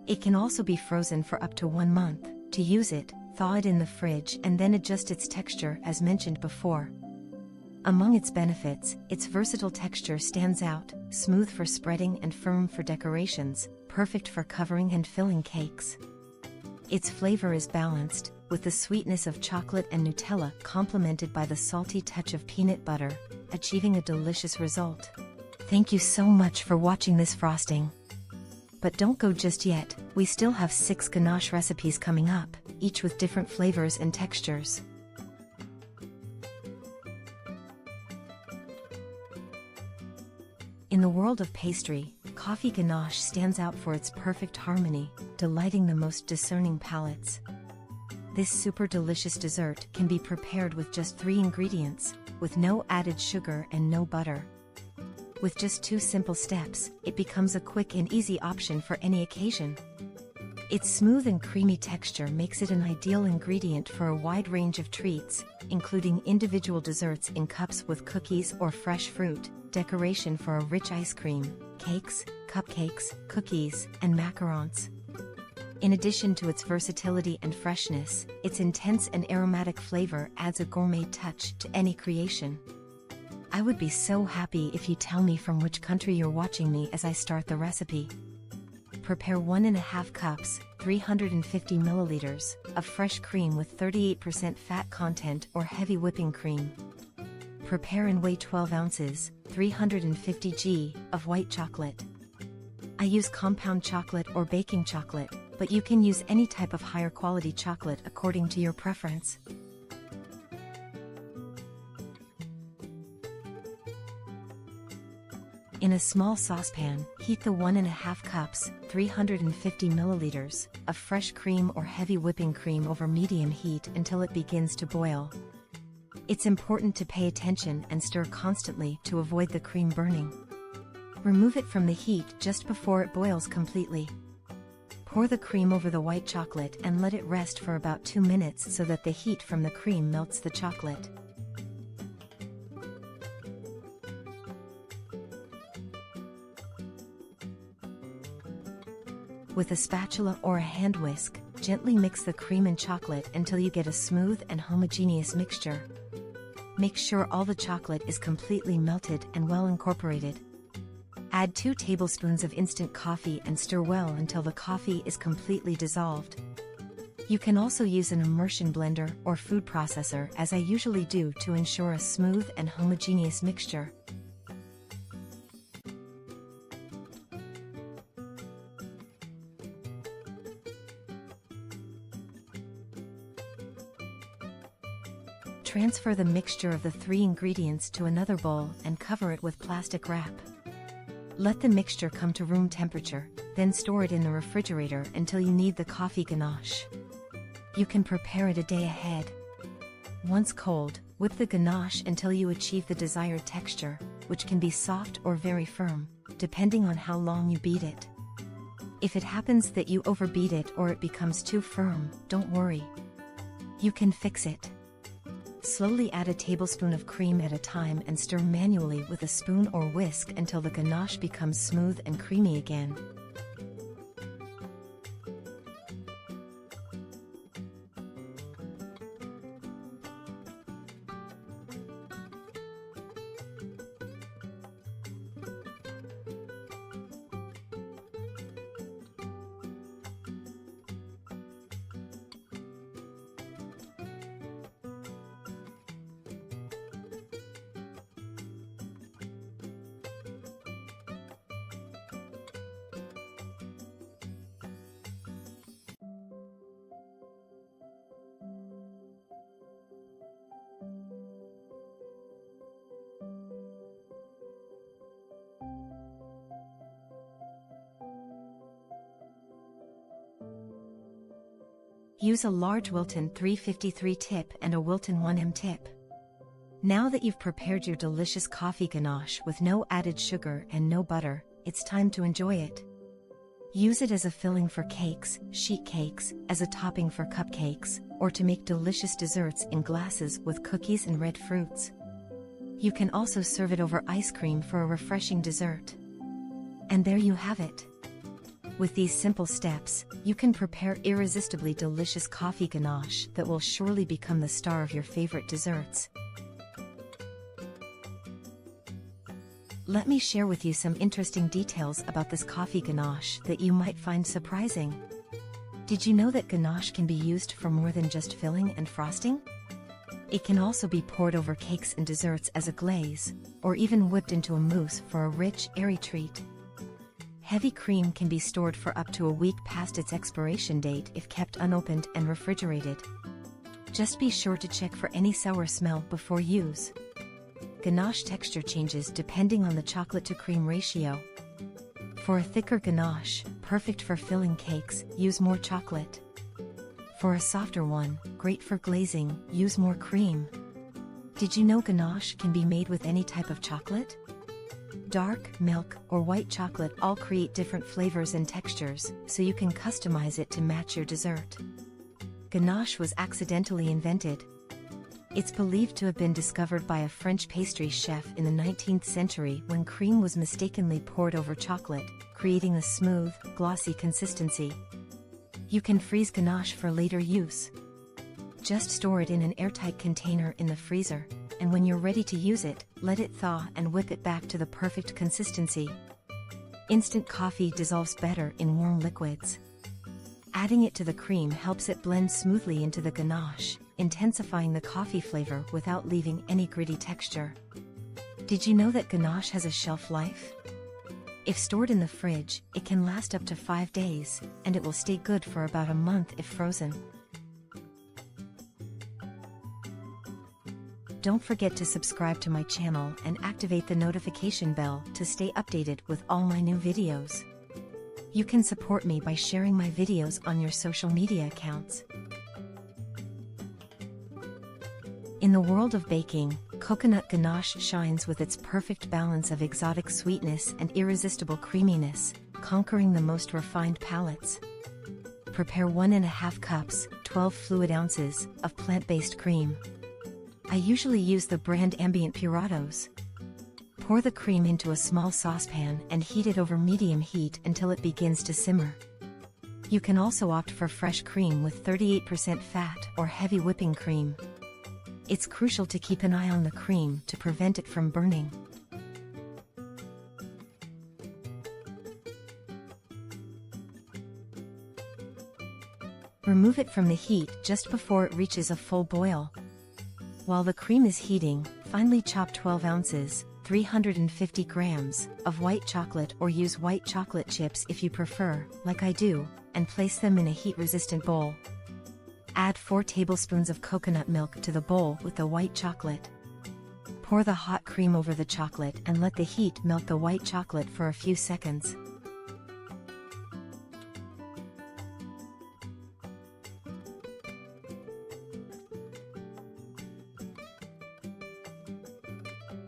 It can also be frozen for up to 1 month. To use it, thaw it in the fridge and then adjust its texture as mentioned before. Among its benefits, its versatile texture stands out, smooth for spreading and firm for decorations, perfect for covering and filling cakes. Its flavor is balanced, with the sweetness of chocolate and Nutella complemented by the salty touch of peanut butter, achieving a delicious result. Thank you so much for watching this frosting. But don't go just yet, we still have 6 ganache recipes coming up, each with different flavors and textures. In the world of pastry, coffee ganache stands out for its perfect harmony, delighting the most discerning palates. This super delicious dessert can be prepared with just 3 ingredients, with no added sugar and no butter. With just 2 simple steps, it becomes a quick and easy option for any occasion. Its smooth and creamy texture makes it an ideal ingredient for a wide range of treats, including individual desserts in cups with cookies or fresh fruit, decoration for a rich ice cream, cakes, cupcakes, cookies, and macarons. In addition to its versatility and freshness, its intense and aromatic flavor adds a gourmet touch to any creation. I would be so happy if you tell me from which country you're watching me as I start the recipe. Prepare 1½ cups, 350 milliliters, of fresh cream with 38% fat content or heavy whipping cream. Prepare and weigh 12 ounces, 350 g, of white chocolate. I use compound chocolate or baking chocolate, but you can use any type of higher quality chocolate according to your preference. In a small saucepan, heat the 1½ cups, 350 milliliters, of fresh cream or heavy whipping cream over medium heat until it begins to boil. It's important to pay attention and stir constantly to avoid the cream burning. Remove it from the heat just before it boils completely. Pour the cream over the white chocolate and let it rest for about 2 minutes so that the heat from the cream melts the chocolate. With a spatula or a hand whisk, gently mix the cream and chocolate until you get a smooth and homogeneous mixture. Make sure all the chocolate is completely melted and well incorporated. Add 2 tablespoons of instant coffee and stir well until the coffee is completely dissolved. You can also use an immersion blender or food processor as I usually do to ensure a smooth and homogeneous mixture. Transfer the mixture of the 3 ingredients to another bowl and cover it with plastic wrap. Let the mixture come to room temperature, then store it in the refrigerator until you need the coffee ganache. You can prepare it a day ahead. Once cold, whip the ganache until you achieve the desired texture, which can be soft or very firm, depending on how long you beat it. If it happens that you overbeat it or it becomes too firm, don't worry. You can fix it. Slowly add a tablespoon of cream at a time and stir manually with a spoon or whisk until the ganache becomes smooth and creamy again. Use a large Wilton 353 tip and a Wilton 1M tip. Now that you've prepared your delicious coffee ganache with no added sugar and no butter, it's time to enjoy it. Use it as a filling for cakes, sheet cakes, as a topping for cupcakes, or to make delicious desserts in glasses with cookies and red fruits. You can also serve it over ice cream for a refreshing dessert. And there you have it. With these simple steps, you can prepare irresistibly delicious coffee ganache that will surely become the star of your favorite desserts. Let me share with you some interesting details about this coffee ganache that you might find surprising. Did you know that ganache can be used for more than just filling and frosting? It can also be poured over cakes and desserts as a glaze, or even whipped into a mousse for a rich, airy treat. Heavy cream can be stored for up to a week past its expiration date if kept unopened and refrigerated. Just be sure to check for any sour smell before use. Ganache texture changes depending on the chocolate to cream ratio. For a thicker ganache, perfect for filling cakes, use more chocolate. For a softer one, great for glazing, use more cream. Did you know ganache can be made with any type of chocolate? Dark, milk, or white chocolate all create different flavors and textures, so you can customize it to match your dessert. Ganache was accidentally invented. It's believed to have been discovered by a French pastry chef in the 19th century when cream was mistakenly poured over chocolate, creating a smooth, glossy consistency. You can freeze ganache for later use. Just store it in an airtight container in the freezer, and when you're ready to use it, let it thaw and whip it back to the perfect consistency. Instant coffee dissolves better in warm liquids. Adding it to the cream helps it blend smoothly into the ganache, intensifying the coffee flavor without leaving any gritty texture. Did you know that ganache has a shelf life? If stored in the fridge, it can last up to 5 days, and it will stay good for about a month if frozen. Don't forget to subscribe to my channel and activate the notification bell to stay updated with all my new videos. You can support me by sharing my videos on your social media accounts. In the world of baking, coconut ganache shines with its perfect balance of exotic sweetness and irresistible creaminess, conquering the most refined palates. Prepare 1½ cups, 12 fluid ounces, of plant-based cream. I usually use the brand Ambient Puratos. Pour the cream into a small saucepan and heat it over medium heat until it begins to simmer. You can also opt for fresh cream with 38% fat or heavy whipping cream. It's crucial to keep an eye on the cream to prevent it from burning. Remove it from the heat just before it reaches a full boil. While the cream is heating, finely chop 12 ounces, 350 grams, of white chocolate or use white chocolate chips if you prefer, like I do, and place them in a heat-resistant bowl. Add 4 tablespoons of coconut milk to the bowl with the white chocolate. Pour the hot cream over the chocolate and let the heat melt the white chocolate for a few seconds.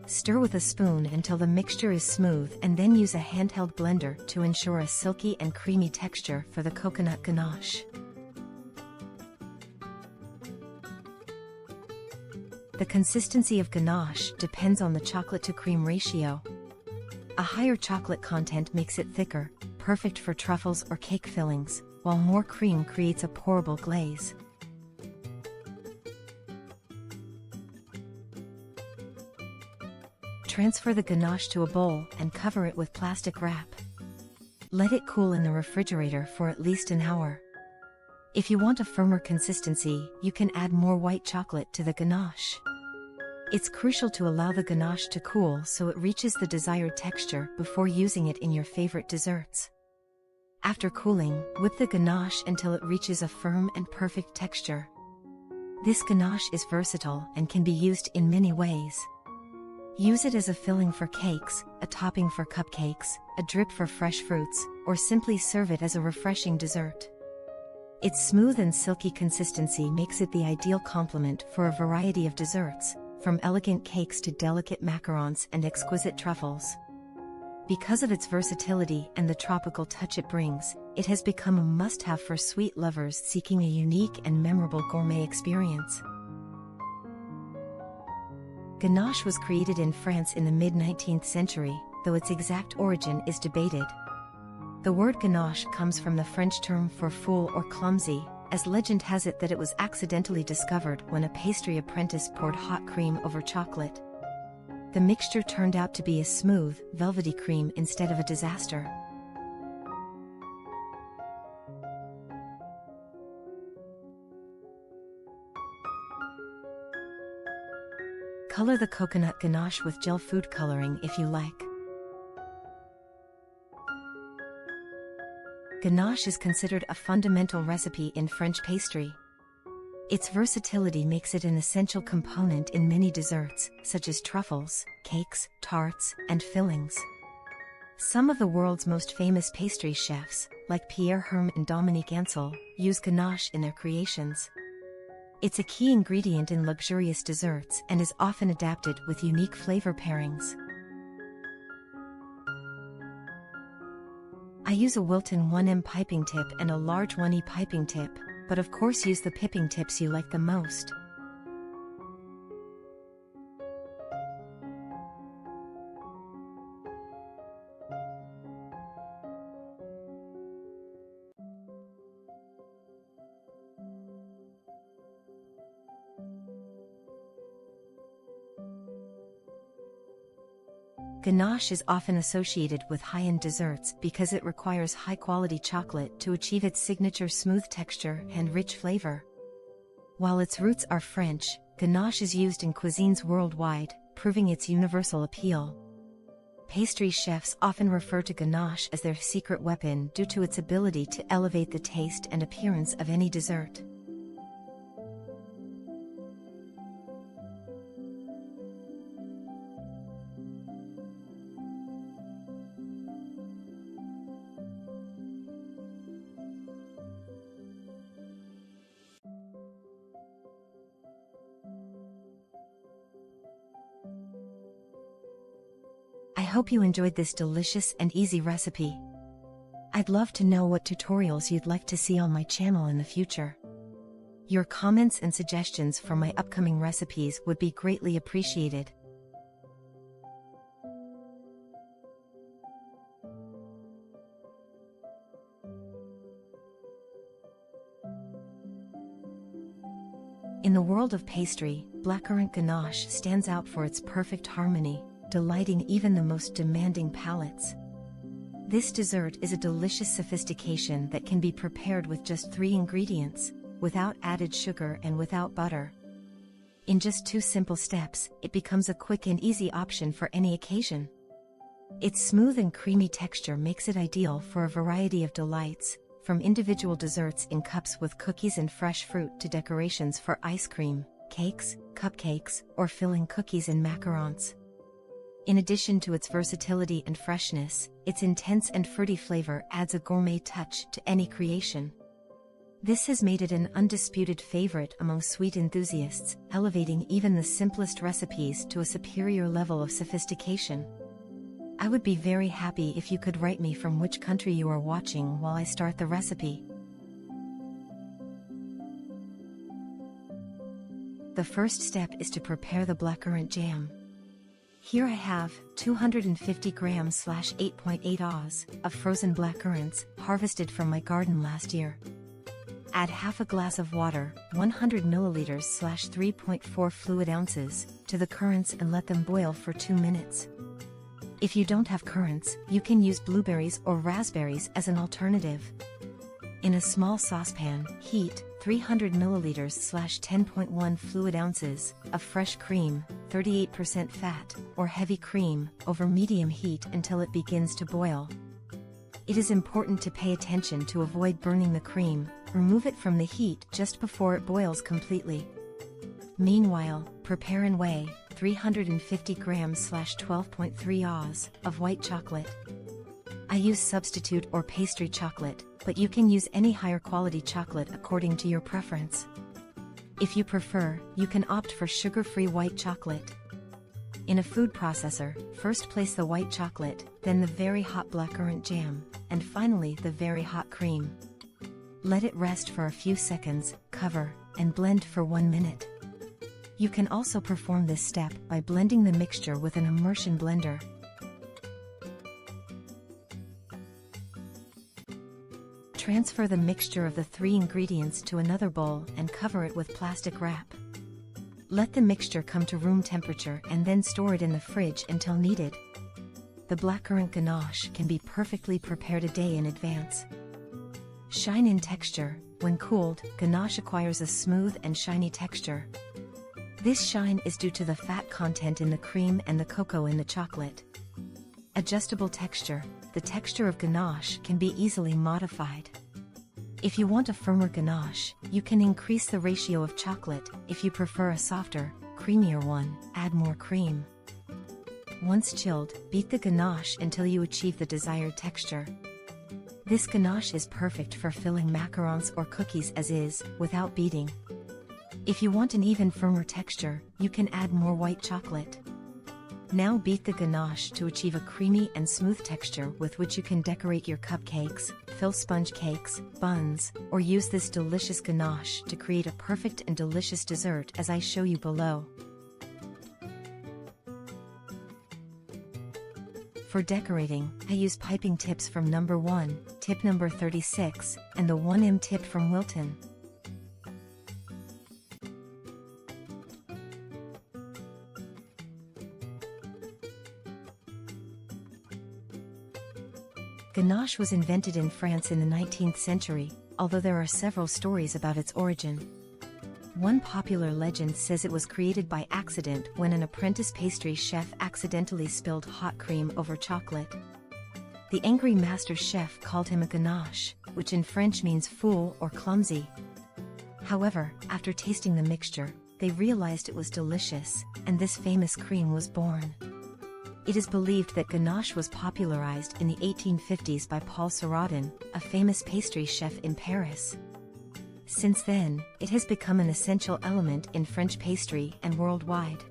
Stir with a spoon until the mixture is smooth and then use a handheld blender to ensure a silky and creamy texture for the coconut ganache. The consistency of ganache depends on the chocolate to cream ratio. A higher chocolate content makes it thicker, perfect for truffles or cake fillings, while more cream creates a pourable glaze. Transfer the ganache to a bowl and cover it with plastic wrap. Let it cool in the refrigerator for at least an hour. If you want a firmer consistency, you can add more white chocolate to the ganache. It's crucial to allow the ganache to cool so it reaches the desired texture before using it in your favorite desserts. After cooling, whip the ganache until it reaches a firm and perfect texture. This ganache is versatile and can be used in many ways. Use it as a filling for cakes, a topping for cupcakes, a drip for fresh fruits, or simply serve it as a refreshing dessert. Its smooth and silky consistency makes it the ideal complement for a variety of desserts, from elegant cakes to delicate macarons and exquisite truffles. Because of its versatility and the tropical touch it brings, it has become a must-have for sweet lovers seeking a unique and memorable gourmet experience. Ganache was created in France in the mid-19th century, though its exact origin is debated. The word ganache comes from the French term for fool or clumsy, as legend has it that it was accidentally discovered when a pastry apprentice poured hot cream over chocolate. The mixture turned out to be a smooth, velvety cream instead of a disaster. Color the coconut ganache with gel food coloring if you like. Ganache is considered a fundamental recipe in French pastry. Its versatility makes it an essential component in many desserts, such as truffles, cakes, tarts, and fillings. Some of the world's most famous pastry chefs, like Pierre Hermé and Dominique Ansel, use ganache in their creations. It's a key ingredient in luxurious desserts and is often adapted with unique flavor pairings. I use a Wilton 1M piping tip and a large 1E piping tip, but of course use the piping tips you like the most. Ganache is often associated with high-end desserts because it requires high-quality chocolate to achieve its signature smooth texture and rich flavor. While its roots are French, ganache is used in cuisines worldwide, proving its universal appeal. Pastry chefs often refer to ganache as their secret weapon due to its ability to elevate the taste and appearance of any dessert. I hope you enjoyed this delicious and easy recipe. I'd love to know what tutorials you'd like to see on my channel in the future. Your comments and suggestions for my upcoming recipes would be greatly appreciated. In the world of pastry, blackcurrant ganache stands out for its perfect harmony, delighting even the most demanding palates. This dessert is a delicious sophistication that can be prepared with just 3 ingredients, without added sugar and without butter. In just 2 simple steps, it becomes a quick and easy option for any occasion. Its smooth and creamy texture makes it ideal for a variety of delights, from individual desserts in cups with cookies and fresh fruit to decorations for ice cream, cakes, cupcakes, or filling cookies and macarons. In addition to its versatility and freshness, its intense and fruity flavor adds a gourmet touch to any creation. This has made it an undisputed favorite among sweet enthusiasts, elevating even the simplest recipes to a superior level of sophistication. I would be very happy if you could write me from which country you are watching while I start the recipe. The first step is to prepare the blackcurrant jam. Here I have 250 grams /8.8 oz of frozen blackcurrants harvested from my garden last year. Add half a glass of water, 100 milliliters /3.4 fluid ounces, to the currants and let them boil for 2 minutes. If you don't have currants, you can use blueberries or raspberries as an alternative. In a small saucepan, heat 300 milliliters /10.1 fluid ounces of fresh cream, 38% fat, or heavy cream, over medium heat until it begins to boil. It is important to pay attention to avoid burning the cream. Remove it from the heat just before it boils completely. Meanwhile, prepare and weigh 350 grams /12.3 oz of white chocolate. I use substitute or pastry chocolate, but you can use any higher quality chocolate according to your preference. If you prefer, you can opt for sugar-free white chocolate. In a food processor, first place the white chocolate, then the very hot blackcurrant jam, and finally the very hot cream. Let it rest for a few seconds, cover, and blend for 1 minute. You can also perform this step by blending the mixture with an immersion blender. Transfer the mixture of the 3 ingredients to another bowl and cover it with plastic wrap. Let the mixture come to room temperature and then store it in the fridge until needed. The blackcurrant ganache can be perfectly prepared a day in advance. Shine in texture. When cooled, ganache acquires a smooth and shiny texture. This shine is due to the fat content in the cream and the cocoa in the chocolate. Adjustable texture. The texture of ganache can be easily modified. If you want a firmer ganache, you can increase the ratio of chocolate. If you prefer a softer, creamier one, add more cream. Once chilled, beat the ganache until you achieve the desired texture. This ganache is perfect for filling macarons or cookies as is, without beating. If you want an even firmer texture, you can add more white chocolate. Now beat the ganache to achieve a creamy and smooth texture with which you can decorate your cupcakes, fill sponge cakes, buns, or use this delicious ganache to create a perfect and delicious dessert as I show you below. For decorating, I use piping tips from number 1, tip number 36, and the 1M tip from Wilton. Ganache was invented in France in the 19th century, although there are several stories about its origin. One popular legend says it was created by accident when an apprentice pastry chef accidentally spilled hot cream over chocolate. The angry master chef called him a ganache, which in French means fool or clumsy. However, after tasting the mixture, they realized it was delicious, and this famous cream was born. It is believed that ganache was popularized in the 1850s by Paul Siraudin, a famous pastry chef in Paris. Since then, it has become an essential element in French pastry and worldwide.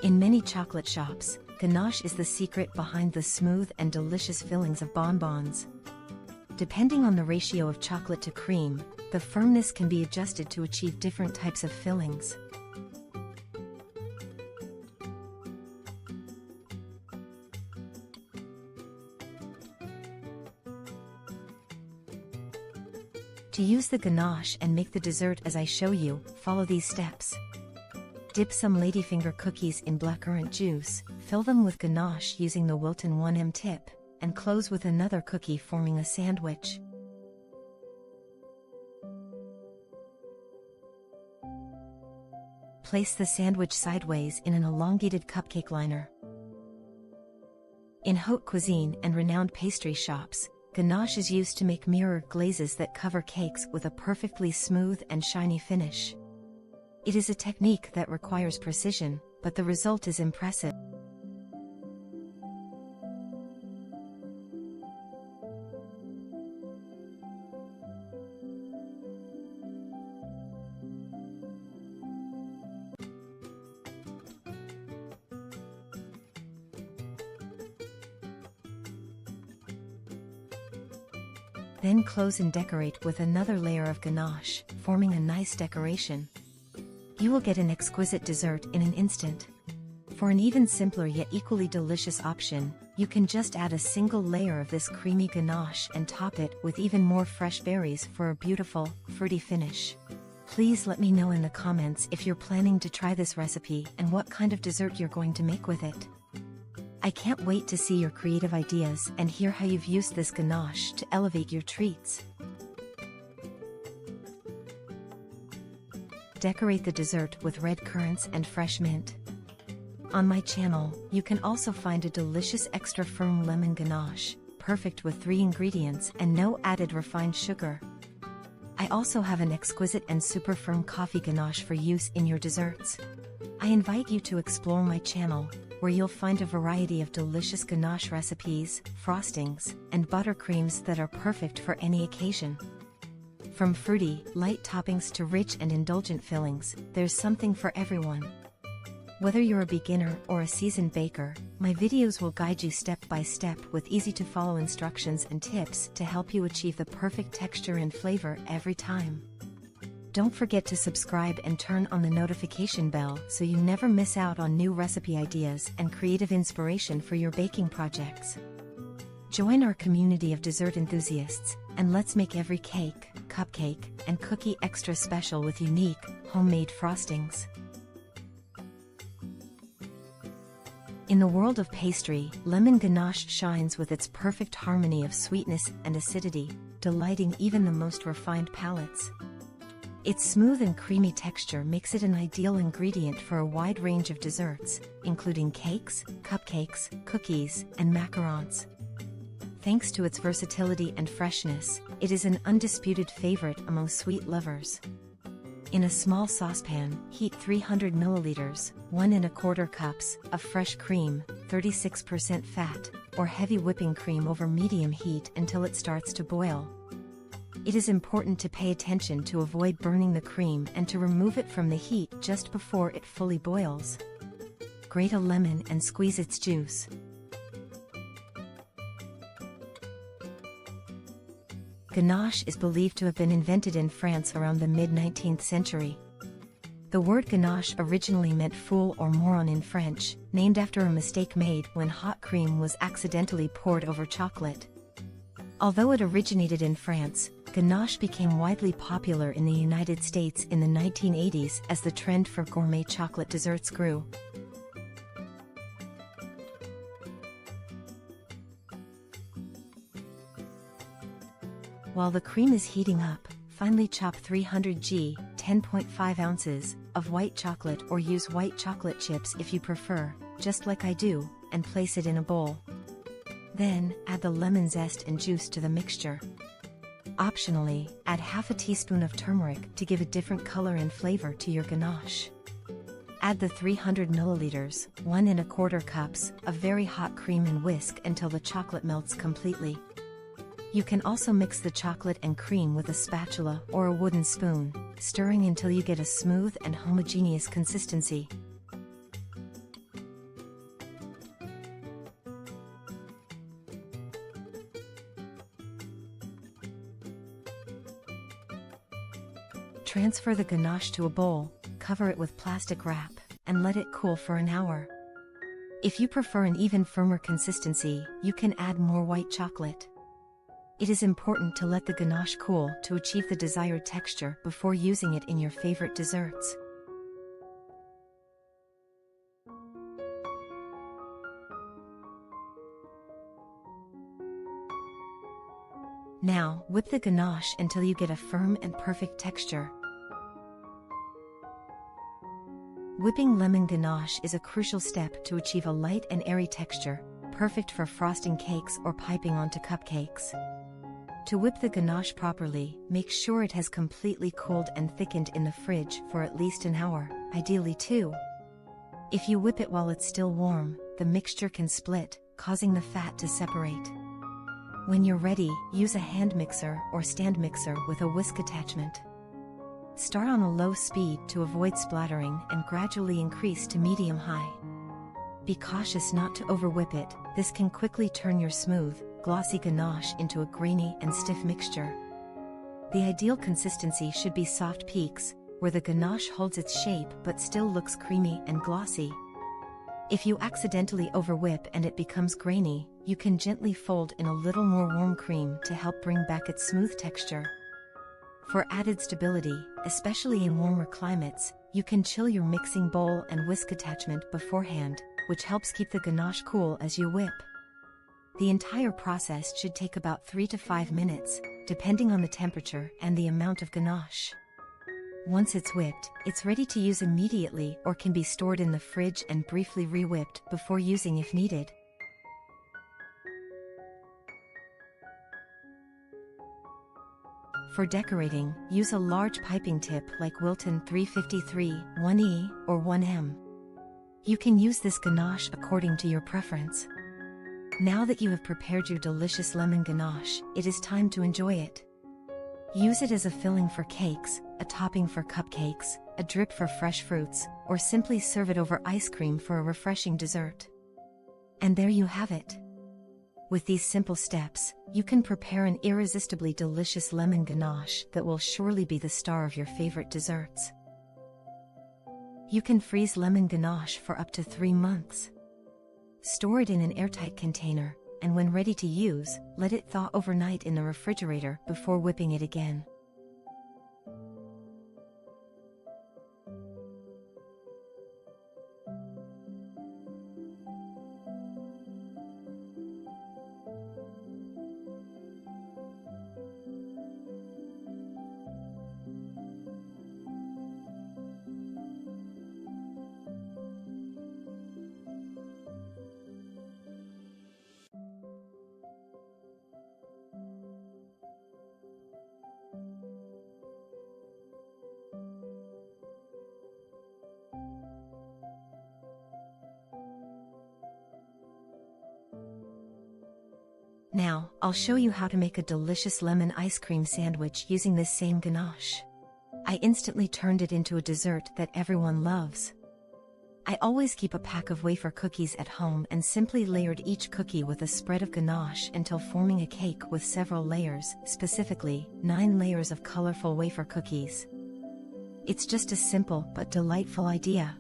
In many chocolate shops, ganache is the secret behind the smooth and delicious fillings of bonbons. Depending on the ratio of chocolate to cream, the firmness can be adjusted to achieve different types of fillings. To use the ganache and make the dessert as I show you, follow these steps. Dip some ladyfinger cookies in blackcurrant juice, fill them with ganache using the Wilton 1M tip, and close with another cookie forming a sandwich. Place the sandwich sideways in an elongated cupcake liner. In haute cuisine and renowned pastry shops, ganache is used to make mirrored glazes that cover cakes with a perfectly smooth and shiny finish. It is a technique that requires precision, but the result is impressive. Then close and decorate with another layer of ganache, forming a nice decoration. You will get an exquisite dessert in an instant. For an even simpler yet equally delicious option, you can just add a single layer of this creamy ganache and top it with even more fresh berries for a beautiful, fruity finish. Please let me know in the comments if you're planning to try this recipe and what kind of dessert you're going to make with it. I can't wait to see your creative ideas and hear how you've used this ganache to elevate your treats. Decorate the dessert with red currants and fresh mint. On my channel, you can also find a delicious extra firm lemon ganache, perfect with 3 ingredients and no added refined sugar. I also have an exquisite and super firm coffee ganache for use in your desserts. I invite you to explore my channel, where you'll find a variety of delicious ganache recipes, frostings, and buttercreams that are perfect for any occasion. From fruity, light toppings to rich and indulgent fillings, there's something for everyone. Whether you're a beginner or a seasoned baker, my videos will guide you step by step with easy-to-follow instructions and tips to help you achieve the perfect texture and flavor every time. Don't forget to subscribe and turn on the notification bell so you never miss out on new recipe ideas and creative inspiration for your baking projects. Join our community of dessert enthusiasts, and let's make every cake, cupcake, and cookie extra special with unique, homemade frostings. In the world of pastry, lemon ganache shines with its perfect harmony of sweetness and acidity, delighting even the most refined palates. Its smooth and creamy texture makes it an ideal ingredient for a wide range of desserts, including cakes, cupcakes, cookies, and macarons. Thanks to its versatility and freshness, it is an undisputed favorite among sweet lovers. In a small saucepan, heat 300 milliliters, 1¼ cups, of fresh cream, 36% fat, or heavy whipping cream over medium heat until it starts to boil. It is important to pay attention to avoid burning the cream and to remove it from the heat just before it fully boils. Grate a lemon and squeeze its juice. Ganache is believed to have been invented in France around the mid-19th century. The word ganache originally meant fool or moron in French, named after a mistake made when hot cream was accidentally poured over chocolate. Although it originated in France, ganache became widely popular in the United States in the 1980s as the trend for gourmet chocolate desserts grew. While the cream is heating up, finely chop 300 g, 10.5 ounces, of white chocolate or use white chocolate chips if you prefer, just like I do, and place it in a bowl. Then, add the lemon zest and juice to the mixture. Optionally, add half a teaspoon of turmeric to give a different color and flavor to your ganache. Add the 300 milliliters, 1¼ cups, of very hot cream and whisk until the chocolate melts completely. You can also mix the chocolate and cream with a spatula or a wooden spoon, stirring until you get a smooth and homogeneous consistency. Transfer the ganache to a bowl, cover it with plastic wrap, and let it cool for an hour. If you prefer an even firmer consistency, you can add more white chocolate. It is important to let the ganache cool to achieve the desired texture before using it in your favorite desserts. Now, whip the ganache until you get a firm and perfect texture. Whipping lemon ganache is a crucial step to achieve a light and airy texture, perfect for frosting cakes or piping onto cupcakes. To whip the ganache properly, make sure it has completely cooled and thickened in the fridge for at least an hour, ideally 2. If you whip it while it's still warm, the mixture can split, causing the fat to separate. When you're ready, use a hand mixer or stand mixer with a whisk attachment. Start on a low speed to avoid splattering and gradually increase to medium-high. Be cautious not to overwhip it, this can quickly turn your smooth, glossy ganache into a grainy and stiff mixture. The ideal consistency should be soft peaks, where the ganache holds its shape but still looks creamy and glossy. If you accidentally overwhip and it becomes grainy, you can gently fold in a little more warm cream to help bring back its smooth texture. For added stability, especially in warmer climates, you can chill your mixing bowl and whisk attachment beforehand, which helps keep the ganache cool as you whip. The entire process should take about 3 to 5 minutes, depending on the temperature and the amount of ganache. Once it's whipped, it's ready to use immediately or can be stored in the fridge and briefly re-whipped before using if needed. For decorating, use a large piping tip like Wilton 353, 1E, or 1M. You can use this ganache according to your preference. Now that you have prepared your delicious lemon ganache, it is time to enjoy it. Use it as a filling for cakes, a topping for cupcakes, a drip for fresh fruits, or simply serve it over ice cream for a refreshing dessert. And there you have it. With these simple steps, you can prepare an irresistibly delicious lemon ganache that will surely be the star of your favorite desserts. You can freeze lemon ganache for up to 3 months. Store it in an airtight container, and when ready to use, let it thaw overnight in the refrigerator before whipping it again. Now, I'll show you how to make a delicious lemon ice cream sandwich using this same ganache. I instantly turned it into a dessert that everyone loves. I always keep a pack of wafer cookies at home and simply layered each cookie with a spread of ganache until forming a cake with several layers, specifically, 9 layers of colorful wafer cookies. It's just a simple but delightful idea.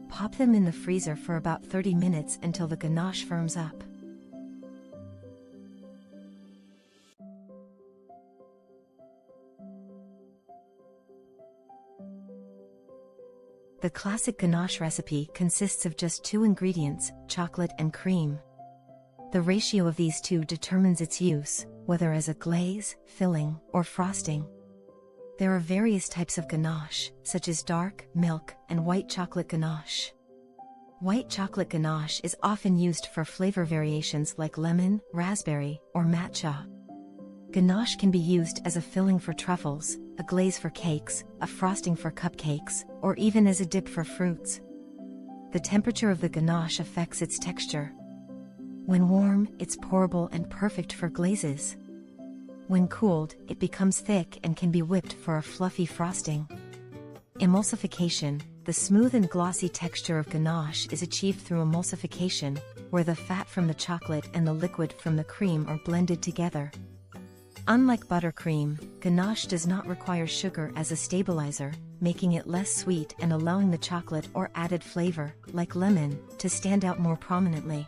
Pop them in the freezer for about 30 minutes until the ganache firms up. The classic ganache recipe consists of just 2 ingredients, chocolate and cream. The ratio of these two determines its use, whether as a glaze, filling, or frosting. There are various types of ganache, such as dark, milk, and white chocolate ganache. White chocolate ganache is often used for flavor variations like lemon, raspberry, or matcha. Ganache can be used as a filling for truffles, a glaze for cakes, a frosting for cupcakes, or even as a dip for fruits. The temperature of the ganache affects its texture. When warm, it's pourable and perfect for glazes. When cooled, it becomes thick and can be whipped for a fluffy frosting. Emulsification. The smooth and glossy texture of ganache is achieved through emulsification, where the fat from the chocolate and the liquid from the cream are blended together. Unlike buttercream, ganache does not require sugar as a stabilizer, making it less sweet and allowing the chocolate or added flavor, like lemon, to stand out more prominently.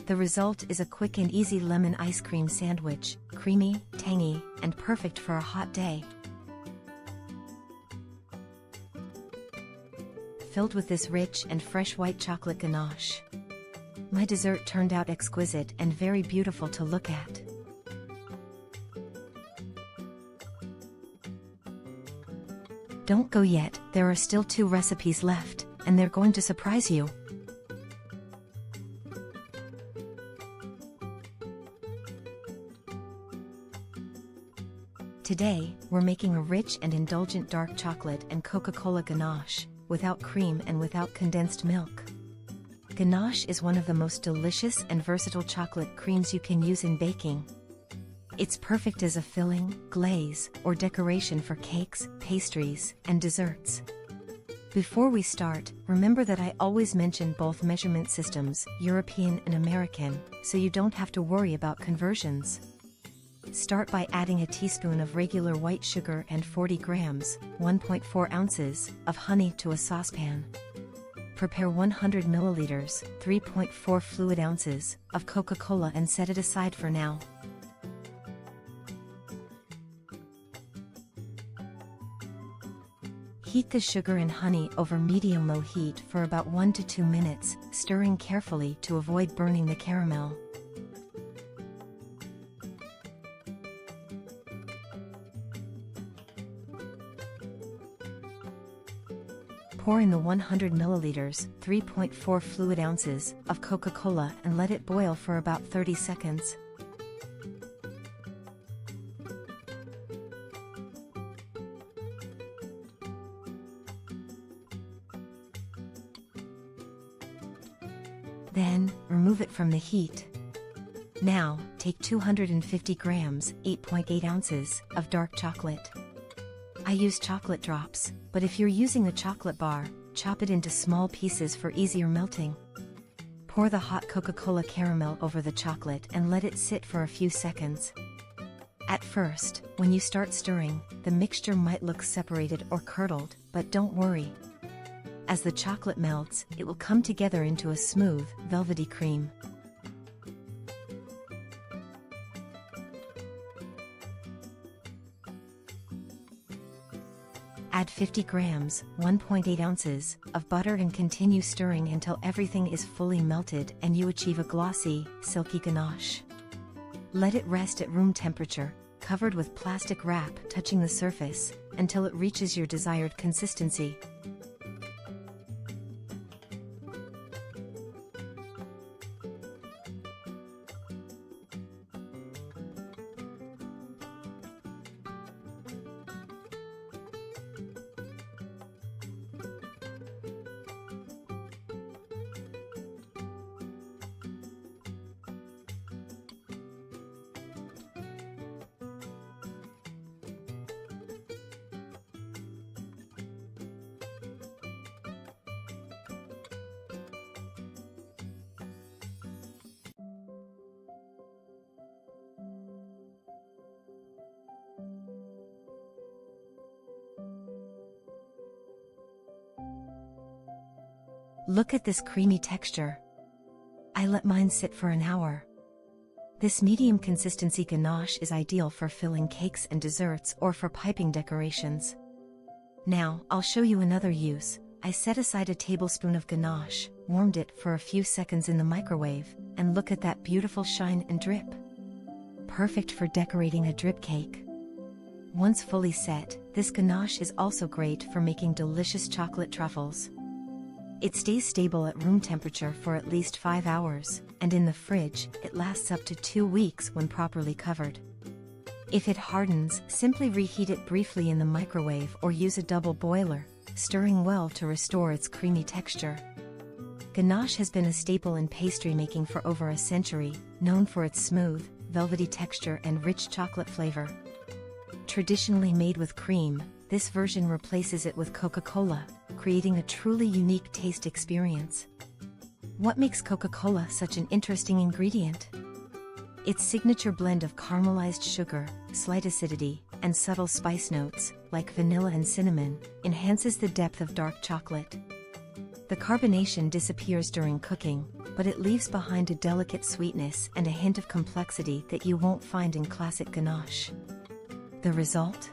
The result is a quick and easy lemon ice cream sandwich, creamy, tangy, and perfect for a hot day. Filled with this rich and fresh white chocolate ganache. My dessert turned out exquisite and very beautiful to look at. Don't go yet, there are still 2 recipes left, and they're going to surprise you. Today, we're making a rich and indulgent dark chocolate and Coca-Cola ganache, without cream and without condensed milk. Ganache is one of the most delicious and versatile chocolate creams you can use in baking. It's perfect as a filling, glaze, or decoration for cakes, pastries, and desserts. Before we start, remember that I always mention both measurement systems, European and American, so you don't have to worry about conversions. Start by adding a teaspoon of regular white sugar and 40 grams, 1.4 ounces, of honey to a saucepan. Prepare 100 milliliters, 3.4 fluid ounces, of Coca-Cola and set it aside for now. Heat the sugar and honey over medium-low heat for about 1 to 2 minutes, stirring carefully to avoid burning the caramel. Pour in the 100 milliliters, 3.4 fluid ounces, of Coca-Cola and let it boil for about 30 seconds. Then, remove it from the heat. Now, take 250 grams, 8.8 ounces, of dark chocolate. I use chocolate drops, but if you're using a chocolate bar, chop it into small pieces for easier melting. Pour the hot Coca-Cola caramel over the chocolate and let it sit for a few seconds. At first, when you start stirring, the mixture might look separated or curdled, but don't worry. As the chocolate melts, it will come together into a smooth, velvety cream. Add 50 grams, 1.8 ounces, of butter and continue stirring until everything is fully melted and you achieve a glossy, silky ganache. Let it rest at room temperature, covered with plastic wrap touching the surface, until it reaches your desired consistency. Look at this creamy texture. I let mine sit for an hour. This medium consistency ganache is ideal for filling cakes and desserts or for piping decorations. Now, I'll show you another use. I set aside a tablespoon of ganache, warmed it for a few seconds in the microwave, and look at that beautiful shine and drip. Perfect for decorating a drip cake. Once fully set, this ganache is also great for making delicious chocolate truffles. It stays stable at room temperature for at least 5 hours, and in the fridge, it lasts up to 2 weeks when properly covered. If it hardens, simply reheat it briefly in the microwave or use a double boiler, stirring well to restore its creamy texture. Ganache has been a staple in pastry making for over a century, known for its smooth, velvety texture and rich chocolate flavor. Traditionally made with cream, this version replaces it with Coca-Cola, creating a truly unique taste experience. What makes Coca-Cola such an interesting ingredient? Its signature blend of caramelized sugar, slight acidity, and subtle spice notes, like vanilla and cinnamon, enhances the depth of dark chocolate. The carbonation disappears during cooking, but it leaves behind a delicate sweetness and a hint of complexity that you won't find in classic ganache. The result?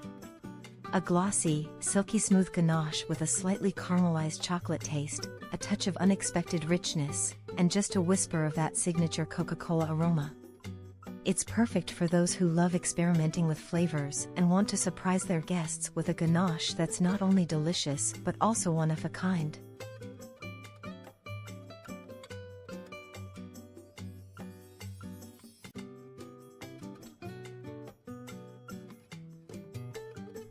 A glossy, silky smooth ganache with a slightly caramelized chocolate taste, a touch of unexpected richness, and just a whisper of that signature Coca-Cola aroma. It's perfect for those who love experimenting with flavors and want to surprise their guests with a ganache that's not only delicious but also one of a kind.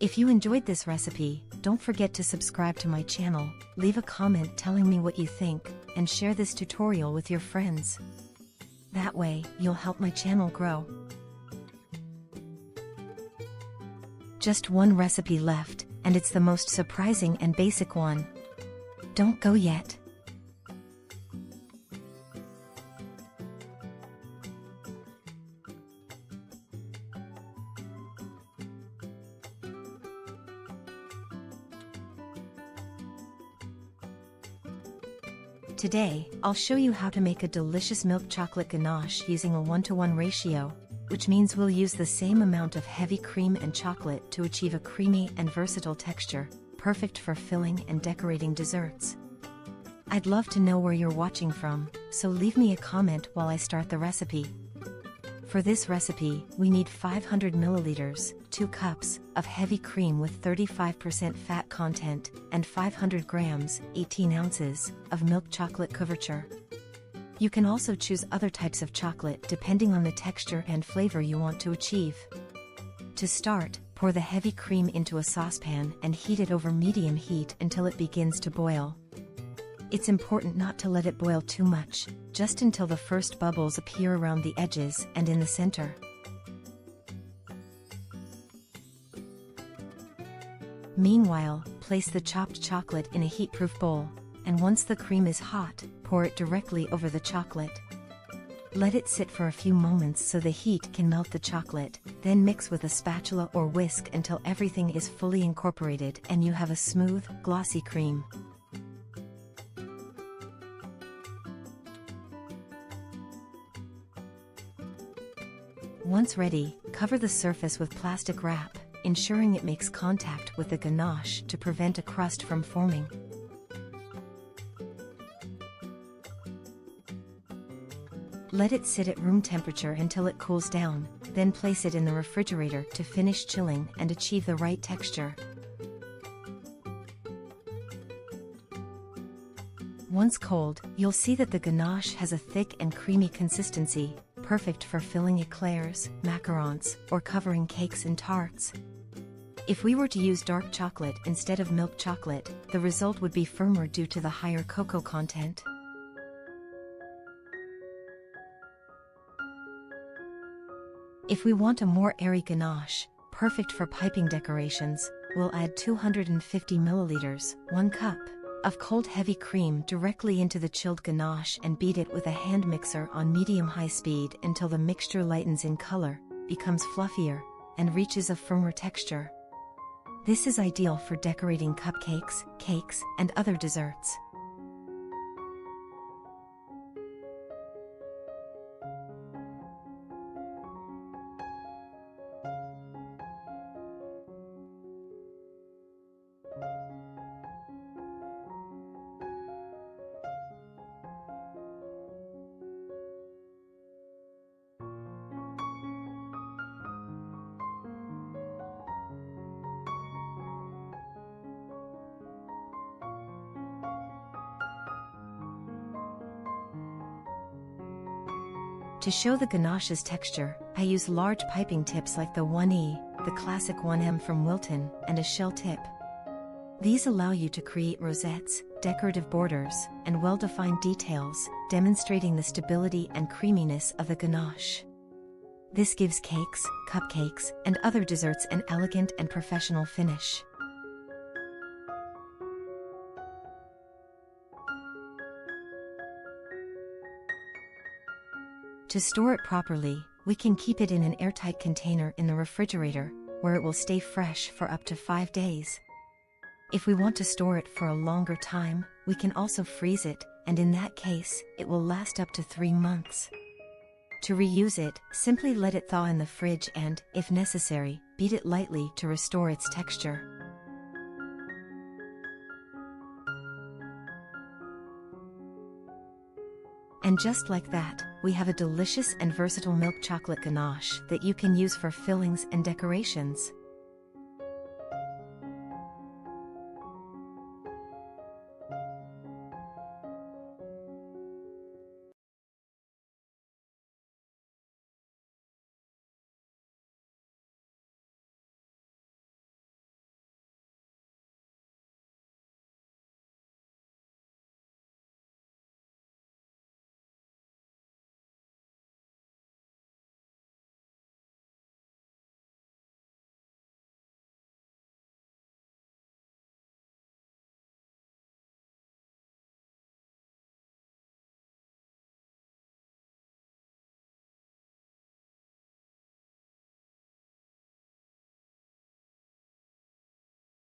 If you enjoyed this recipe, don't forget to subscribe to my channel, leave a comment telling me what you think, and share this tutorial with your friends. That way, you'll help my channel grow. Just one recipe left, and it's the most surprising and basic one. Don't go yet. Today, I'll show you how to make a delicious milk chocolate ganache using a 1-to-1 ratio, which means we'll use the same amount of heavy cream and chocolate to achieve a creamy and versatile texture, perfect for filling and decorating desserts. I'd love to know where you're watching from, so leave me a comment while I start the recipe. For this recipe, we need 500 milliliters, 2 cups, of heavy cream with 35% fat content, and 500 grams, 18 ounces, of milk chocolate couverture. You can also choose other types of chocolate depending on the texture and flavor you want to achieve. To start, pour the heavy cream into a saucepan and heat it over medium heat until it begins to boil. It's important not to let it boil too much, just until the first bubbles appear around the edges and in the center. Meanwhile, place the chopped chocolate in a heat-proof bowl, and once the cream is hot, pour it directly over the chocolate. Let it sit for a few moments so the heat can melt the chocolate, then mix with a spatula or whisk until everything is fully incorporated and you have a smooth, glossy cream. Once ready, cover the surface with plastic wrap, ensuring it makes contact with the ganache to prevent a crust from forming. Let it sit at room temperature until it cools down, then place it in the refrigerator to finish chilling and achieve the right texture. Once cold, you'll see that the ganache has a thick and creamy consistency, perfect for filling eclairs, macarons, or covering cakes and tarts. If we were to use dark chocolate instead of milk chocolate, the result would be firmer due to the higher cocoa content. If we want a more airy ganache, perfect for piping decorations, we'll add 250 milliliters, 1 cup, of cold heavy cream directly into the chilled ganache and beat it with a hand mixer on medium-high speed until the mixture lightens in color, becomes fluffier, and reaches a firmer texture. This is ideal for decorating cupcakes, cakes, and other desserts. To show the ganache's texture, I use large piping tips like the 1E, the classic 1M from Wilton, and a shell tip. These allow you to create rosettes, decorative borders, and well-defined details, demonstrating the stability and creaminess of the ganache. This gives cakes, cupcakes, and other desserts an elegant and professional finish. To store it properly, we can keep it in an airtight container in the refrigerator, where it will stay fresh for up to 5 days. If we want to store it for a longer time, we can also freeze it, and in that case, it will last up to 3 months. To reuse it, simply let it thaw in the fridge and, if necessary, beat it lightly to restore its texture. And just like that, we have a delicious and versatile milk chocolate ganache that you can use for fillings and decorations.